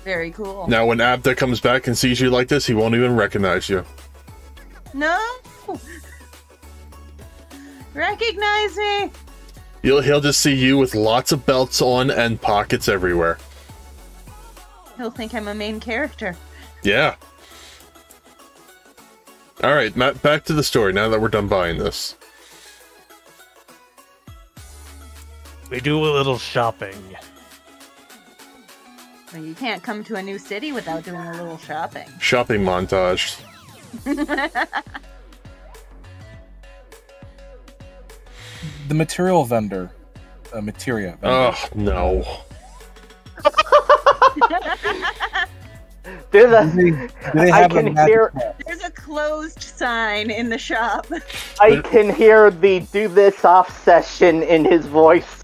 Very cool. Now when Abda comes back and sees you like this, he won't even recognize you. No! Recognize me! He'll just see you with lots of belts on and pockets everywhere. He'll think I'm a main character. Yeah. Alright, Matt, back to the story now that we're done buying this. We do a little shopping. Well, you can't come to a new city without doing a little shopping. Shopping montage. The material vendor. Materia vendor. Oh, no. I can hear. There's a closed sign in the shop. I can hear the "do this off" session in his voice.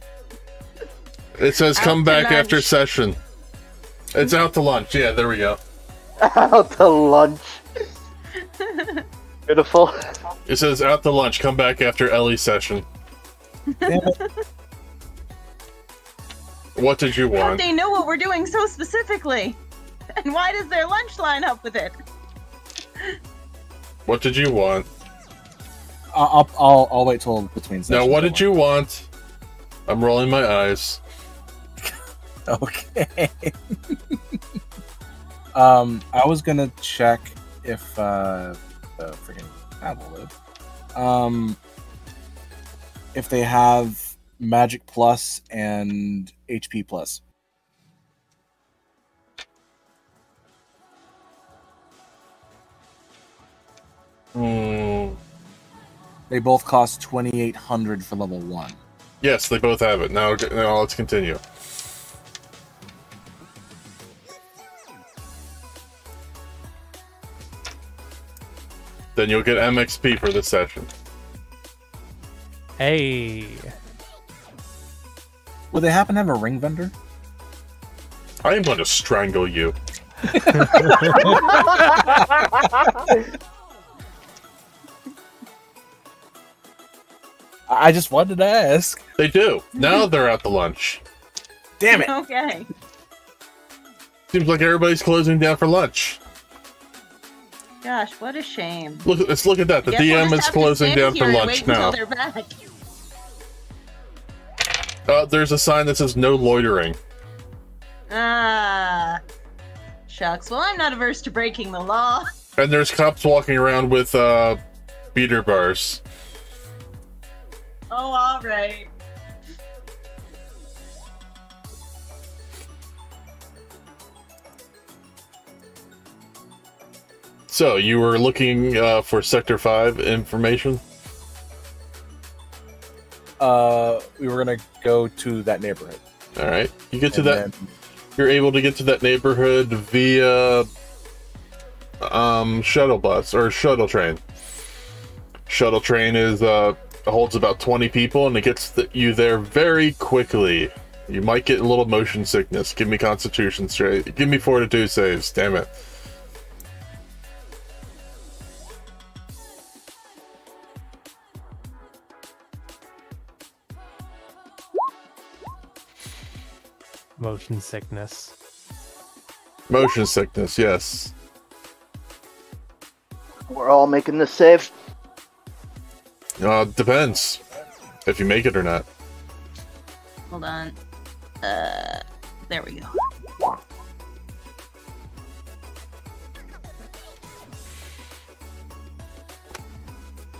It says come back after session. It's out to lunch. Yeah, there we go. Out to lunch. Beautiful. It says out to lunch. Come back after Ellie session. What did you want? They know what we're doing so specifically. And why does their lunch line up with it? What did you want? I'll wait till between sessions. Now, what did you want? I'm rolling my eyes. Okay. I was gonna check if the freaking tab will load. If they have Magic Plus and HP Plus. They both cost 2,800 for level 1. Yes, they both have it. Now let's continue. Then you'll get MXP for this session. Hey. Will they happen to have a ring vendor? I am going to strangle you. I just wanted to ask. They do. Now they're out to lunch. Damn it. Okay. Seems like everybody's closing down for lunch. Gosh, what a shame. Let's look at that. The Guess we'll DM just is have to closing stand down here for and lunch wait until now. they're back. There's a sign that says no loitering. Ah. Shucks. Well, I'm not averse to breaking the law. And there's cops walking around with beater bars. Oh, all right. So, you were looking for Sector 5 information? We were gonna go to that neighborhood. Alright. You get to that. You're able to get to that neighborhood via shuttle bus or shuttle train. Shuttle train is holds about 20 people and it gets you there very quickly. You might get a little motion sickness. Give me Constitution straight. Give me Fortitude saves. Damn it. Motion sickness. Motion sickness, yes. We're all making this save. Depends if you make it or not. Hold on. There we go.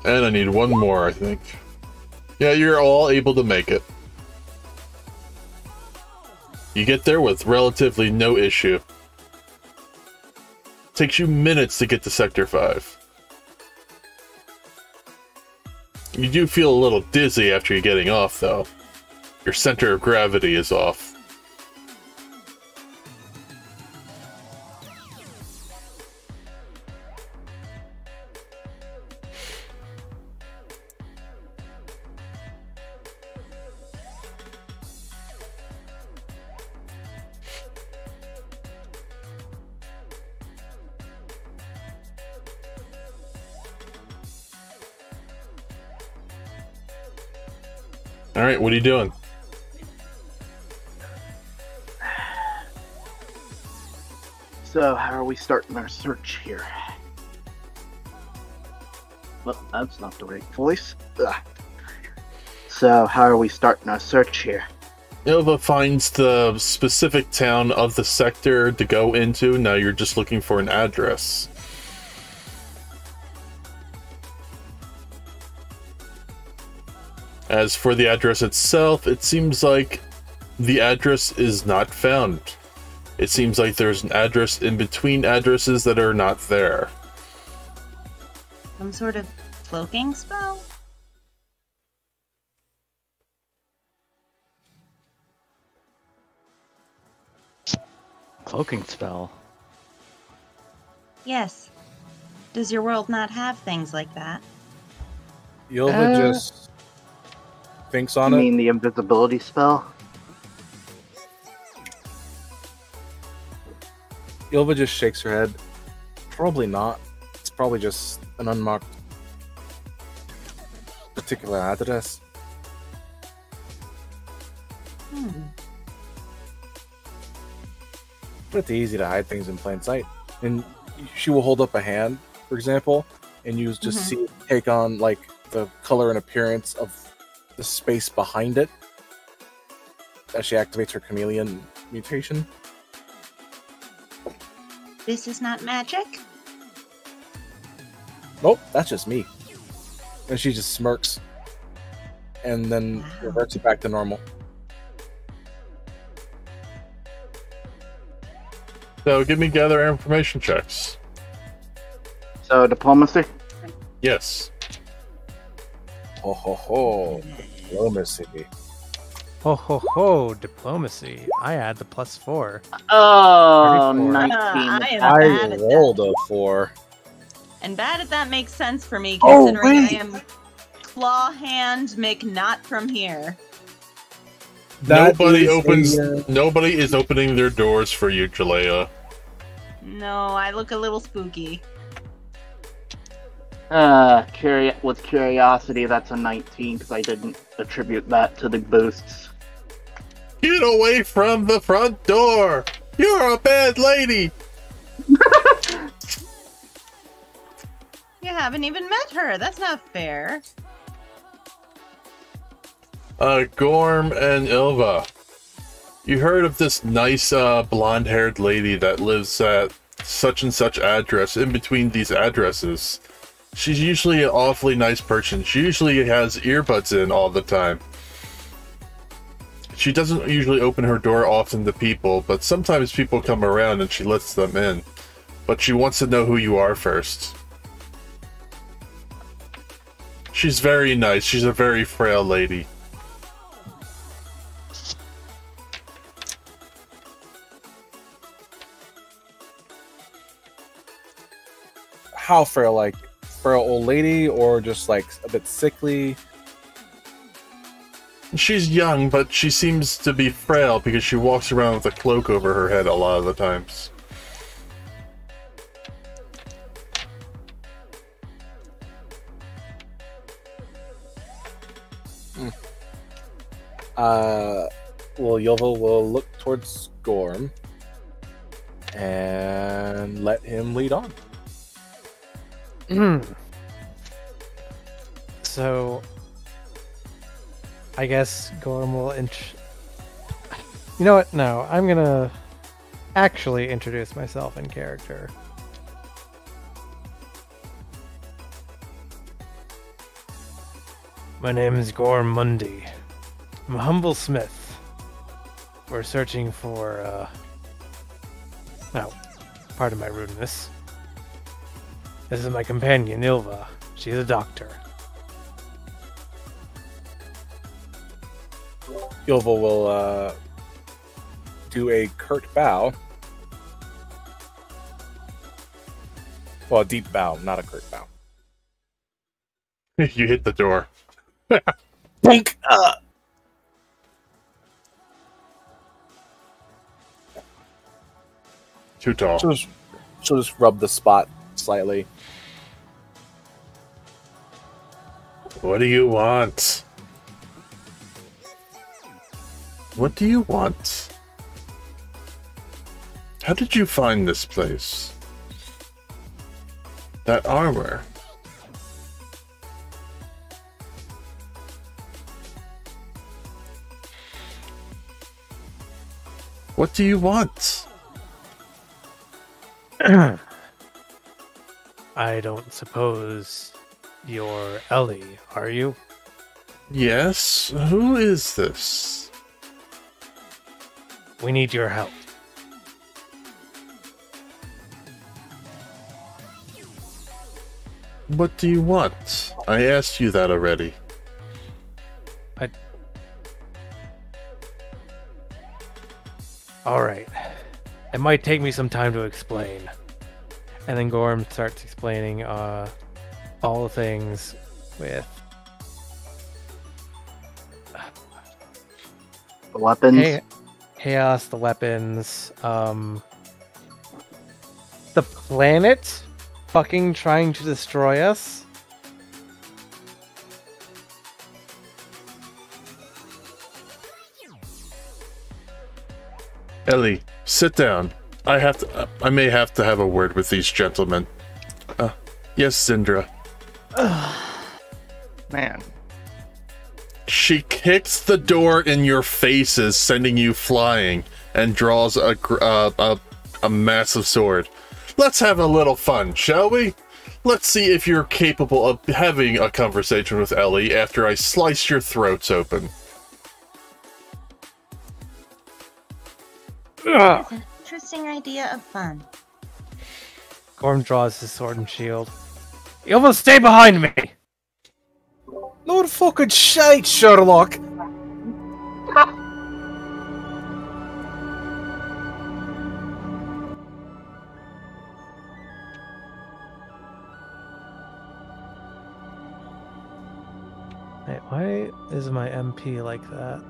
And I need one more, I think. Yeah, you're all able to make it. You get there with relatively no issue. Takes you minutes to get to Sector 5. You do feel a little dizzy after you're getting off, though. Your center of gravity is off. Alright, what are you doing? So, how are we starting our search here? Well, that's not the right voice. Ugh. So, how are we starting our search here? Ilva finds the specific town of the sector to go into. Now you're just looking for an address. As for the address itself, it seems like the address is not found. It seems like there's an address in between addresses that are not there. Some sort of cloaking spell? Cloaking spell. Yes. Does your world not have things like that? Yulva just thinks on You it. mean the invisibility spell? Yulva just shakes her head. Probably not. It's probably just an unmarked particular address. Pretty easy to hide things in plain sight. And she will hold up a hand, for example, and you just see it take on like the color and appearance of the space behind it as she activates her chameleon mutation. This is not magic? Nope, that's just me. And she just smirks and then reverts it back to normal. So give me gather information checks. So, diplomacy? Yes. Ho ho ho. Diplomacy. Ho ho ho, diplomacy. I add the +4. Oh, 34. 19. I am bad I at that. rolled a 4. And bad if that makes sense for me, Oh, considering wait. I am claw hand, make not from here. That Nobody is Nobody is opening their doors for you, Jaleyah. No, I look a little spooky. With curiosity, that's a 19 because I didn't attribute that to the boosts. Get away from the front door! You're a bad lady! You haven't even met her. That's not fair. Gorm and Ilva. You heard of this nice, blonde-haired lady that lives at such and such address in between these addresses. She's usually an awfully nice person. She usually has earbuds in all the time. She doesn't usually open her door often to people, but sometimes people come around and she lets them in. But she wants to know who you are first. She's very nice. She's a very frail lady. How frail? Like frail old lady, or just like a bit sickly? She's young, but she seems to be frail because she walks around with a cloak over her head a lot of the times. Well, Yovel will look towards Gorm and let him lead on. So, I guess Gorm will You know what? No, I'm gonna actually introduce myself in character. My name is Gorm Mundi. I'm a humble smith. We're searching for, well, pardon my rudeness. This is my companion, Ilva. She's a doctor. Yovel will do a curt bow. Well, a deep bow, not a curt bow. You hit the door. Bonk! Too tall. She'll just rub the spot slightly. What do you want? What do you want? How did you find this place? That armor. What do you want? I don't suppose you're Ellie, are you? Yes? Who is this? We need your help. What do you want? I asked you that already. Alright. It might take me some time to explain. And then Gorm starts explaining all the things with The weapons. Chaos, the weapons, the planet fucking trying to destroy us. Ellie, sit down. I may have to have a word with these gentlemen. Yes, Zindra. Man. She kicks the door in your faces, sending you flying, and draws a massive sword. Let's have a little fun, shall we? Let's see if you're capable of having a conversation with Ellie after I slice your throats open. That's an interesting idea of fun. Gorm draws his sword and shield. You will stay behind me! No fucking shite, Sherlock! Why is my MP like that?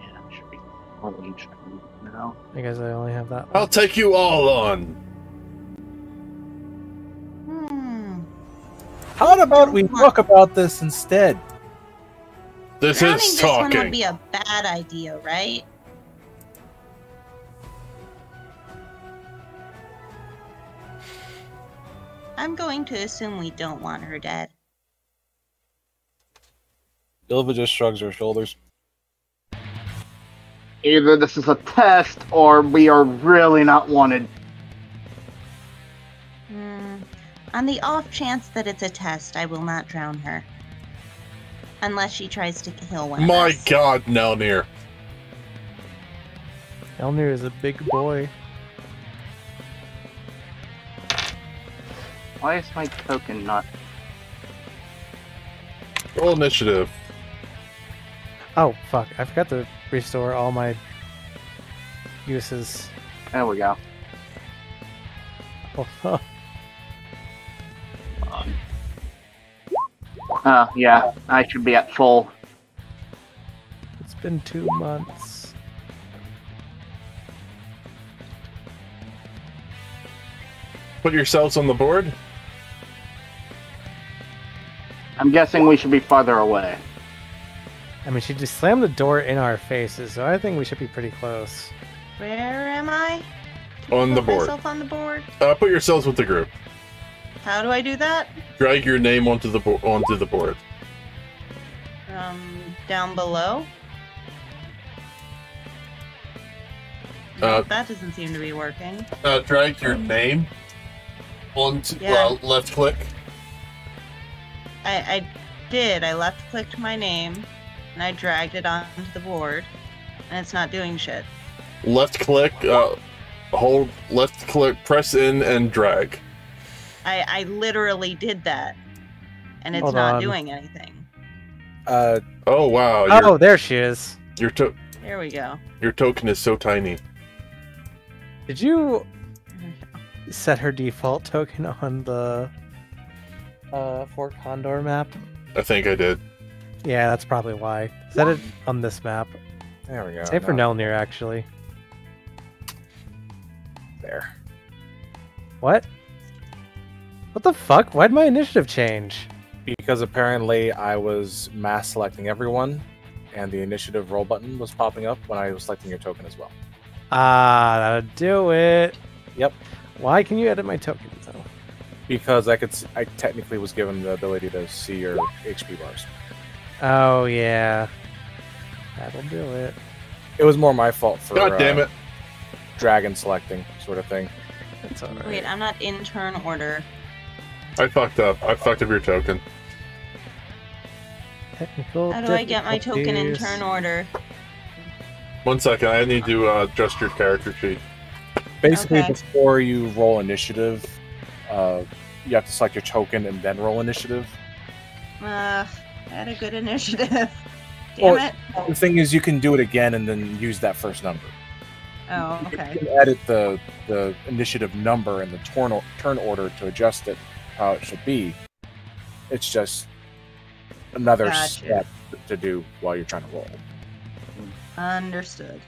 Yeah, should be orange now. I guess I only have that. I'll take you all on. Hmm. How about we talk about this instead? This Drowning is this one would talking. be a bad idea, right? I'm going to assume we don't want her dead. Ilva just shrugs her shoulders. Either this is a test, or we are really not wanted. On the off chance that it's a test, I will not drown her. Unless she tries to kill one of My us. God, Nelneir. Nelneir is a big boy. Why is my token not? Roll initiative. Oh, fuck. I forgot to restore all my uses. There we go. Oh, Yeah, I should be at full. it's been 2 months. Put yourselves on the board. I'm guessing we should be farther away. I mean, she just slammed the door in our faces, so I think we should be pretty close. Where am I? On the Put board. myself on the board? Put yourselves with the group. How do I do that? Drag your name onto the board. Down below? Uh, That doesn't seem to be working. Drag your name onto Yeah. left click. I did. I left clicked my name and I dragged it onto the board and it's not doing shit. Left click. Hold left click. Press in and drag. I literally did that and it's Hold not on. doing anything. Oh wow. Oh, there she is. Your Here we go. token is so tiny. Did you set her default token on the Fort Condor map? I think I did. Yeah, that's probably why. Set it on this map. There we go. Same for Nelneir, actually. There. What? What the fuck? Why'd my initiative change? Because apparently I was mass selecting everyone, and the initiative roll button was popping up when I was selecting your token as well. Ah, that'll do it. Yep. Why can you edit my token, though? Because I technically was given the ability to see your HP bars. Oh, yeah. That'll do it. It was more my fault for God damn it. dragon selecting sort of thing. That's alright. Wait, I'm not in turn order. I fucked up. I fucked up your token. Technical How do I get my token in difficulties. turn order? 1 second. I need to adjust your character sheet. Basically, Okay. before you roll initiative, you have to select your token and then roll initiative. I had a good initiative. Damn Well, it. The thing is, you can do it again and then use that first number. Oh, You okay. can edit the initiative number and the turn order to adjust it how it should be. It's just another Gotcha. step to do while you're trying to roll. Understood.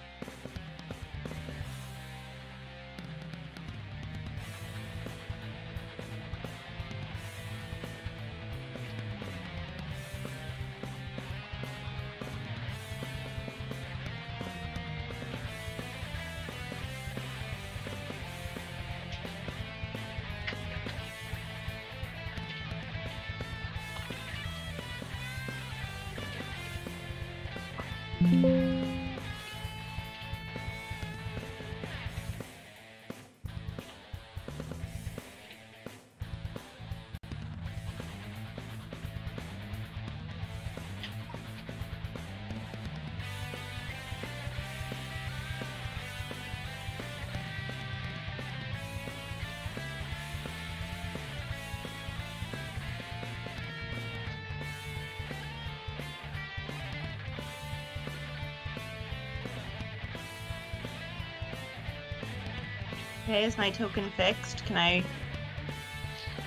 Okay, is my token fixed? Can I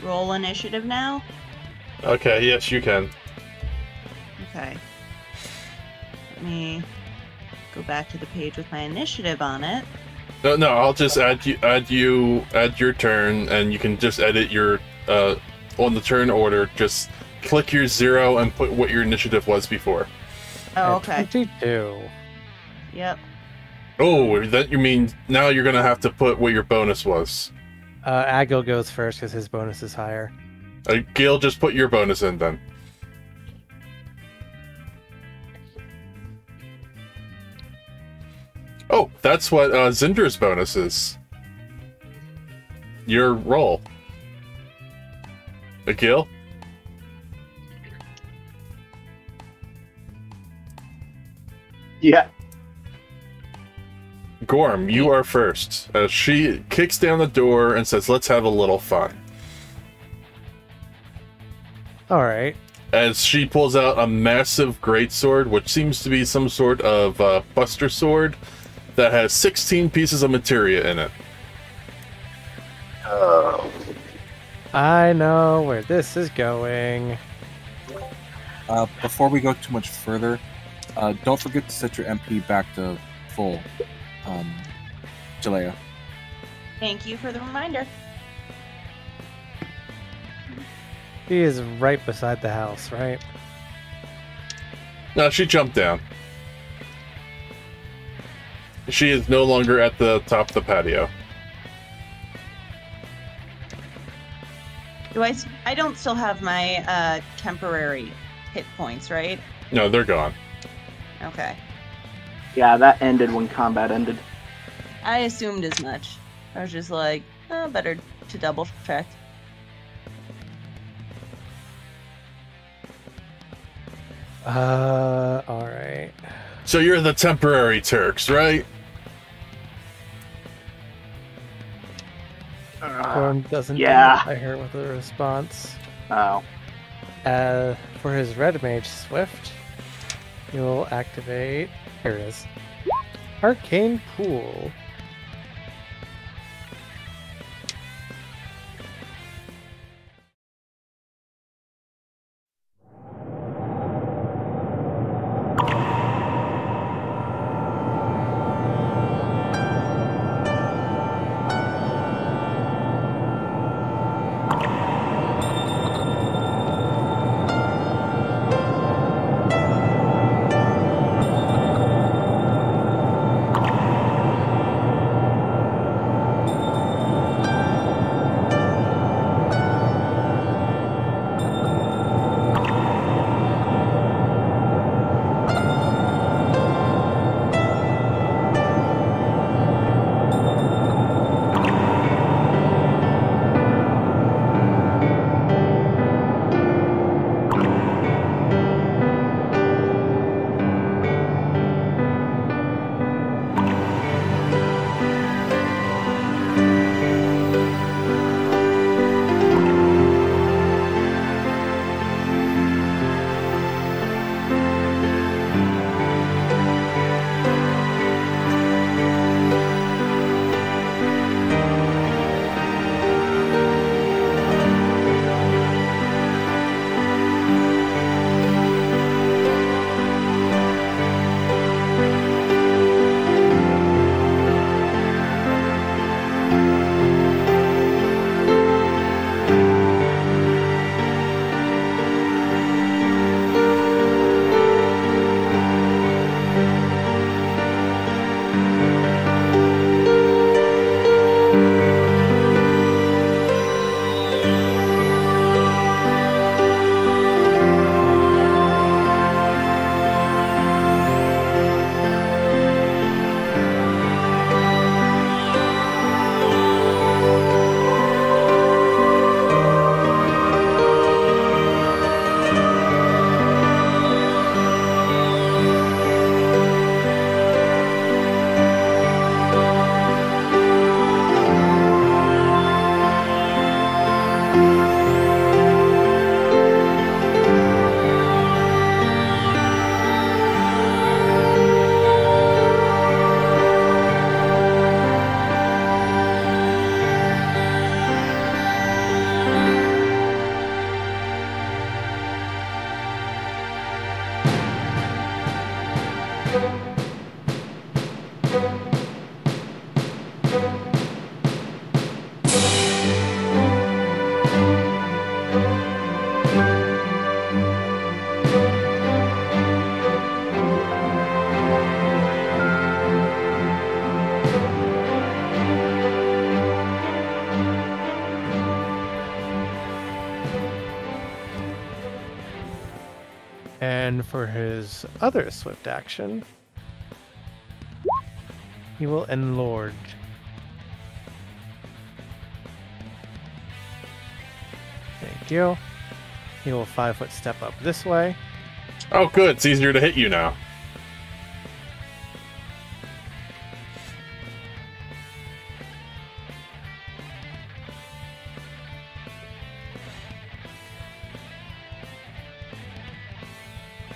roll initiative now? Okay, yes, you can. Okay. Let me go back to the page with my initiative on it. No, I'll just add your turn, and you can just edit your on the turn order. Just click your 0 and put what your initiative was before. Oh, okay. 22. Yep. Oh, that you mean now you're gonna have to put what your bonus was. Agil goes first because his bonus is higher. Gil, just put your bonus in then. Oh, that's what Zindra's bonus is. Your roll. Gil? Yeah. Gorm, you are first. She kicks down the door and says, "Let's have a little fun." All right. As she pulls out a massive greatsword, which seems to be some sort of buster sword that has 16 pieces of materia in it. Oh. I know where this is going. Before we go too much further, don't forget to set your MP back to full, Jaleyah. Thank you for the reminder. He is right beside the house, right? No, she jumped down. She is no longer at the top of the patio. I don't still have my temporary hit points, right? No, they're gone. Okay. Yeah, that ended when combat ended. I assumed as much. I was just like, better to double check. Alright. So you're the temporary Turks, right? Gorm doesn't yeah. I heard with a response. Oh. For his red mage Swift, he will activate. Here it is. Arcane Pool. And for his other swift action, he will enlarge. Thank you. He will 5-foot step up this way. Oh, good. It's easier to hit you now.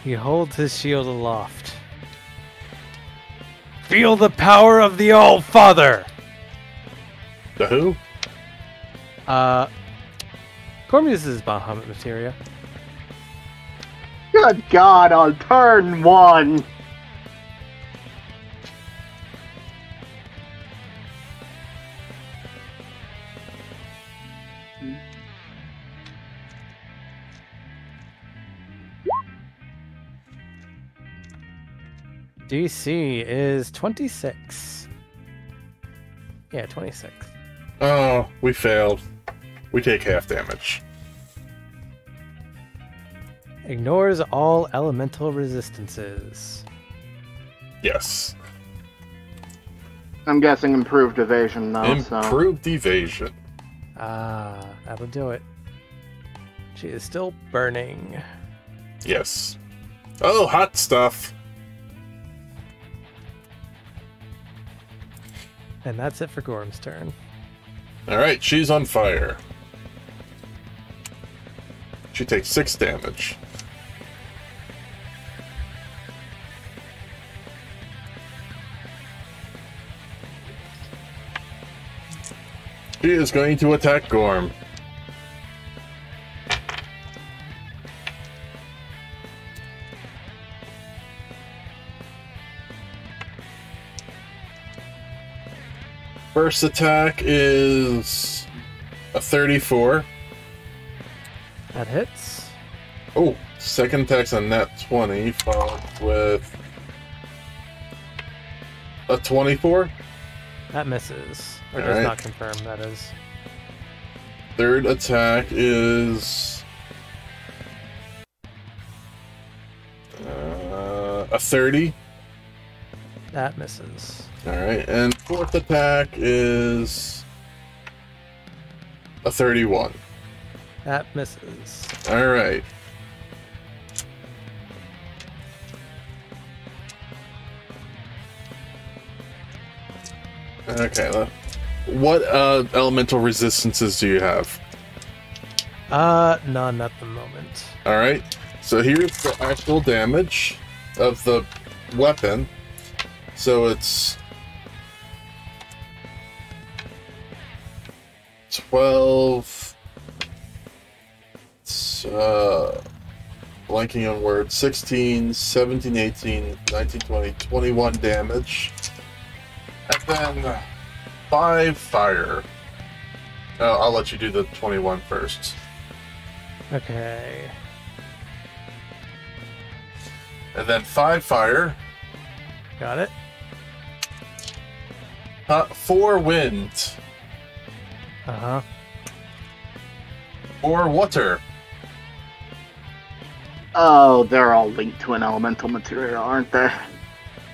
He holds his shield aloft. Feel the power of the All-Father! The who? Gorm uses Bahamut materia. Good God, on turn 1! DC is 26. Yeah, 26. Oh, we failed. We take half damage. Ignores all elemental resistances. Yes. I'm guessing improved evasion, though, Improved evasion. Ah, that'll do it. She is still burning. Yes. Oh, hot stuff. And that's it for Gorm's turn. Alright, she's on fire. She takes 6 damage. She is going to attack Gorm. First attack is a 34. That hits. Oh, second attack's a nat 20, followed with a 24. That misses. Or All does right. not confirm, that is. Third attack is a 30. That misses. Alright, and fourth attack is a 31. That misses. Alright. Okay, what elemental resistances do you have? None at the moment. Alright, so here's the actual damage of the weapon. So it's 12, blanking on words, 16, 17, 18, 19, 20, 21 damage. And then 5 fire. I'll let you do the 21 first. Okay. And then 5 fire. Got it. 4 wind. Uh-huh. 4 water. Oh, they're all linked to an elemental material, aren't they?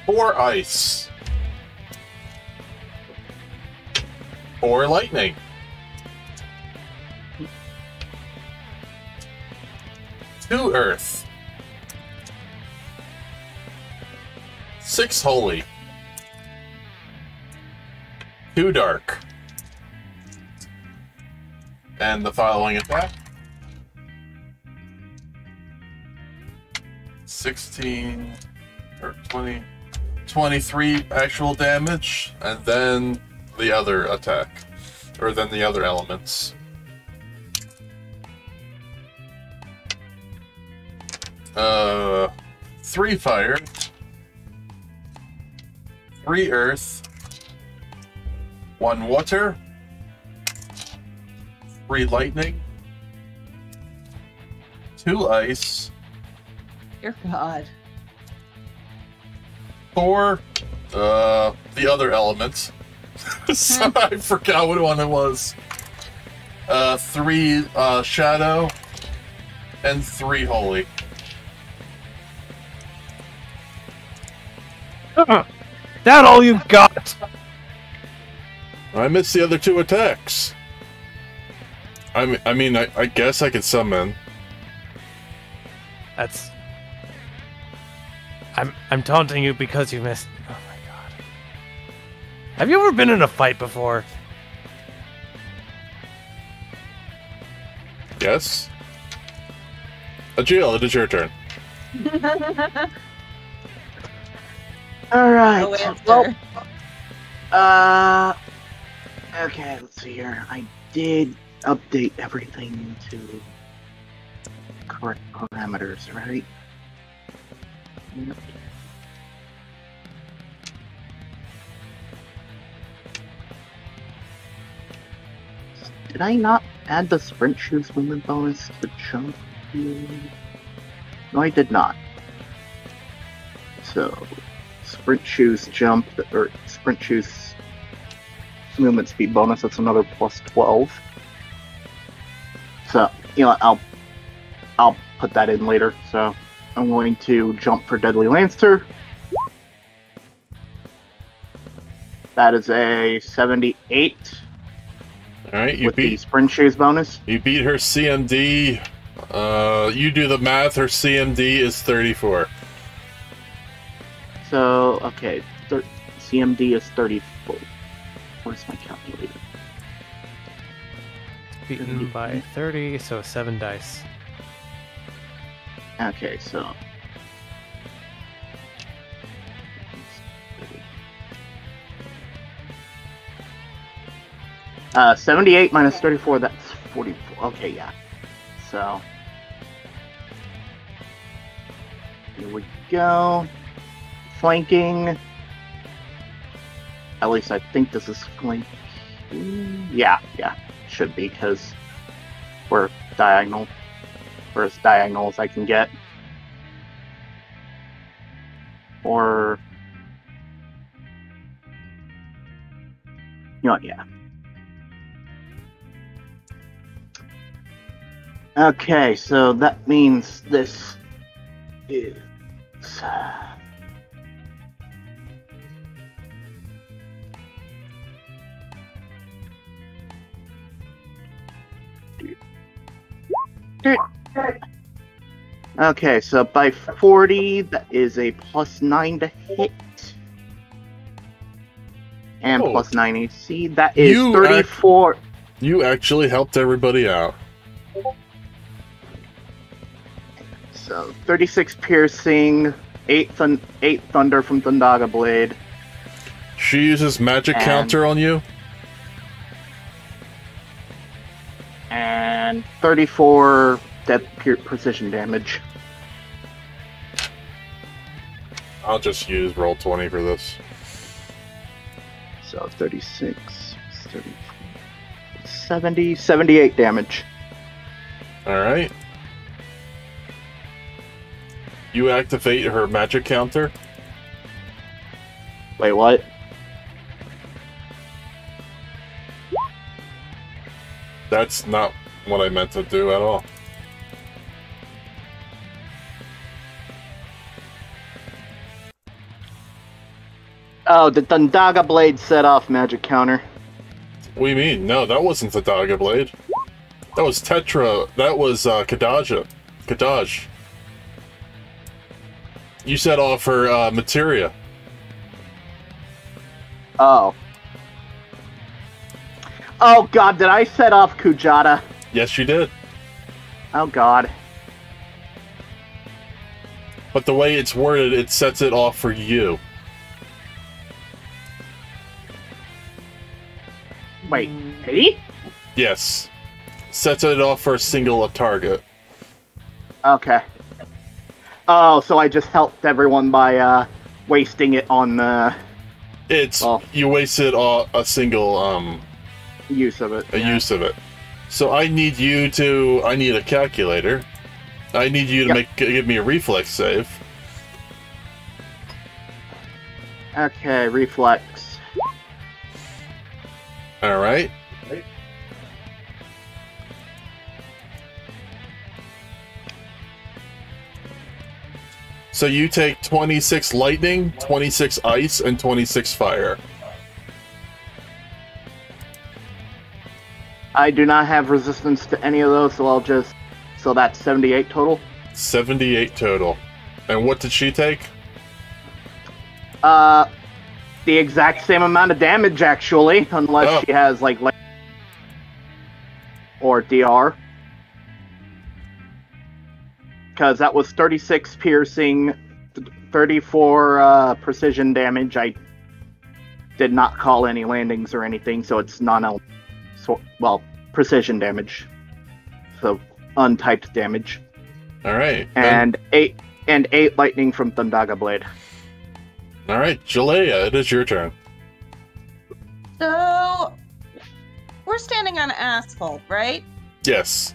4 ice. 4 lightning. 2 earth. 6 holy. 2 dark. And the following attack. 16 or 20, 23 actual damage, and then the other attack, or then the other elements. 3 fire, 3 earth, 1 water, 3 lightning, 2 ice, Dear God. 4 the other elements. So I forgot what one it was. 3 shadow and 3 holy. That all you got? I missed the other 2 attacks. I guess I could summon. That's. I'm taunting you because you missed. Oh my god. Have you ever been in a fight before? Yes. Jill, it is your turn. All right. No answer. Well, okay, let's see here. I did update everything to correct parameters, right? Yep. Did I not add the sprint shoes movement bonus to jump? No, I did not. So, sprint shoes jump, or sprint shoes movement speed bonus, that's another plus 12. So, you know, I'll put that in later. So, I'm going to jump for Deadly Lancer. That is a 78. Alright, you with the beat sprint shoes bonus. her CMD. You do the math, her CMD is 34. So, okay, CMD is 34. Where's my calculator? Beaten by 30, so 7 dice. Okay, so... 78 minus 34, that's 44. Okay, yeah. So... Here we go. Flanking. At least I think this is flanking. Yeah, should be, because we're diagonal. We're as diagonal as I can get. Or... You know what, yeah. Okay, so that means this is... Okay, so by 40, that is a plus 9 to hit. And plus 9 AC. That is 34. You actually helped everybody out. So 36 piercing, 8 thunder from Thundaga Blade. She uses magic counter on you? And 34 death precision damage. I'll just use roll 20 for this. So 36, 34, 70, 78 damage. Alright. You activate her magic counter. Wait, what? That's not what I meant to do at all. Oh, the Thundaga Blade set off magic counter. What do you mean? No, that wasn't the Daga Blade. That was Tetra. That was Kadaja. Kadaj. You set off her materia. Oh. Oh god, did I set off Kujata? Yes, you did. Oh god. But the way it's worded, it sets it off for you. Wait, Eddie? Yes. Sets it off for a single target. Okay. Oh, so I just helped everyone by wasting it on the It's you wasted a single use of it. use of it. So I need a calculator. I need you to give me a reflex save. Okay, reflex. All right. So you take 26 lightning, 26 ice, and 26 fire. I do not have resistance to any of those, so that's 78 total. 78 total. And what did she take? The exact same amount of damage, actually, unless she has, like or DR. Because that was 36 piercing, 34 precision damage. I did not call any landings or anything, so it's precision damage. So untyped damage. All right. And eight lightning from Thundaga Blade. All right, Jaleyah, it is your turn. So, we're standing on asphalt, right? Yes.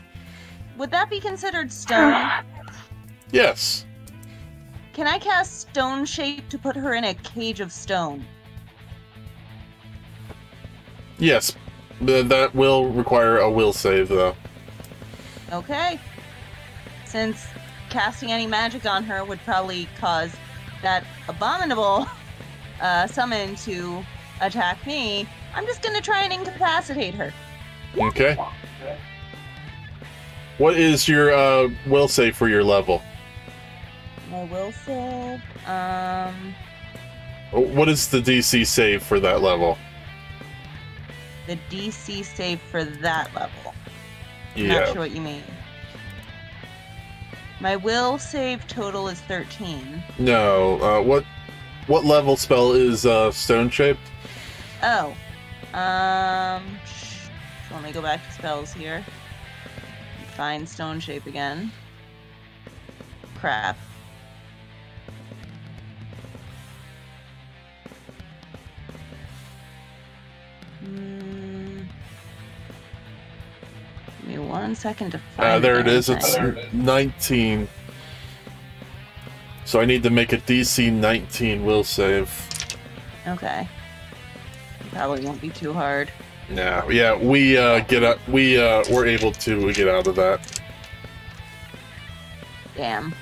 Would that be considered stone? Yes. Can I cast Stone Shape to put her in a cage of stone? Yes. That will require a will save, though. Okay. Since casting any magic on her would probably cause that abominable summon to attack me, I'm just gonna try and incapacitate her. Okay. What is your will save for your level? My will save, What is the DC save for that level? the DC save for that level. Yeah. Not sure what you mean. My will save total is 13. No. What level spell is stone shaped? Oh. Let me go back to spells here. Find Stone Shape again. Crap. Give me 1 second to find there it is. It's 19. So I need to make a DC 19 will save. Okay. Probably won't be too hard. No, yeah, we get out. We were able to get out of that. Damn.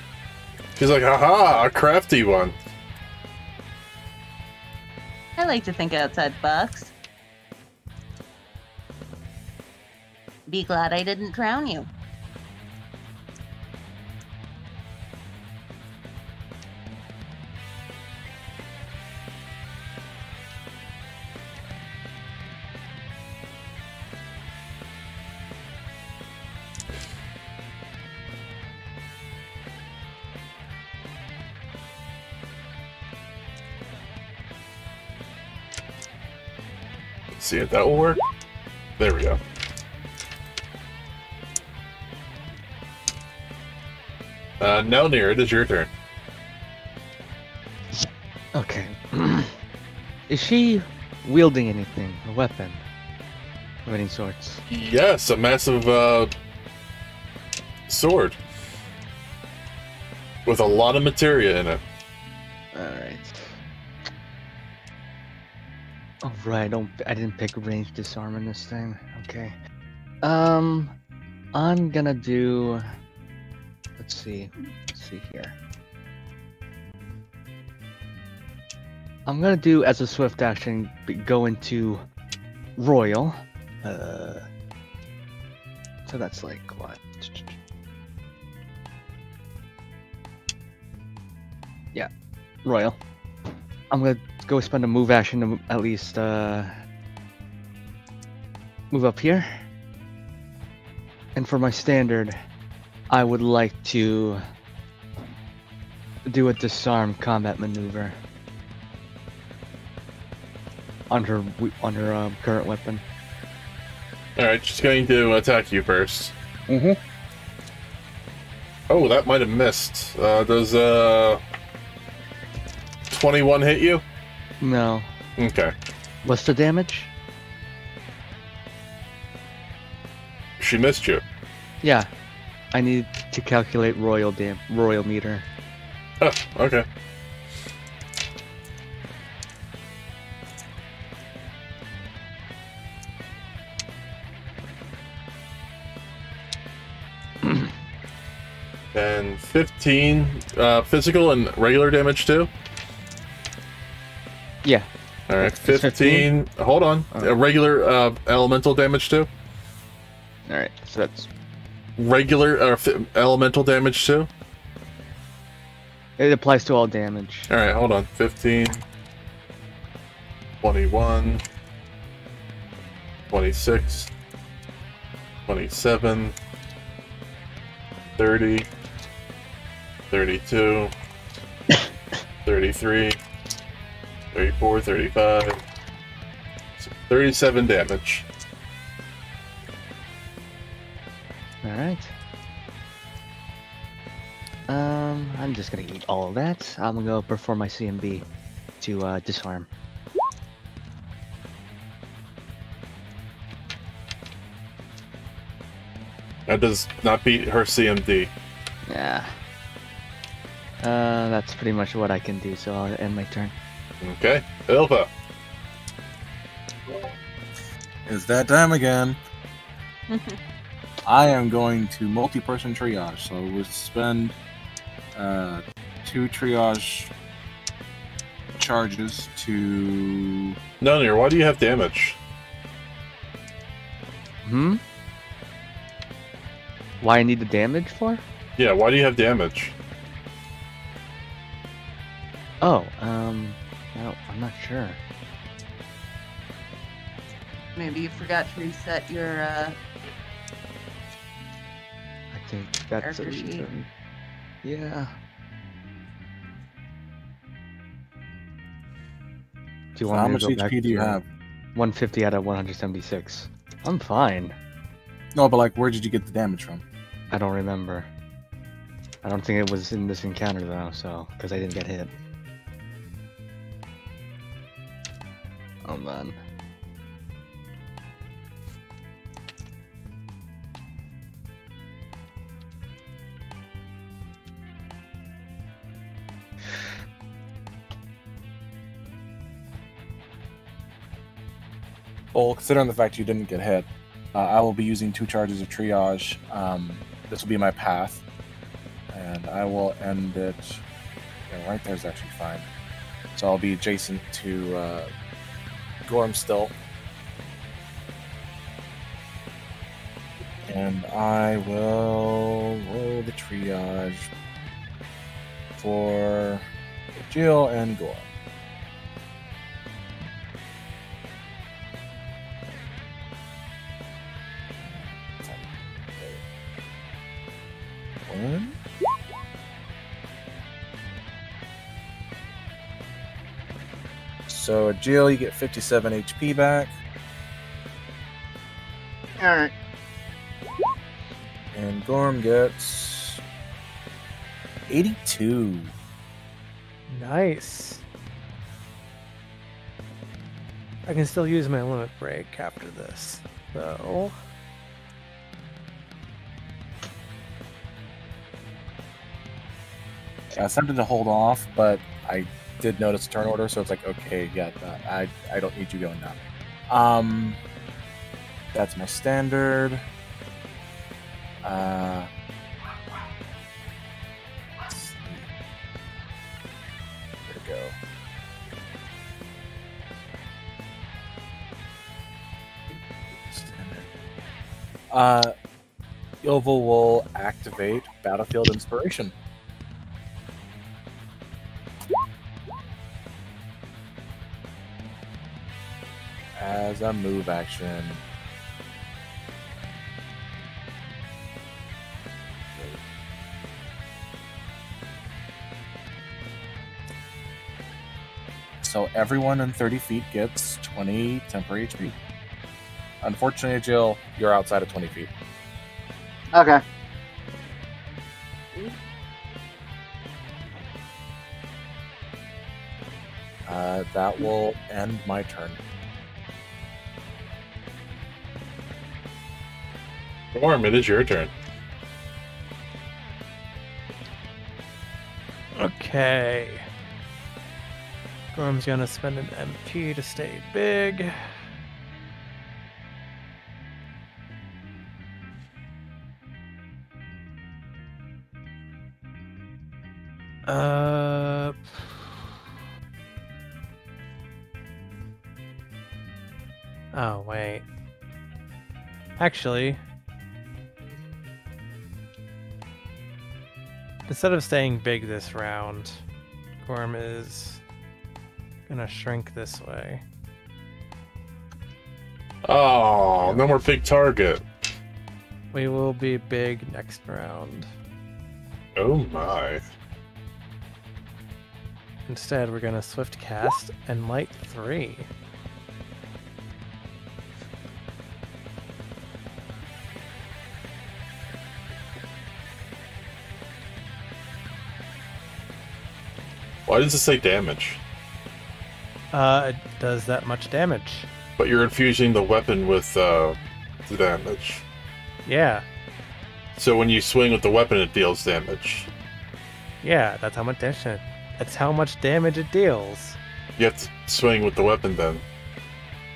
She's like, haha, a crafty one. I like to think outside the box. Be glad I didn't drown you. Let's see if that will work. There we go. Nelneir, it is your turn. Okay. Is she wielding anything? A weapon? Of any sorts? Yes, a massive sword. With a lot of materia in it. Alright. Alright, I didn't pick ranged disarmament this time. Okay. I'm gonna do... Let's see here. I'm gonna do, as a swift action, go into Royal. So that's like, what? Yeah, Royal. I'm gonna go spend a move action to at least move up here. And for my standard, I would like to do a disarm combat maneuver on her current weapon. Alright, she's going to attack you first. Mm-hmm. Oh, that might have missed. Does 21 hit you? No. Okay. What's the damage? She missed you. Yeah. I need to calculate royal meter. Oh, okay. And 15 physical and regular damage too? Yeah. Alright, It's 15. Hold on. Regular elemental damage too? Alright, so that's... Regular elemental damage too? It applies to all damage. Alright, hold on. 15, 21, 26, 27, 30, 32, 33, 34, 35, 37 damage. Alright. I'm just gonna eat all of that. I'm gonna go perform my CMB to disarm. That does not beat her CMD. Yeah. That's pretty much what I can do, so I'll end my turn. Okay. Ilva. It's that time again. I am going to multi-person triage, so we'll spend 2 triage charges to... Nelneir, why do you have damage? Why I need the damage for? Yeah, why do you have damage? Oh, no, I'm not sure. Maybe you forgot to reset your I think that's character sheet. Yeah. Do you want How me much to go back HP do you to have? 150 out of 176. I'm fine. No, but like, where did you get the damage from? I don't remember. I don't think it was in this encounter though, so because I didn't get hit. Hold on. Well, considering the fact you didn't get hit, I will be using 2 charges of triage. This will be my path. And I will end it... Yeah, right there's actually fine. So I'll be adjacent to Gorm still. And I will roll the triage for Jill and Gorm. So, Jill, you get 57 HP back. Alright. And Gorm gets 82. Nice. I can still use my limit break after this, though. I was tempted to hold off, but I did notice a turn order, so it's like, okay, yeah, I don't need you going now. That's my standard. Let's see. There we go. Ilva will activate Battlefield Inspiration. As a move action. So everyone in 30 feet gets 20 temporary HP. Unfortunately, Jill, you're outside of 20 feet. Okay. That will end my turn. Gorm, it is your turn. Okay. Gorm's gonna spend an MP to stay big. Oh, wait. Actually, instead of staying big this round, Gorm is gonna shrink this way. Oh, no more big target. We will be big next round. Oh my. Instead, we're gonna swift cast and light 3. Why does it say damage? It does that much damage. But you're infusing the weapon with the damage. Yeah, So when you swing with the weapon, it deals damage. yeah, that's how much damage. That's how much damage it deals. You have to swing with the weapon then.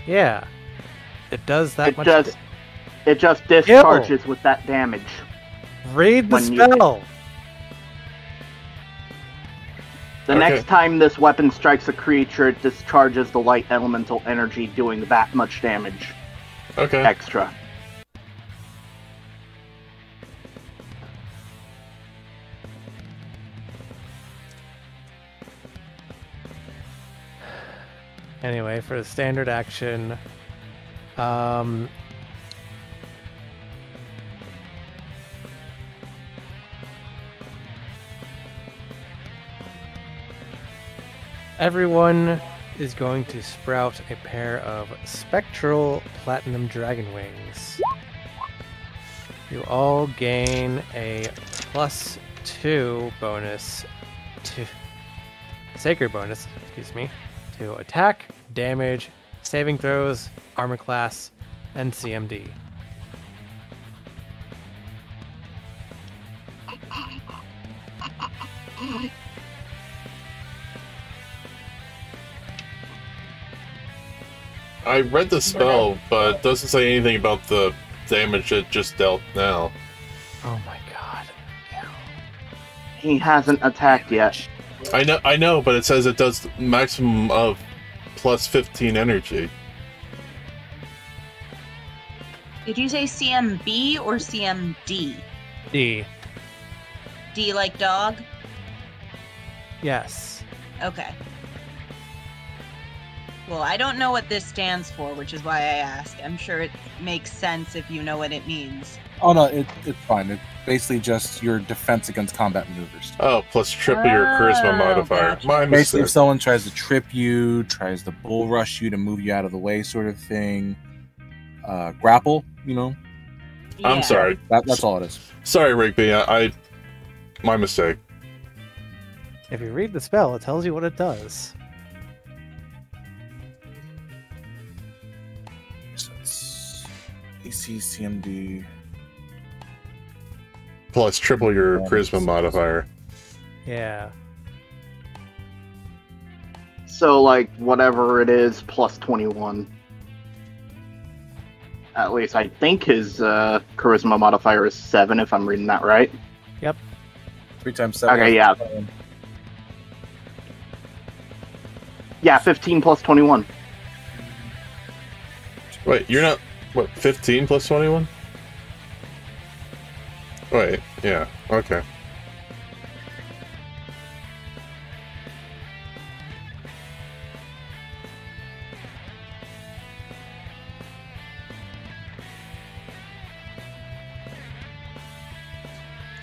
Yeah, it does that much. It just discharges with that damage. Read the when you- spell. The Okay. next time this weapon strikes a creature, it discharges the light elemental energy, doing that much damage Okay. extra. Anyway, for the standard action, everyone is going to sprout a pair of spectral platinum dragon wings. You all gain a +2 bonus to sacred bonus, excuse me, to attack, damage, saving throws, armor class, and CMD. I read the spell, but it doesn't say anything about the damage it just dealt now. Oh my god. He hasn't attacked yet. I know, but it says it does maximum of +15 energy. Did you say CMB or CMD? D. D like dog? Yes. Okay. Well, I don't know what this stands for, which is why I asked. I'm sure it makes sense if you know what it means. Oh no, it's fine. It's basically just your defense against combat maneuvers. Oh, plus triple your charisma modifier. Gotcha. My Basically, mistake. if someone tries to trip you, tries to bull rush you to move you out of the way, sort of thing, grapple, you know, Yeah. I'm sorry. that's all it is. Sorry, Rigby. My mistake. If you read the spell, it tells you what it does. So it's AC, CMD. Plus triple your charisma modifier. Yeah. So, like, whatever it is, plus 21. At least I think his charisma modifier is 7, if I'm reading that right. 3 times 7. Okay, yeah. Yeah, 15 plus 21. Wait, you're not... What, 15 plus 21? Wait, yeah, okay.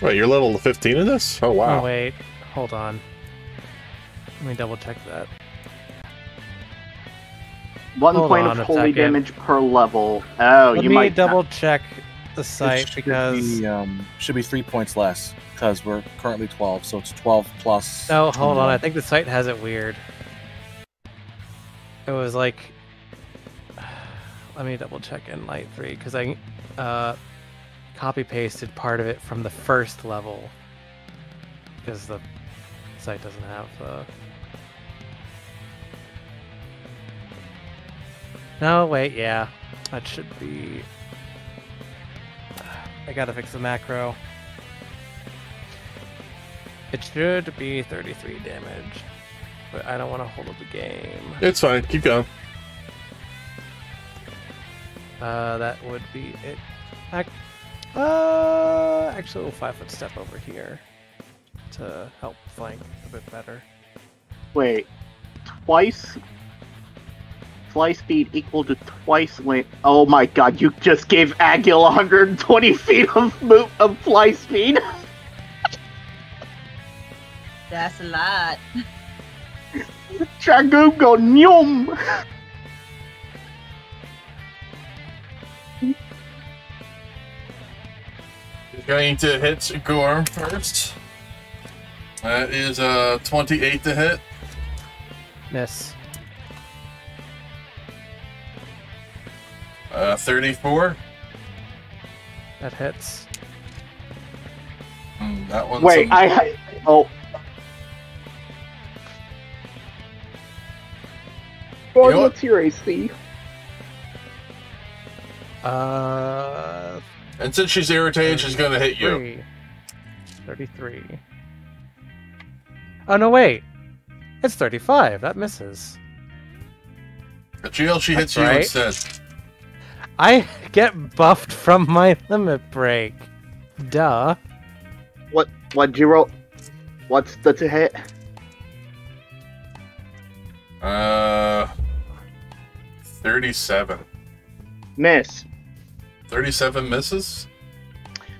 Wait, you're level 15 in this? Oh, wow. Oh, wait. Hold on. Let me double check that. 1 Hold point on of a holy second. damage per level. Oh, Let you me might double check the It site because... should be 3 points less because we're currently 12, so it's 12 plus. No, hold on. 21. I think the site has it weird. It was like, let me double check in Light 3 because I copy pasted part of it from the first level because the site doesn't have the. No, wait, yeah, that should be. I gotta fix the macro. It should be 33 damage, but I don't want to hold up the game. It's fine. Keep going. That would be it. Actually, we'll 5-foot step over here to help flank a bit better. Wait, twice fly speed equal to twice length. Oh my god, you just gave Agil 120 feet of fly speed. That's a lot. Dragoon go nyum. Going to hit Gorm first. That is 28 to hit. Miss. 34. That hits. That one's Wait, oh. Or You know what? what's your AC? And since she's irritated, she's going to hit you. 33. Oh, no, wait. It's 35. That misses. At GL, she hits That's you right. instead. I get buffed from my limit break. Duh. What'd you roll? What's the to hit? 37. Miss. 37 misses?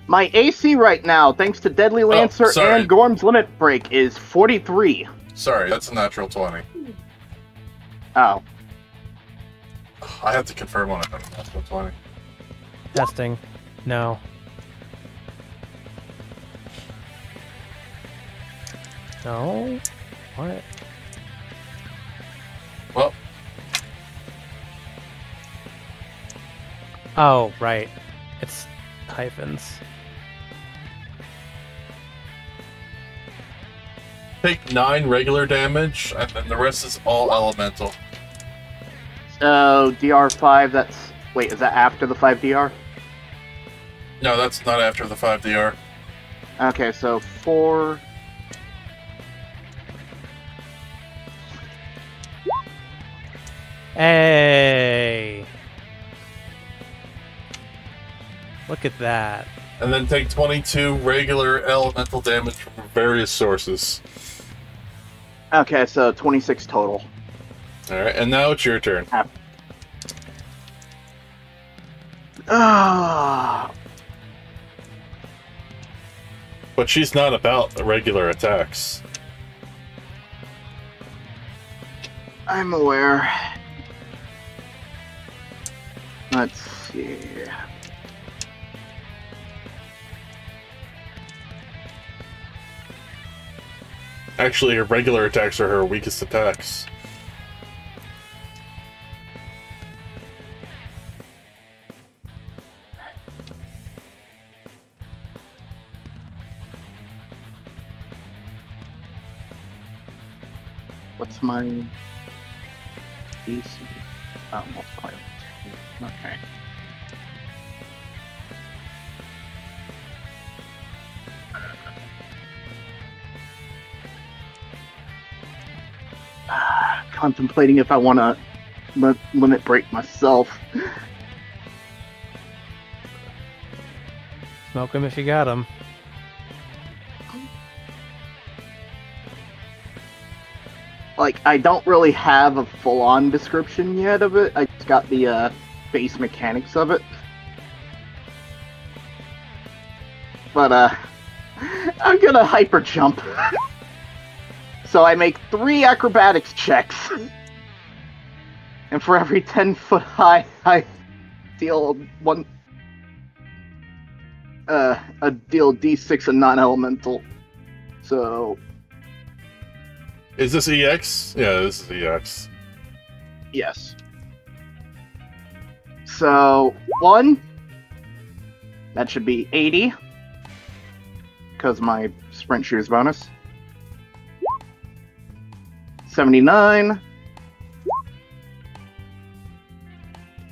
My AC right now, thanks to Deadly Lancer sorry. and Gorm's limit break, is 43. Sorry, that's a natural 20. Oh. I have to confirm on it. Natural 20. Testing. No. No? What? Well, Oh, right. It's hyphens. take 9 regular damage, and then the rest is all elemental. So, DR5, that's... Wait, is that after the 5 DR? No, that's not after the 5 DR. Okay, so 4... Hey! Look at that. And then take 22 regular elemental damage from various sources. Okay, so 26 total. Alright, and now it's your turn. Ah. But she's not about the regular attacks. I'm aware. Let's see. Actually, her regular attacks are her weakest attacks. What's my DC? Oh, multiply it. Okay. Contemplating if I want to limit break myself. Smoke him if you got him. Like, I don't really have a full-on description yet of it. I just got the base mechanics of it. But I'm gonna hyper jump. So I make 3 acrobatics checks. And for every 10-foot high, I deal deal D6 and non-elemental. So Is this EX? Yeah, this is EX. Yes. So, 1. That should be 80. Because my sprint shoes bonus. 79.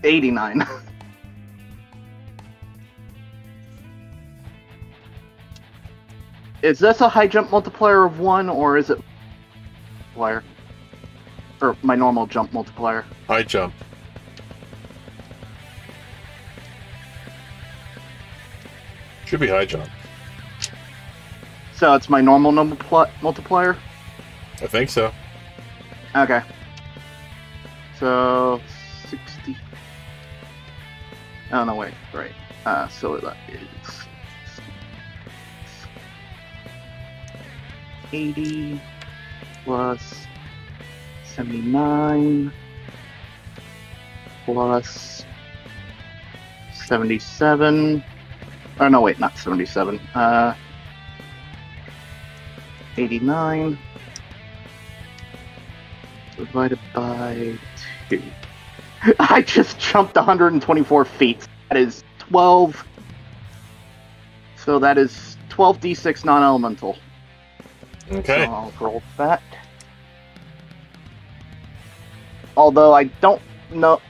89. Is this a high jump multiplier of 1, or is it multiplier? Or my normal jump multiplier? High jump. Should be high jump. So it's my normal multiplier? I think so. Okay. So 60. Oh no, wait, right. So that is 80 plus 79 plus 77. Oh no, wait, not 77. 89 divided by 2. I just jumped 124 feet. That is 12. So that is 12d6 non-elemental. Okay. So I'll roll that. Although I don't know.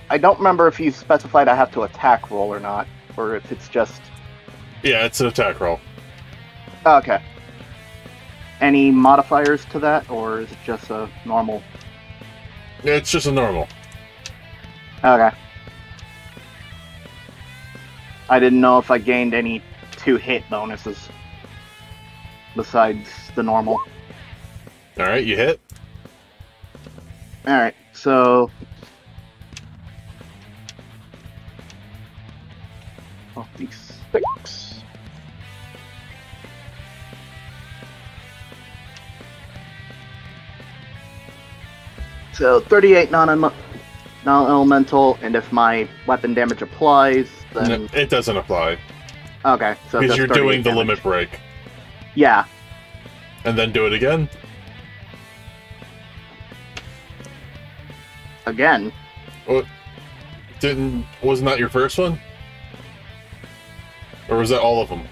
I don't remember if you specified I have to attack roll or not, or if it's just. Yeah, it's an attack roll. Okay. Any modifiers to that, or is it just a normal? Yeah, it's just a normal. Okay. I didn't know if I gained any 2-hit bonuses besides the normal. Alright, you hit. Alright, so. Oh, these 6. So 38 non-elemental, and if my weapon damage applies, then No, it doesn't apply. okay. So Because just you're 38 doing the damage. limit break. Yeah. And then do it again. Again. Wasn't that your first one? Or was that all of them?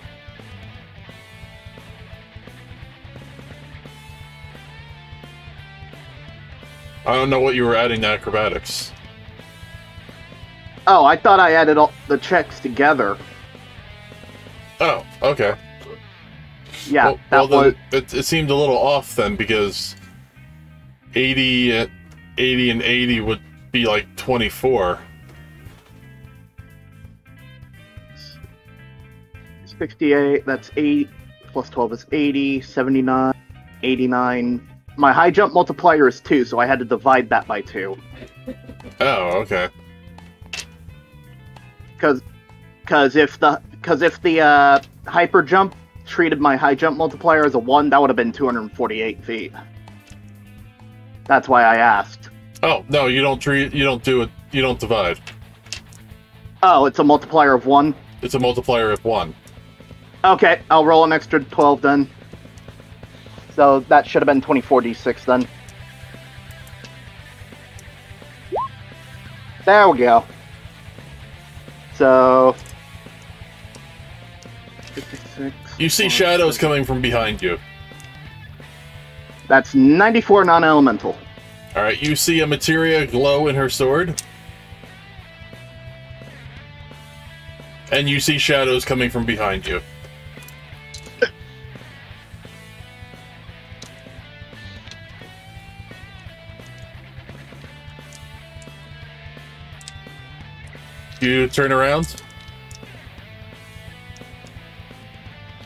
I don't know what you were adding to acrobatics. Oh, I thought I added all the checks together. Oh, okay. Yeah, Well, that was. then it seemed a little off then, because 80 and 80 would be like 24. 68, that's 8, plus 12 is 80, 79, 89. My high jump multiplier is 2, so I had to divide that by 2. Oh, okay. Because if the hyper jump treated my high jump multiplier as a 1, that would have been 248 feet. That's why I asked. Oh, no, you don't divide. Oh, it's a multiplier of 1? It's a multiplier of 1. Okay, I'll roll an extra 12 then. So that should have been 24d6 then. There we go. So... 56... You see shadows coming from behind you. That's 94 non-elemental. Alright, you see a materia glow in her sword. And you see shadows coming from behind you. You turn around?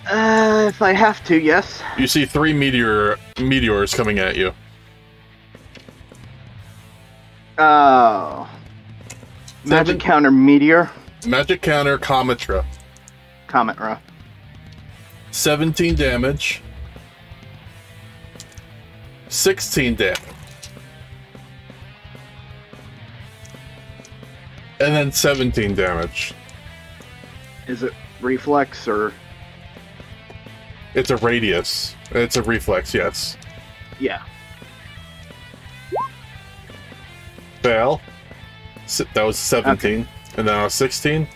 If I have to, yes. You see 3 meteors coming at you. Oh. Magic counter meteor. Magic counter Cometra. Comet Ra. 17 damage. 16 damage. And then 17 damage. Is it reflex or? It's a radius. It's a reflex, yes. Yeah. Fail. That was 17. Okay. And now 16.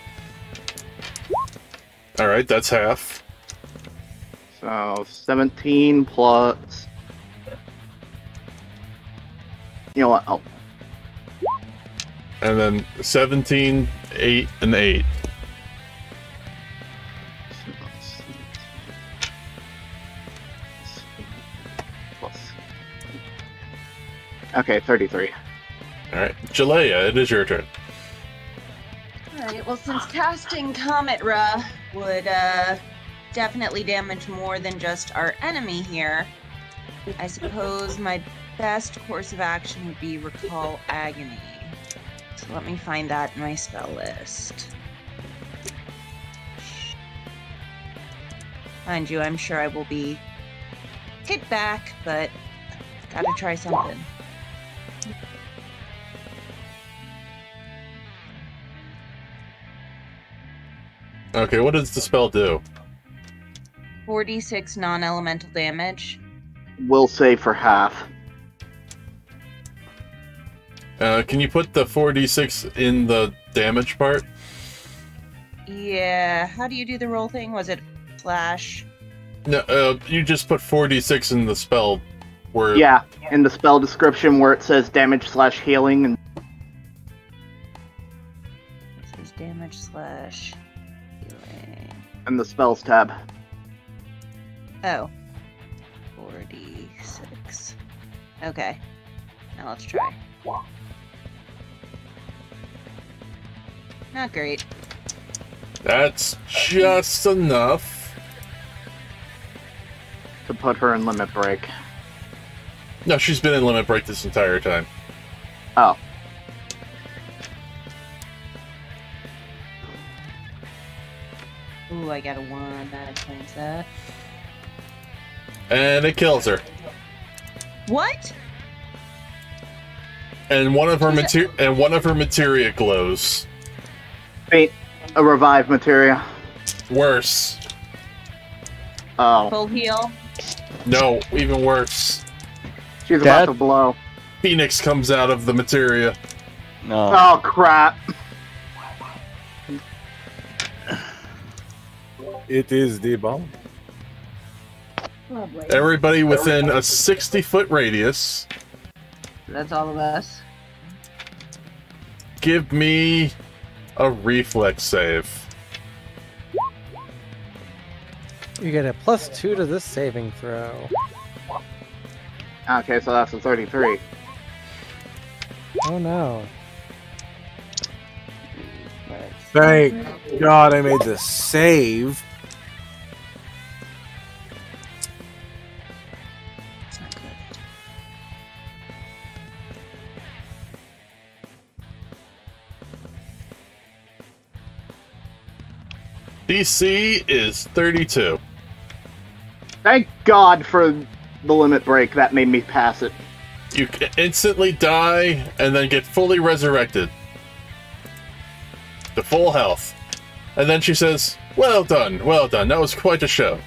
Alright, that's half. So 17 plus. You know what? Oh, And then 17, 8, and 8. okay, 33. Alright, Jaleyah, it is your turn. Alright, well, since casting Comet Ra would definitely damage more than just our enemy here, I suppose my best course of action would be Recall Agony. So let me find that in my spell list. Mind you, I'm sure I will be hit back, but gotta try something. Okay, what does the spell do? 4d6 non-elemental damage. We'll say for half. Can you put the 4d6 in the damage part? Yeah, how do you do the roll thing? Was it slash? No, you just put 4d6 in the spell where... Yeah, in the spell description where it says damage/healing and This is damage slash healing. and the spells tab. Oh. 4d6. Okay. Now let's try. Not great. That's just enough. To put her in limit break. No, she's been in limit break this entire time. Oh. Ooh, I got a 1. That explains that. And it kills her. What? And one of her materia glows. Faint. A revive materia. Worse. Oh. Full heal? No, even worse. She's about to blow. Phoenix comes out of the materia. No. Oh, crap. It is the bomb. Everybody within a 60-foot radius, That's all of us. give me a reflex save. You get a +2 to this saving throw. Okay, so that's a 33. Oh no. Thank God I made the save. It's not good. DC is 32. Thank God for the limit break. That made me pass it. You instantly die and then get fully resurrected. To full health. And then she says, well done, that was quite a show.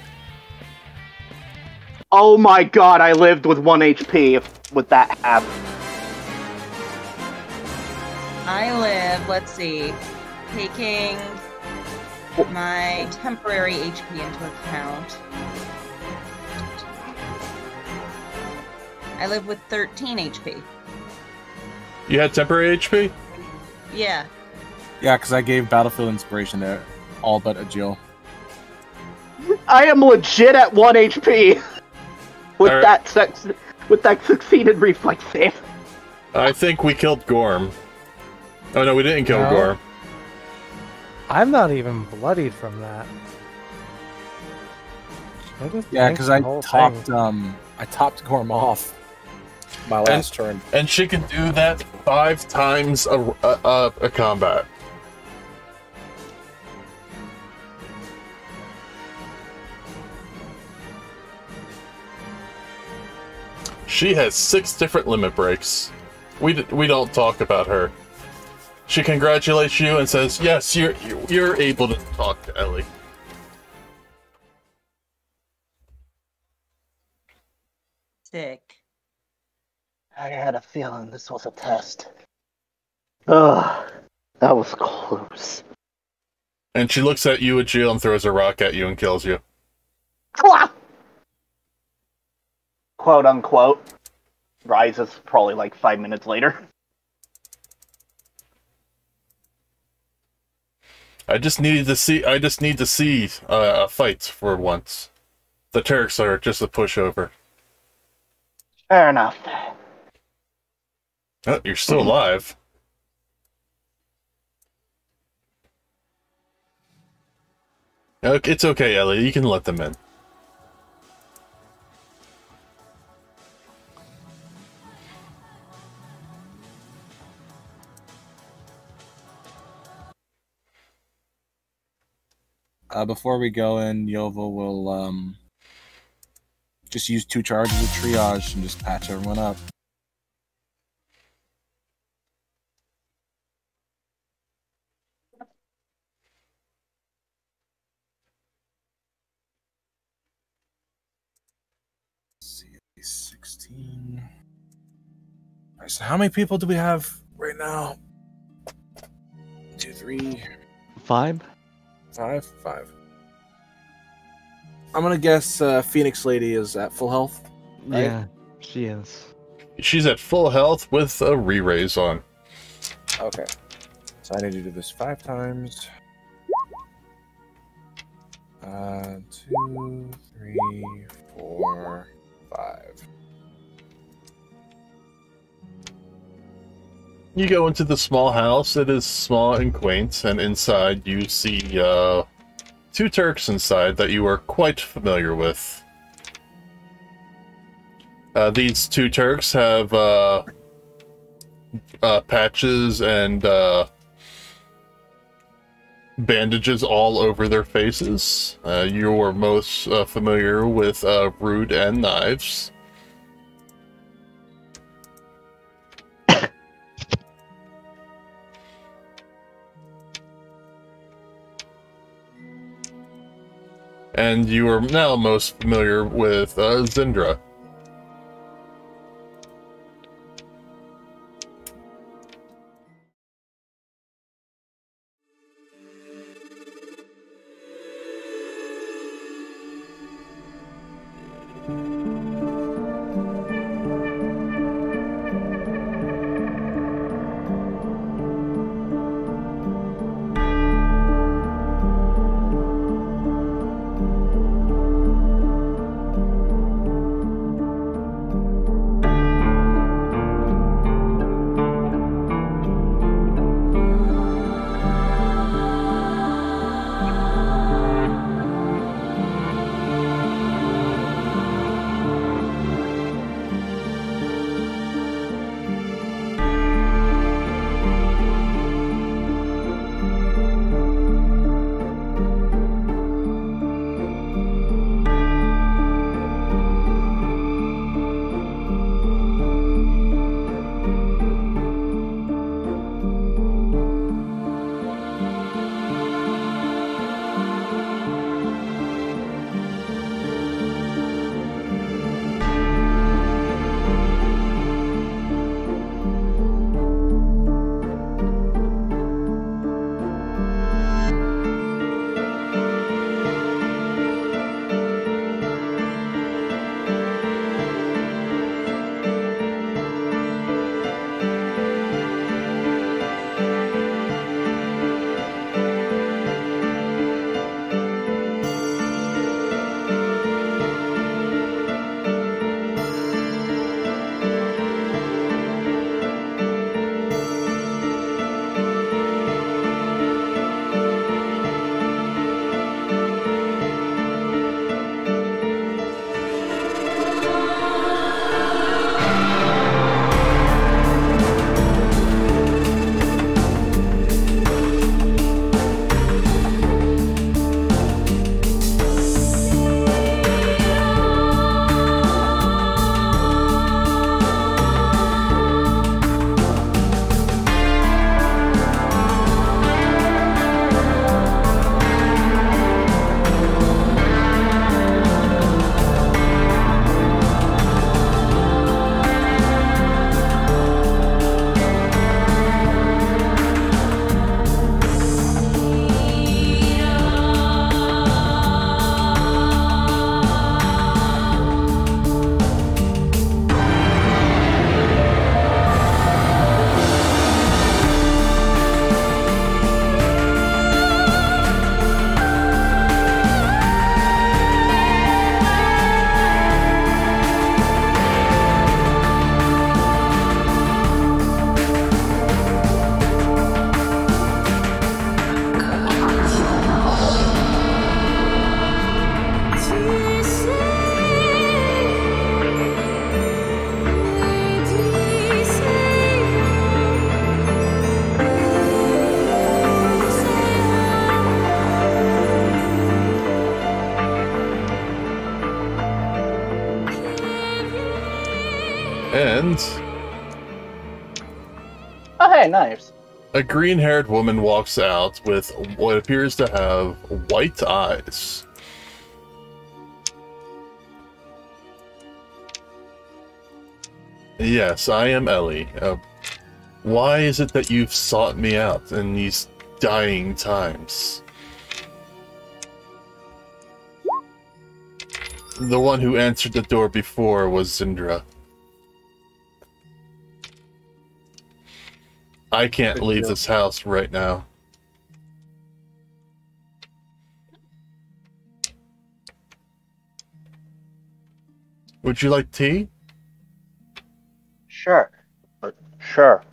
Oh my God, I lived with 1 HP with that happened. I live, let's see, taking my temporary HP into account. I live with 13 HP. You had temporary HP? Yeah. Yeah, because I gave Battlefield Inspiration to all but Agil. I am legit at 1 HP with Alright. that succeeded reflex save. I think we killed Gorm. Oh no, we didn't kill No. Gorm. I'm not even bloodied from that. I just Yeah, tanked because the I whole topped thing. I topped Gorm off my last turn. And she can do that 5 times a combat. She has 6 different limit breaks. We don't talk about her. She congratulates you and says, "Yes, you're able to talk to Ellie." Sick. I had a feeling this was a test. Ugh, that was close. And she looks at you, Jill, and throws a rock at you and kills you. Quote unquote. Rises probably like 5 minutes later. I just need to see a fight for once. The Turks are just a pushover. Fair enough. Oh, you're still alive. Okay, it's okay, Ellie. You can let them in. Before we go in, Yova will just use 2 charges of triage and just patch everyone up. Let's see, 16. Alright, so how many people do we have right now? 2, 3, 5? 5. 5. I'm gonna guess Phoenix Lady is at full health. Right? Yeah, she is. She's at full health with a re-raise on. Okay. So I need to do this 5 times. 2, 3, 4, 5. You go into the small house. It is small and quaint, and inside you see 2 Turks inside that you are quite familiar with. These 2 Turks have patches and bandages all over their faces. You are most familiar with Rude and Knives. And you are now most familiar with Zindra. And Oh, hey, knives. a green-haired woman walks out with what appears to have white eyes. Yes, I am Ellie. Why is it that you've sought me out in these dying times? The one who answered the door before was Zindra. I can't leave this house right now. Would you like tea? Sure. Sure.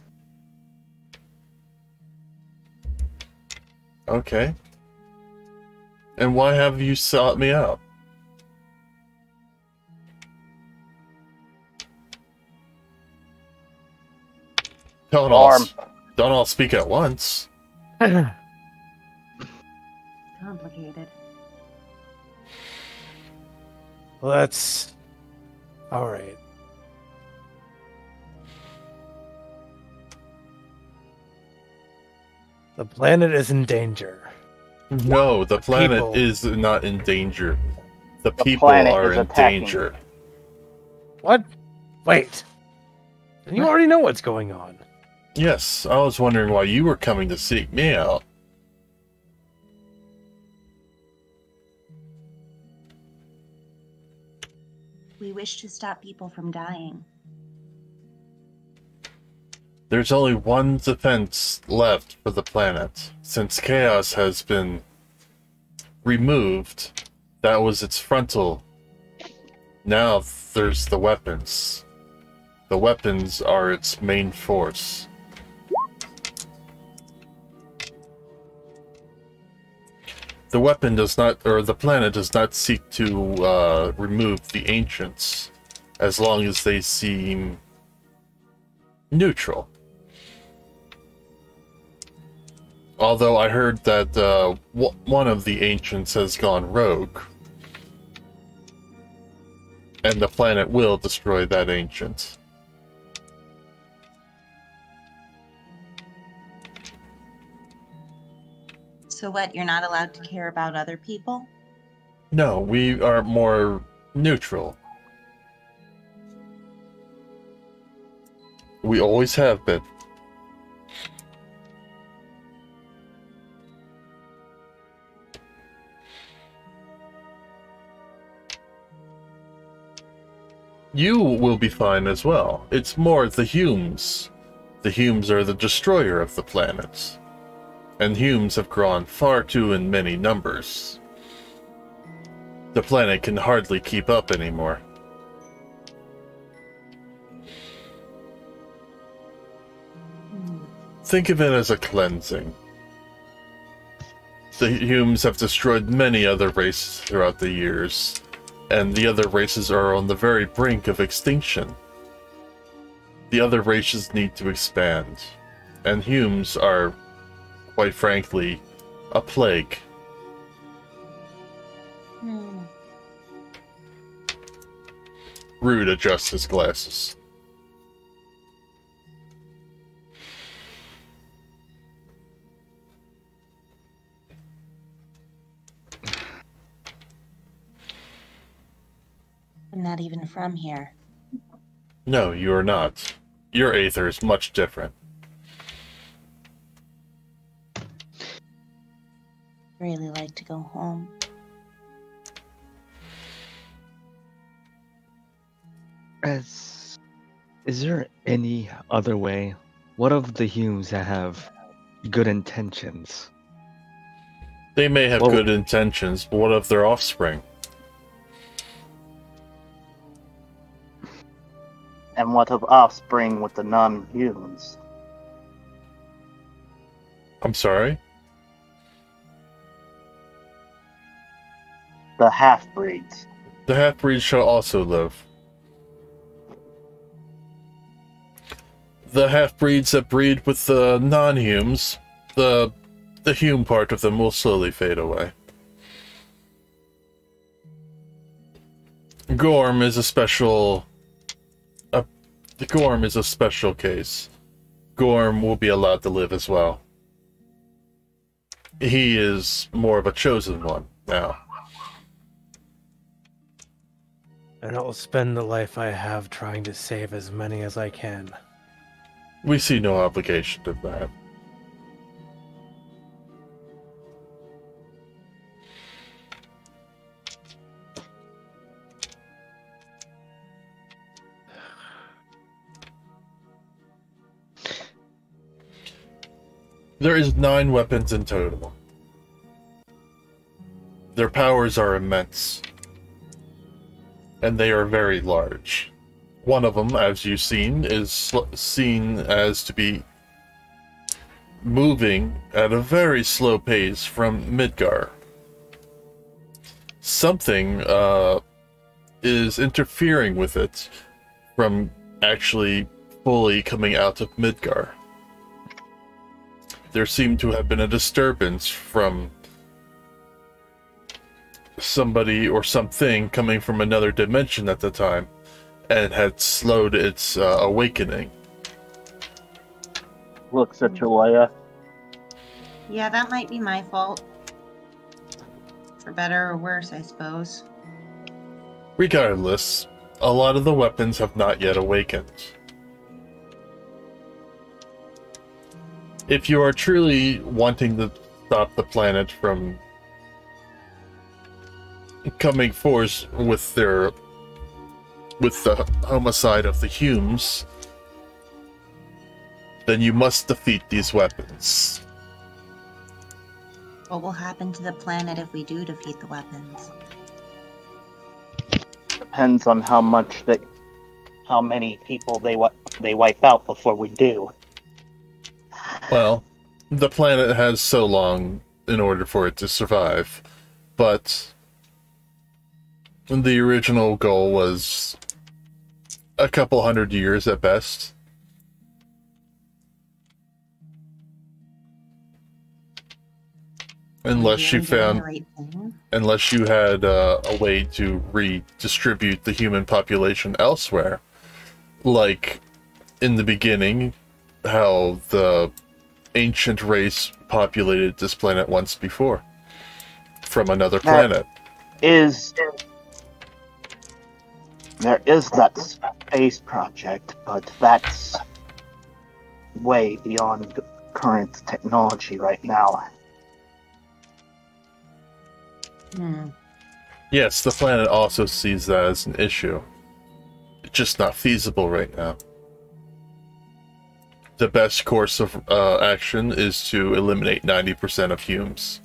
Okay. And why have you sought me out? Don't all speak at once. Complicated. Let's... Alright. The planet is in danger. No, the planet people- is not in danger. The The people planet are is in attacking. danger. What? Wait. You already know what's going on. Yes, I was wondering why you were coming to seek me out. We wish to stop people from dying. There's only one defense left for the planet. Since chaos has been removed, that was its frontal. Now there's the weapons. The weapons are its main force. The weapon does not, or the planet does not seek to remove the ancients, as long as they seem neutral. Although I heard that one of the ancients has gone rogue, and the planet will destroy that ancient. So what, you're not allowed to care about other people? No, we are more neutral. We always have been. You will be fine as well. It's more the Humes. The Humes are the destroyer of the planet. And Humes have grown far too in many numbers. The planet can hardly keep up anymore. Think of it as a cleansing. The Humes have destroyed many other races throughout the years, and the other races are on the very brink of extinction. The other races need to expand, and Humes are, quite frankly, a plague. Rude adjusts his glasses. I'm not even from here. No, you are not. Your Aether is much different. Really like to go home. Is there any other way? What of the Humes that have good intentions? They may have Well- good intentions, but what of their offspring? And what of offspring with the non-humans? I'm sorry? The half-breeds. The half-breeds shall also live. The half-breeds that breed with the non-Humes, the Hume part of them will slowly fade away. Gorm is a The Gorm is a special case. Gorm will be allowed to live as well. He is more of a chosen one now. And I'll spend the life I have trying to save as many as I can. We see no obligation to that. There is 9 weapons in total. Their powers are immense. And they are very large. One of them, as you've seen, is seen as to be moving at a very slow pace from Midgar. Something is interfering with it from actually fully coming out of Midgar. There seemed to have been a disturbance from somebody or something coming from another dimension at the time, and had slowed its awakening. Looks at Jaleyah. Yeah, that might be my fault. For better or worse, I suppose. Regardless, a lot of the weapons have not yet awakened. If you are truly wanting to stop the planet from coming forth with the homicide of the Humes, then you must defeat these weapons. What will happen to the planet if we do defeat the weapons? Depends on how many people they wipe out before we do. Well, the planet has so long in order for it to survive, but the original goal was a couple 100 years at best. Unless you had a way to redistribute the human population elsewhere. Like, in the beginning, how the ancient race populated this planet once before. From another planet. There is that space project, but that's way beyond current technology right now. Yes, the planet also sees that as an issue. It's just not feasible right now. The best course of action is to eliminate 90% of Humes.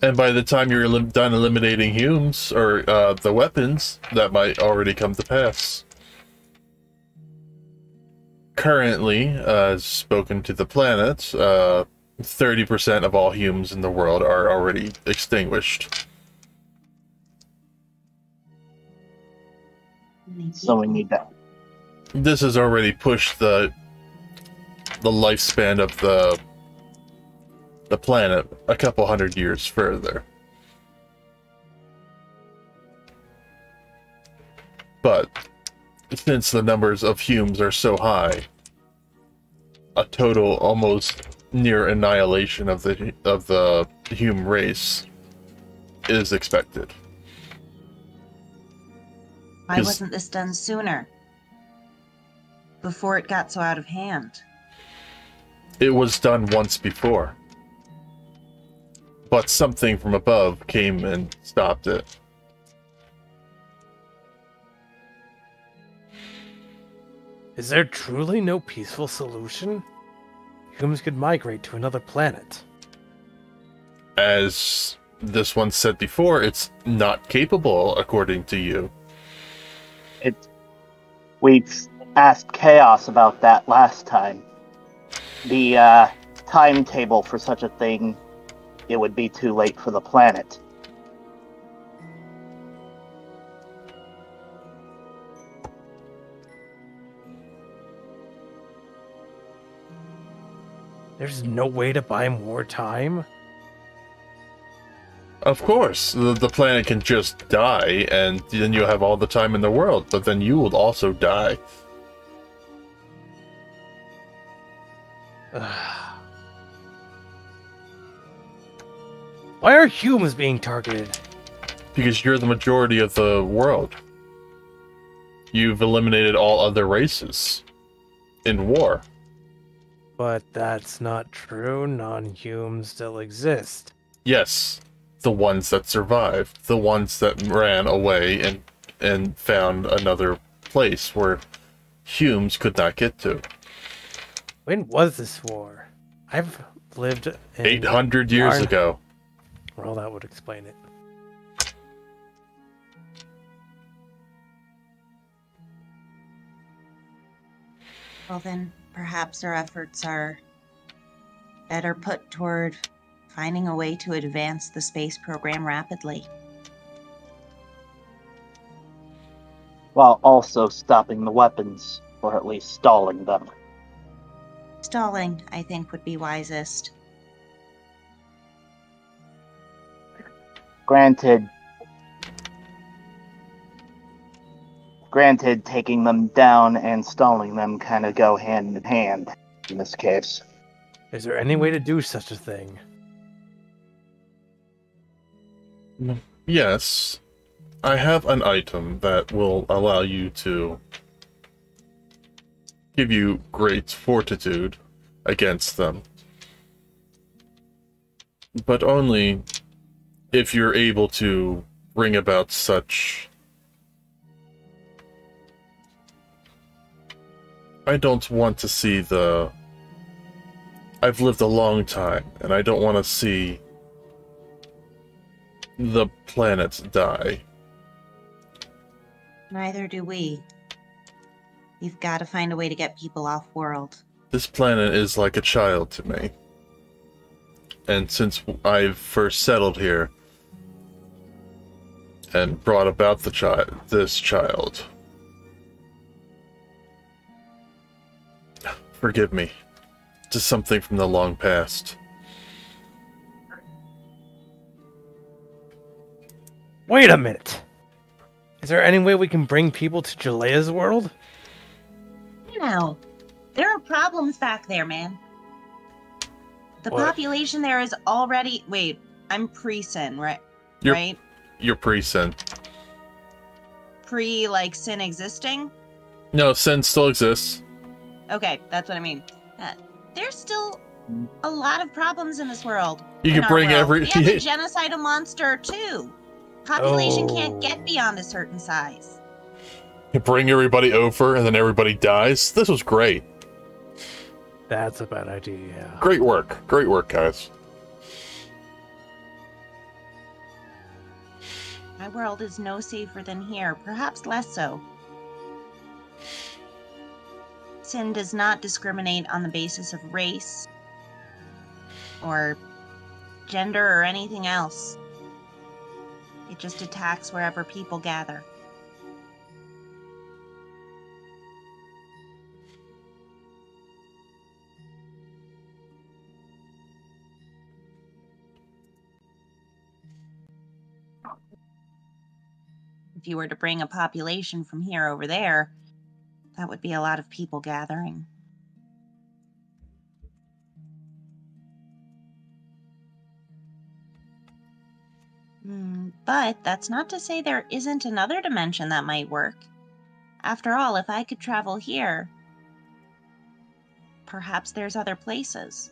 And by the time you're done eliminating Humes, or the weapons, that might already come to pass. Currently, spoken to the planet, 30% of all Humes in the world are already extinguished. So we need that. This has already pushed the lifespan of the planet a couple 100 years further. But since the numbers of Humes are so high, a total almost near annihilation of the human race is expected. Why wasn't this done sooner? Before it got so out of hand? It was done once before. But something from above came and stopped it. Is there truly no peaceful solution? Humans could migrate to another planet. As this one said before, it's not capable, according to you. We asked Chaos about that last time. The timetable for such a thing, it would be too late for the planet. There's no way to buy more time? Of course, the planet can just die, and then you'll have all the time in the world, but then you will also die. Why are humans being targeted? Because you're the majority of the world. You've eliminated all other races in war. But that's not true. Non-humans still exist. Yes, the ones that survived, the ones that ran away and found another place where humans could not get to. When was this war? I've lived in 800 years ago. Well, that would explain it. Well then, perhaps our efforts are better put toward finding a way to advance the space program rapidly. While also stopping the weapons, or at least stalling them. Stalling, I think, would be wisest. Granted, taking them down and stalling them kind of go hand in hand in this case. Is there any way to do such a thing? Yes. I have an item that will allow you to give you great fortitude against them. But only if you're able to bring about such... I don't want to see the... I've lived a long time, and I don't want to see the planet die. Neither do we. We've got to find a way to get people off world. This planet is like a child to me. And since I've first settled here and brought about this child, forgive me, to something from the long past. Wait a minute! Is there any way we can bring people to Jaleyah's world? No. There are problems back there, man. The What? population there is already... Wait, I'm pre-sin, right? You're- You're pre-Sin. Pre, sin existing? No, Sin still exists. Okay, that's what I mean. There's still a lot of problems in this world. You in can our bring world. every... We have a genocidal monster, too. Population can't Oh. get beyond a certain size. You bring everybody over and then everybody dies. This was great. That's a bad idea, yeah. Great work. Great work, guys. My world is no safer than here, perhaps less so. Sin does not discriminate on the basis of race or gender or anything else. It just attacks wherever people gather. If you were to bring a population from here over there, that would be a lot of people gathering. But that's not to say there isn't another dimension that might work. After all, if I could travel here, perhaps there's other places.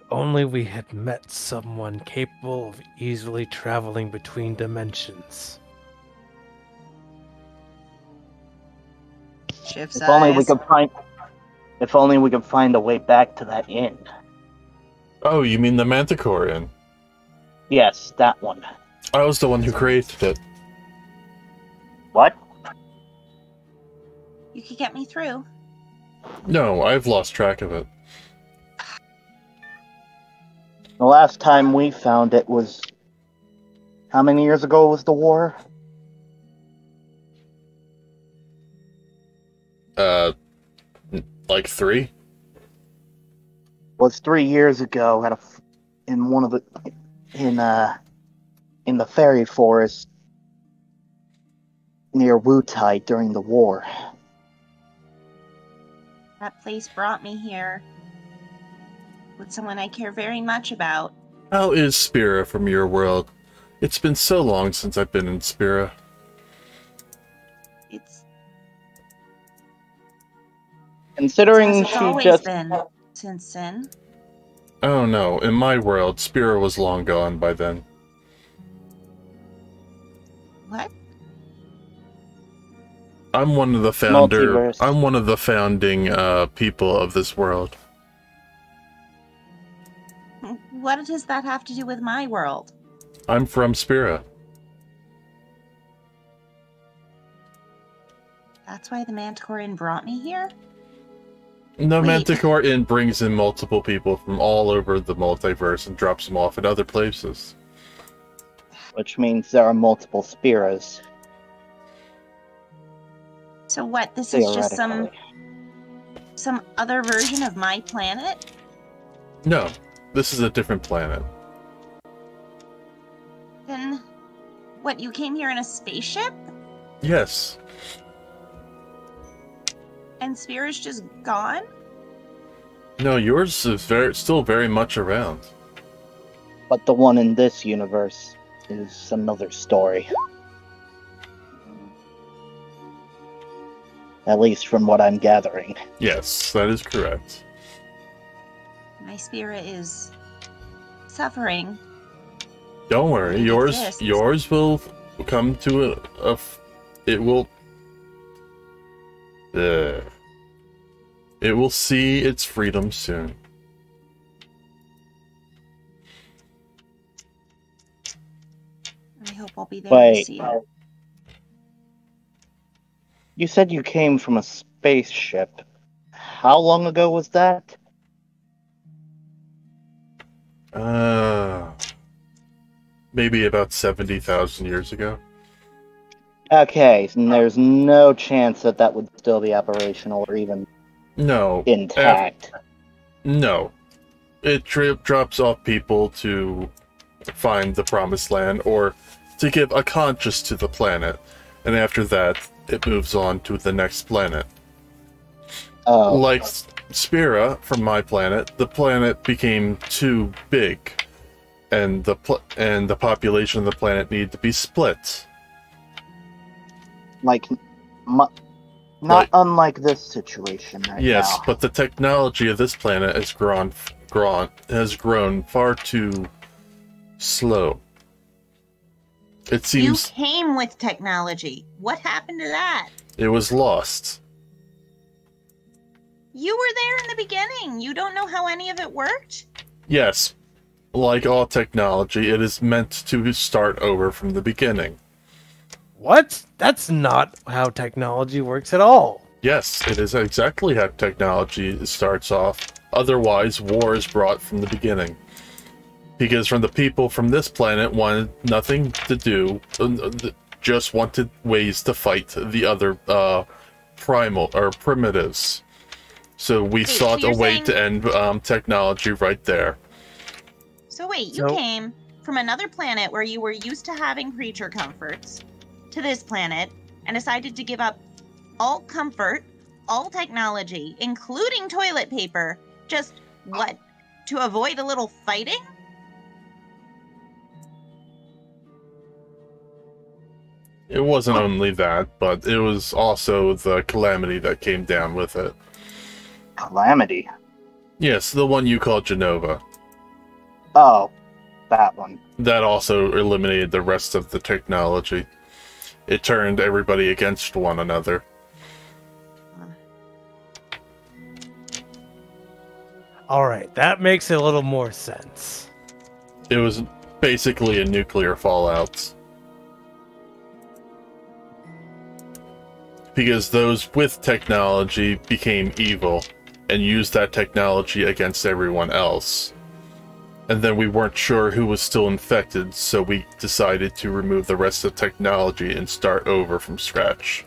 Only we had met someone capable of easily traveling between dimensions. Shift's If only we eyes. could find. If only we could find a way back to that inn. Oh, you mean the Manticore Inn? Yes, that one. I was the one who created it. What? You could get me through. No, I've lost track of it. The last time we found it was... How many years ago was the war? Like 3? Was 3 years ago in one of the... in the fairy forest near Wutai during the war. That place brought me here with someone I care very much about. How is Spira from your world? It's been so long since I've been in Spira. It's Considering it's she always just been since Sin. Oh no, in my world, Spira was long gone by then. What? I'm one of the Multiverse. I'm one of the founding people of this world. What does that have to do with my world? I'm from Spira. That's why the Manticore Inn brought me here? No, Wait. Manticore Inn brings in multiple people from all over the multiverse and drops them off at other places. which means there are multiple Spiras. So what, this is just Theoretically. some other version of my planet? No, this is a different planet. Then, what, you came here in a spaceship? Yes. And Spira's just gone? No, yours is still very much around. But the one in this universe is another story. At least from what I'm gathering. Yes, that is correct. My Spira is suffering. Don't worry, It yours exists. will come to it will it will see its freedom soon. I hope I'll be there to Wait. see it. You said you came from a spaceship. How long ago was that? Maybe about 70,000 years ago. Okay, and there's no chance that that would still be operational or even No. intact. No. It drops off people to find the promised land or to give a conscious to the planet. And after that, it moves on to the next planet. Oh, Like Spira from my planet, the planet became too big, and the population of the planet needed to be split. like, not Like- unlike this situation right Yes, now. but the technology of this planet has grown far too slow. It You seems came with technology. What happened to that? it was lost. You were there in the beginning. You don't know how any of it worked? Yes, like all technology, it is meant to start over from the beginning. What? That's not how technology works at all. Yes, it is exactly how technology starts off. Otherwise, war is brought from the beginning. Because from the people from this planet wanted nothing to do, just wanted ways to fight the other primal or primitives. So we Wait, sought so a you're way saying- to end technology right there. So wait, you So- came from another planet where you were used to having creature comforts to this planet and decided to give up all comfort, all technology, including toilet paper, just what? To avoid a little fighting? It wasn't only that, but it was also the calamity that came down with it. Calamity. Yes, the one you call Genova. Oh, that one. That also eliminated the rest of the technology. It turned everybody against one another. Alright, that makes a little more sense. It was basically a nuclear fallout. Because those with technology became evil and used that technology against everyone else. And then we weren't sure who was still infected, so we decided to remove the rest of the technology and start over from scratch.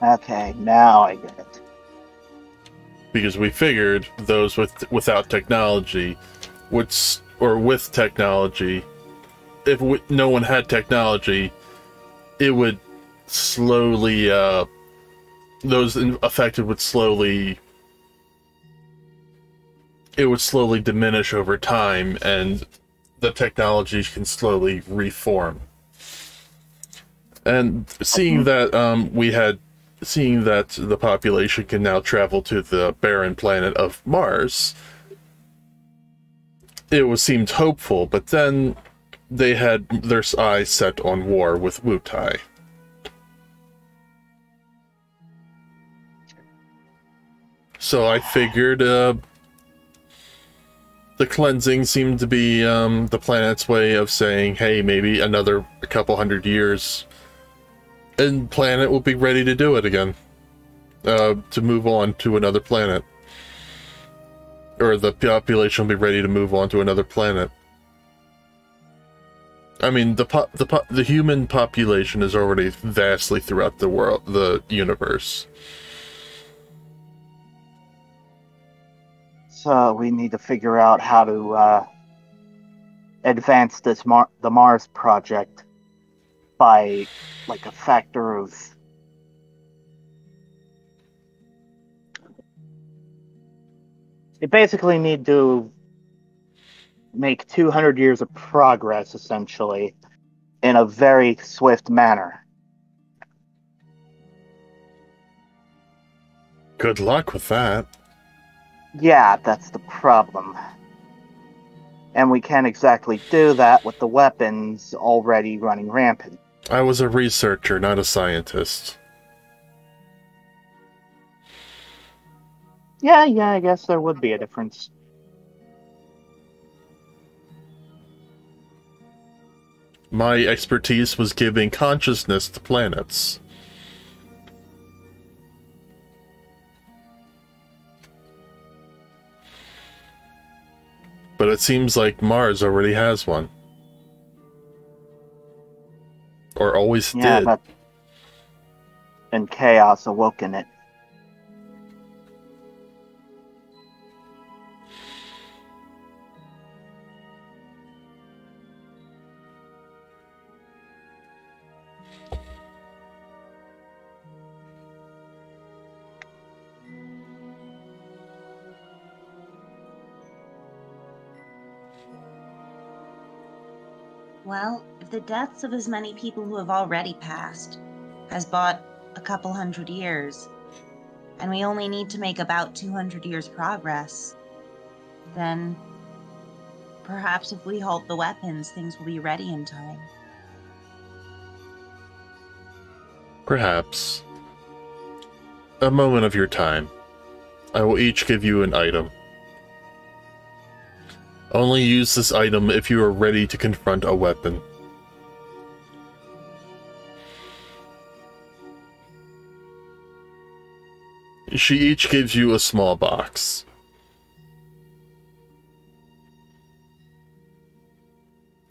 Okay, now I get it. Because we figured those without technology or with technology, if no one had technology, it would slowly, those affected would slowly, it would slowly diminish over time, and the technology can slowly reform. And seeing that seeing that the population can now travel to the barren planet of Mars, it seemed hopeful, but then they had their eyes set on war with Wutai. So I figured the cleansing seemed to be the planet's way of saying, hey, maybe a couple hundred years, and planet will be ready to do it again. To move on to another planet. Or the population will be ready to move on to another planet. I mean, the human population is already vastly throughout the universe. So we need to figure out how to advance the Mars project by like a factor of you basically need to make 200 years of progress, essentially, in a very swift manner. Good luck with that. Yeah, that's the problem. And we can't exactly do that with the weapons already running rampant. I was a researcher, not a scientist. Yeah, I guess there would be a difference. My expertise was giving consciousness to planets. But it seems like Mars already has one. Or always did. And chaos awoken it. Well, if the deaths of as many people who have already passed has bought a couple hundred years, and we only need to make about 200 years progress, then perhaps if we halt the weapons, things will be ready in time. Perhaps. A moment of your time. I will each give you an item. Only use this item if you are ready to confront a weapon. She each gives you a small box.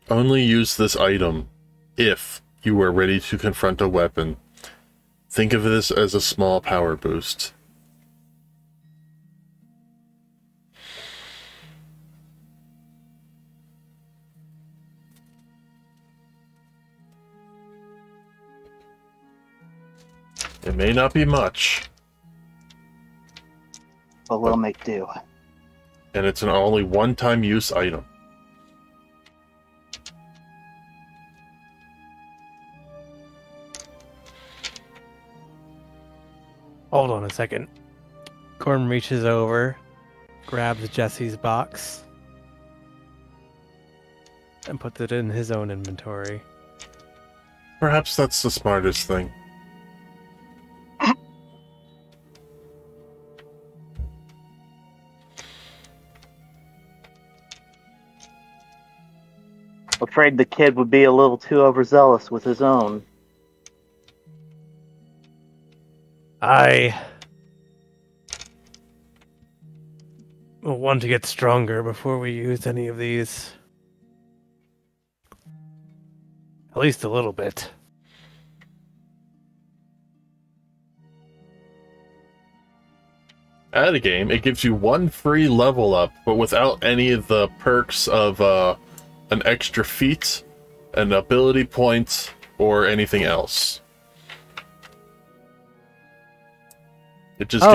Only use this item if you are ready to confront a weapon. Think of this as a small power boost. It may not be much, but we'll make do. And it's an only one-time use item. Hold on a second. Gorm reaches over, grabs Jesse's box, and puts it in his own inventory. Perhaps that's the smartest thing. Afraid the kid would be a little too overzealous with his own. I will want to get stronger before we use any of these. At least a little bit. Add a game, it gives you 1 free level up, but without any of the perks of an extra feat, an ability point, or anything else. It just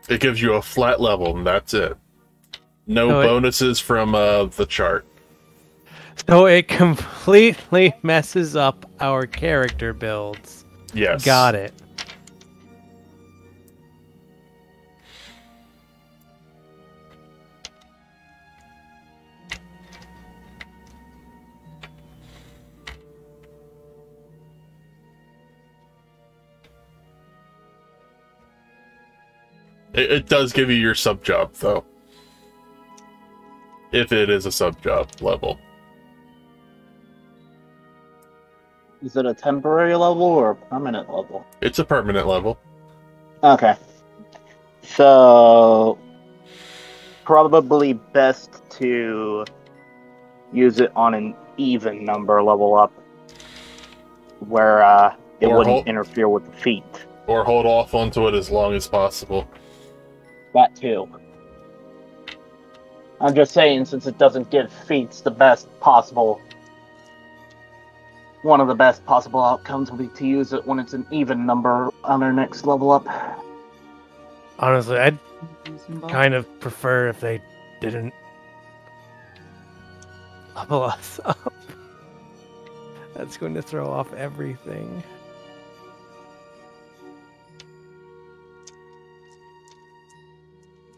it gives you a flat level, and that's it. No bonuses from the chart. So it completely messes up our character builds. Yes. Got it. It does give you your sub-job, though. If it is a sub-job level. Is it a temporary level or a permanent level? It's a permanent level. Okay. So, probably best to use it on an even number level up, where it wouldn't interfere with the feat. Or hold off onto it as long as possible. That too. I'm just saying, since it doesn't give feats the best possible, one of the best possible outcomes will be to use it when it's an even number on our next level up. Honestly, I'd kind of prefer if they didn't level us up. That's going to throw off everything.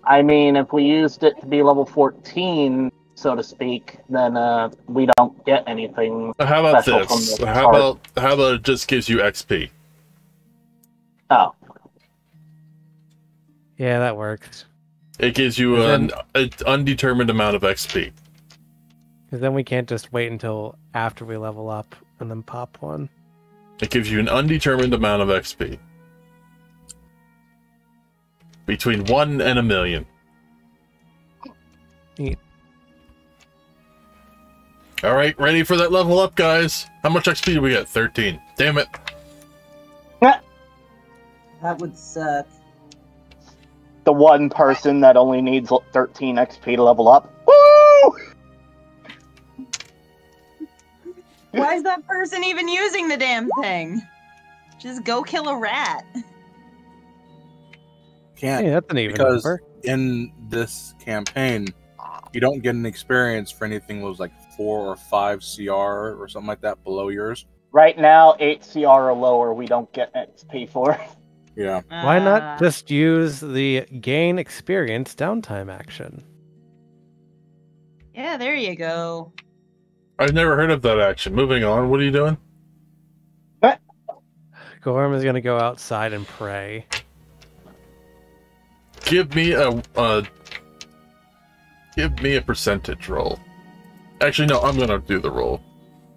I mean, if we used it to be level 14, so to speak, then we don't get anything. How about special this? From the how about it just gives you XP? Oh. Yeah, that works. It gives you an undetermined amount of XP. Because then we can't just wait until after we level up and then pop one. It gives you an undetermined amount of XP. Between 1 and 1,000,000. Neat. Alright, ready for that level up, guys? How much XP do we get? 13. Damn it. That would suck. The one person that only needs 13 XP to level up. Woo! Why is that person even using the damn thing? Just go kill a rat. Can't, hey, that's an even because number. In this campaign, you don't get an experience for anything that was like 4 or 5 CR or something like that below yours. Right now, 8 CR or lower, we don't get XP for. Yeah. Why not just use the gain experience downtime action? Yeah, there you go. I've never heard of that action. Moving on, what are you doing? Gorm is going to go outside and pray. Give me a percentage roll. Actually, no, I'm gonna do the roll.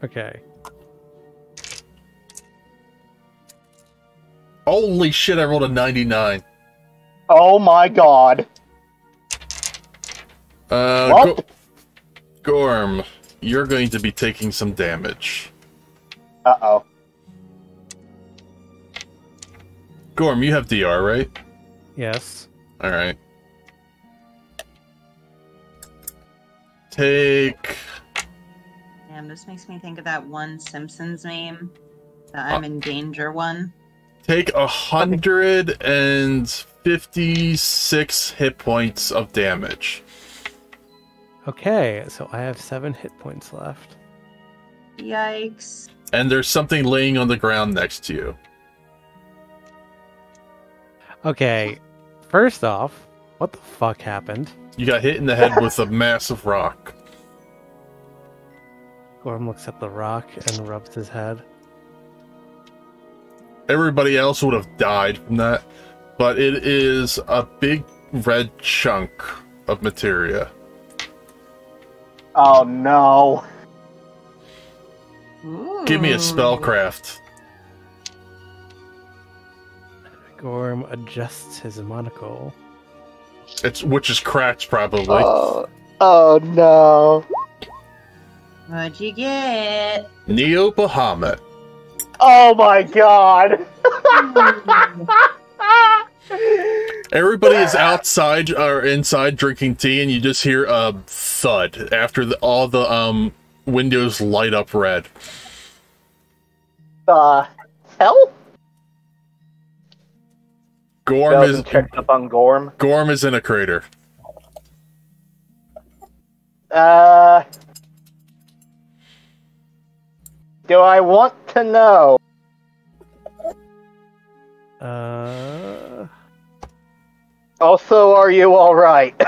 Okay. Holy shit! I rolled a 99. Oh my god. Gorm, you're going to be taking some damage. Uh-oh. Gorm, you have DR, right? Yes. Alright. Take... Damn, this makes me think of that one Simpsons meme. The I'm in danger one. Take 156 hit points of damage. Okay, so I have 7 hit points left. Yikes. And there's something laying on the ground next to you. Okay, first off, what the fuck happened? You got hit in the head with a massive rock. Gorm looks at the rock and rubs his head. Everybody else would have died from that, but it is a big red chunk of materia. Oh no. Ooh. Give me a spellcraft. Gorm adjusts his monocle. Which is cracked, probably. Oh no. What'd you get? Neo Bahamut. Oh my god. Everybody is outside or inside drinking tea, and you just hear a thud after all the windows light up red. Hell? Gorm is checked up on Gorm. Gorm is in a crater. Do I want to know? Also, are you alright?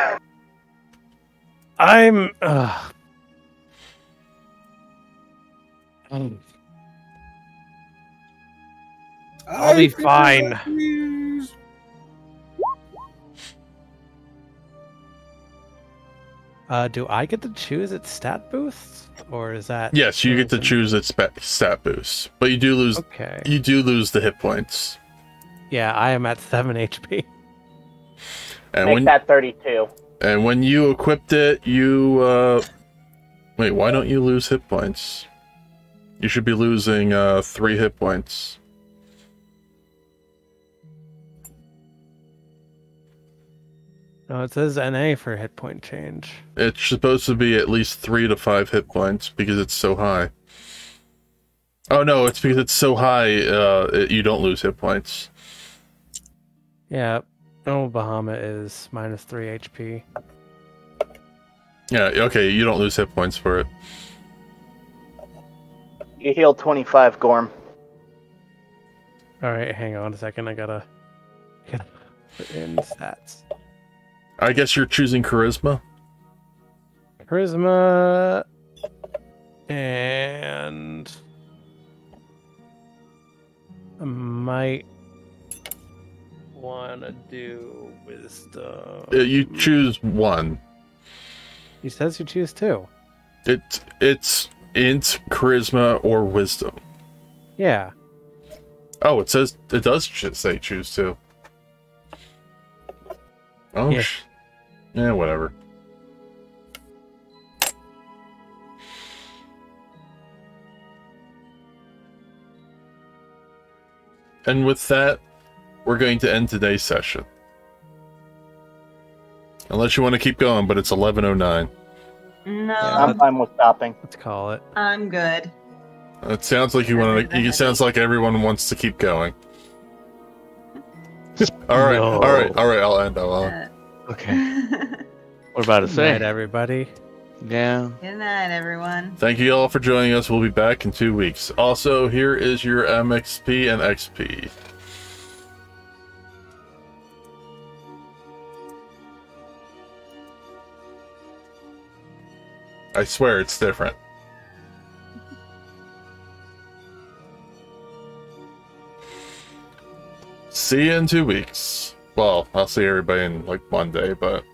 I'm. I'll be fine. Do I get to choose its stat boosts, or is that? Yes, you get to choose its stat boost, but you do lose. Okay. You do lose the hit points. Yeah, I am at 7 HP. And Make that 32. And when you equipped it, you wait. Why don't you lose hit points? You should be losing 3 hit points. No, it says NA for hit point change. It's supposed to be at least 3 to 5 hit points because it's so high. Oh no, it's because it's so high. You don't lose hit points. Yeah, normal Bahamut is -3 HP. Yeah, okay, you don't lose hit points for it. You healed 25, Gorm. Alright, hang on a second. I gotta put in stats. I guess you're choosing Charisma? Charisma and I might want to do Wisdom. You choose one. He says you choose 2. It's Int, Charisma, or Wisdom. Yeah. Oh, it does say choose 2. Oh, yeah. Yeah, whatever. And with that, we're going to end today's session. Unless you want to keep going, but it's 11:09. No, I'm fine with stopping. Let's call it. I'm good. It sounds like you want to. It sounds like everyone wants to keep going. All right, No. all right. I'll end. I'll end. Okay. What about to Good say? night, everybody. Yeah. Good night, everyone. Thank you all for joining us. We'll be back in 2 weeks. Also, here is your MXP and XP. I swear it's different. See you in 2 weeks. Well, I'll see everybody in like Monday, but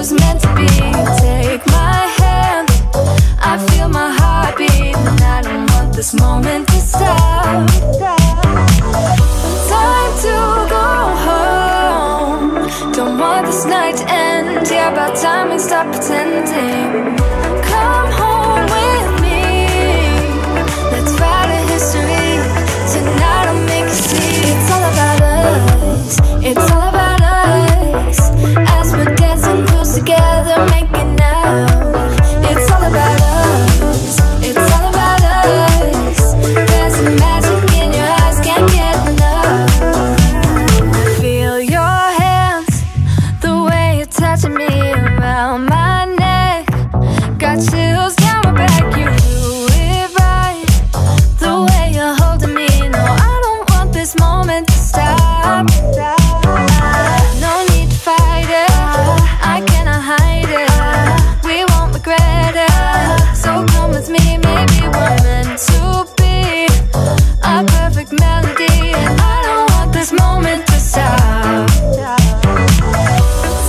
was meant to be. Take my hand, I feel my heart beat, and I don't want this moment to stop. Time to go home, don't want this night to end. Yeah, about time we stop pretending. Come home with me, let's write a history. Tonight I'll make you see. It's all about us, it's all about us. As we're dancing close together, making out. It's all about us, it's all about us. There's some magic in your eyes, can't get enough. Feel your hands, the way you're touching me around my neck. Got chills down my back, you do it right. The way you're holding me, no, I don't want this moment to stop. No need to fight it, I cannot hide it. We won't regret it, so come with me, maybe we're meant to be. A perfect melody, and I don't want this moment to stop.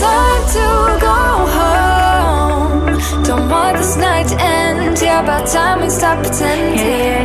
Time to go home, don't want this night to end. Yeah, about time we stop pretending.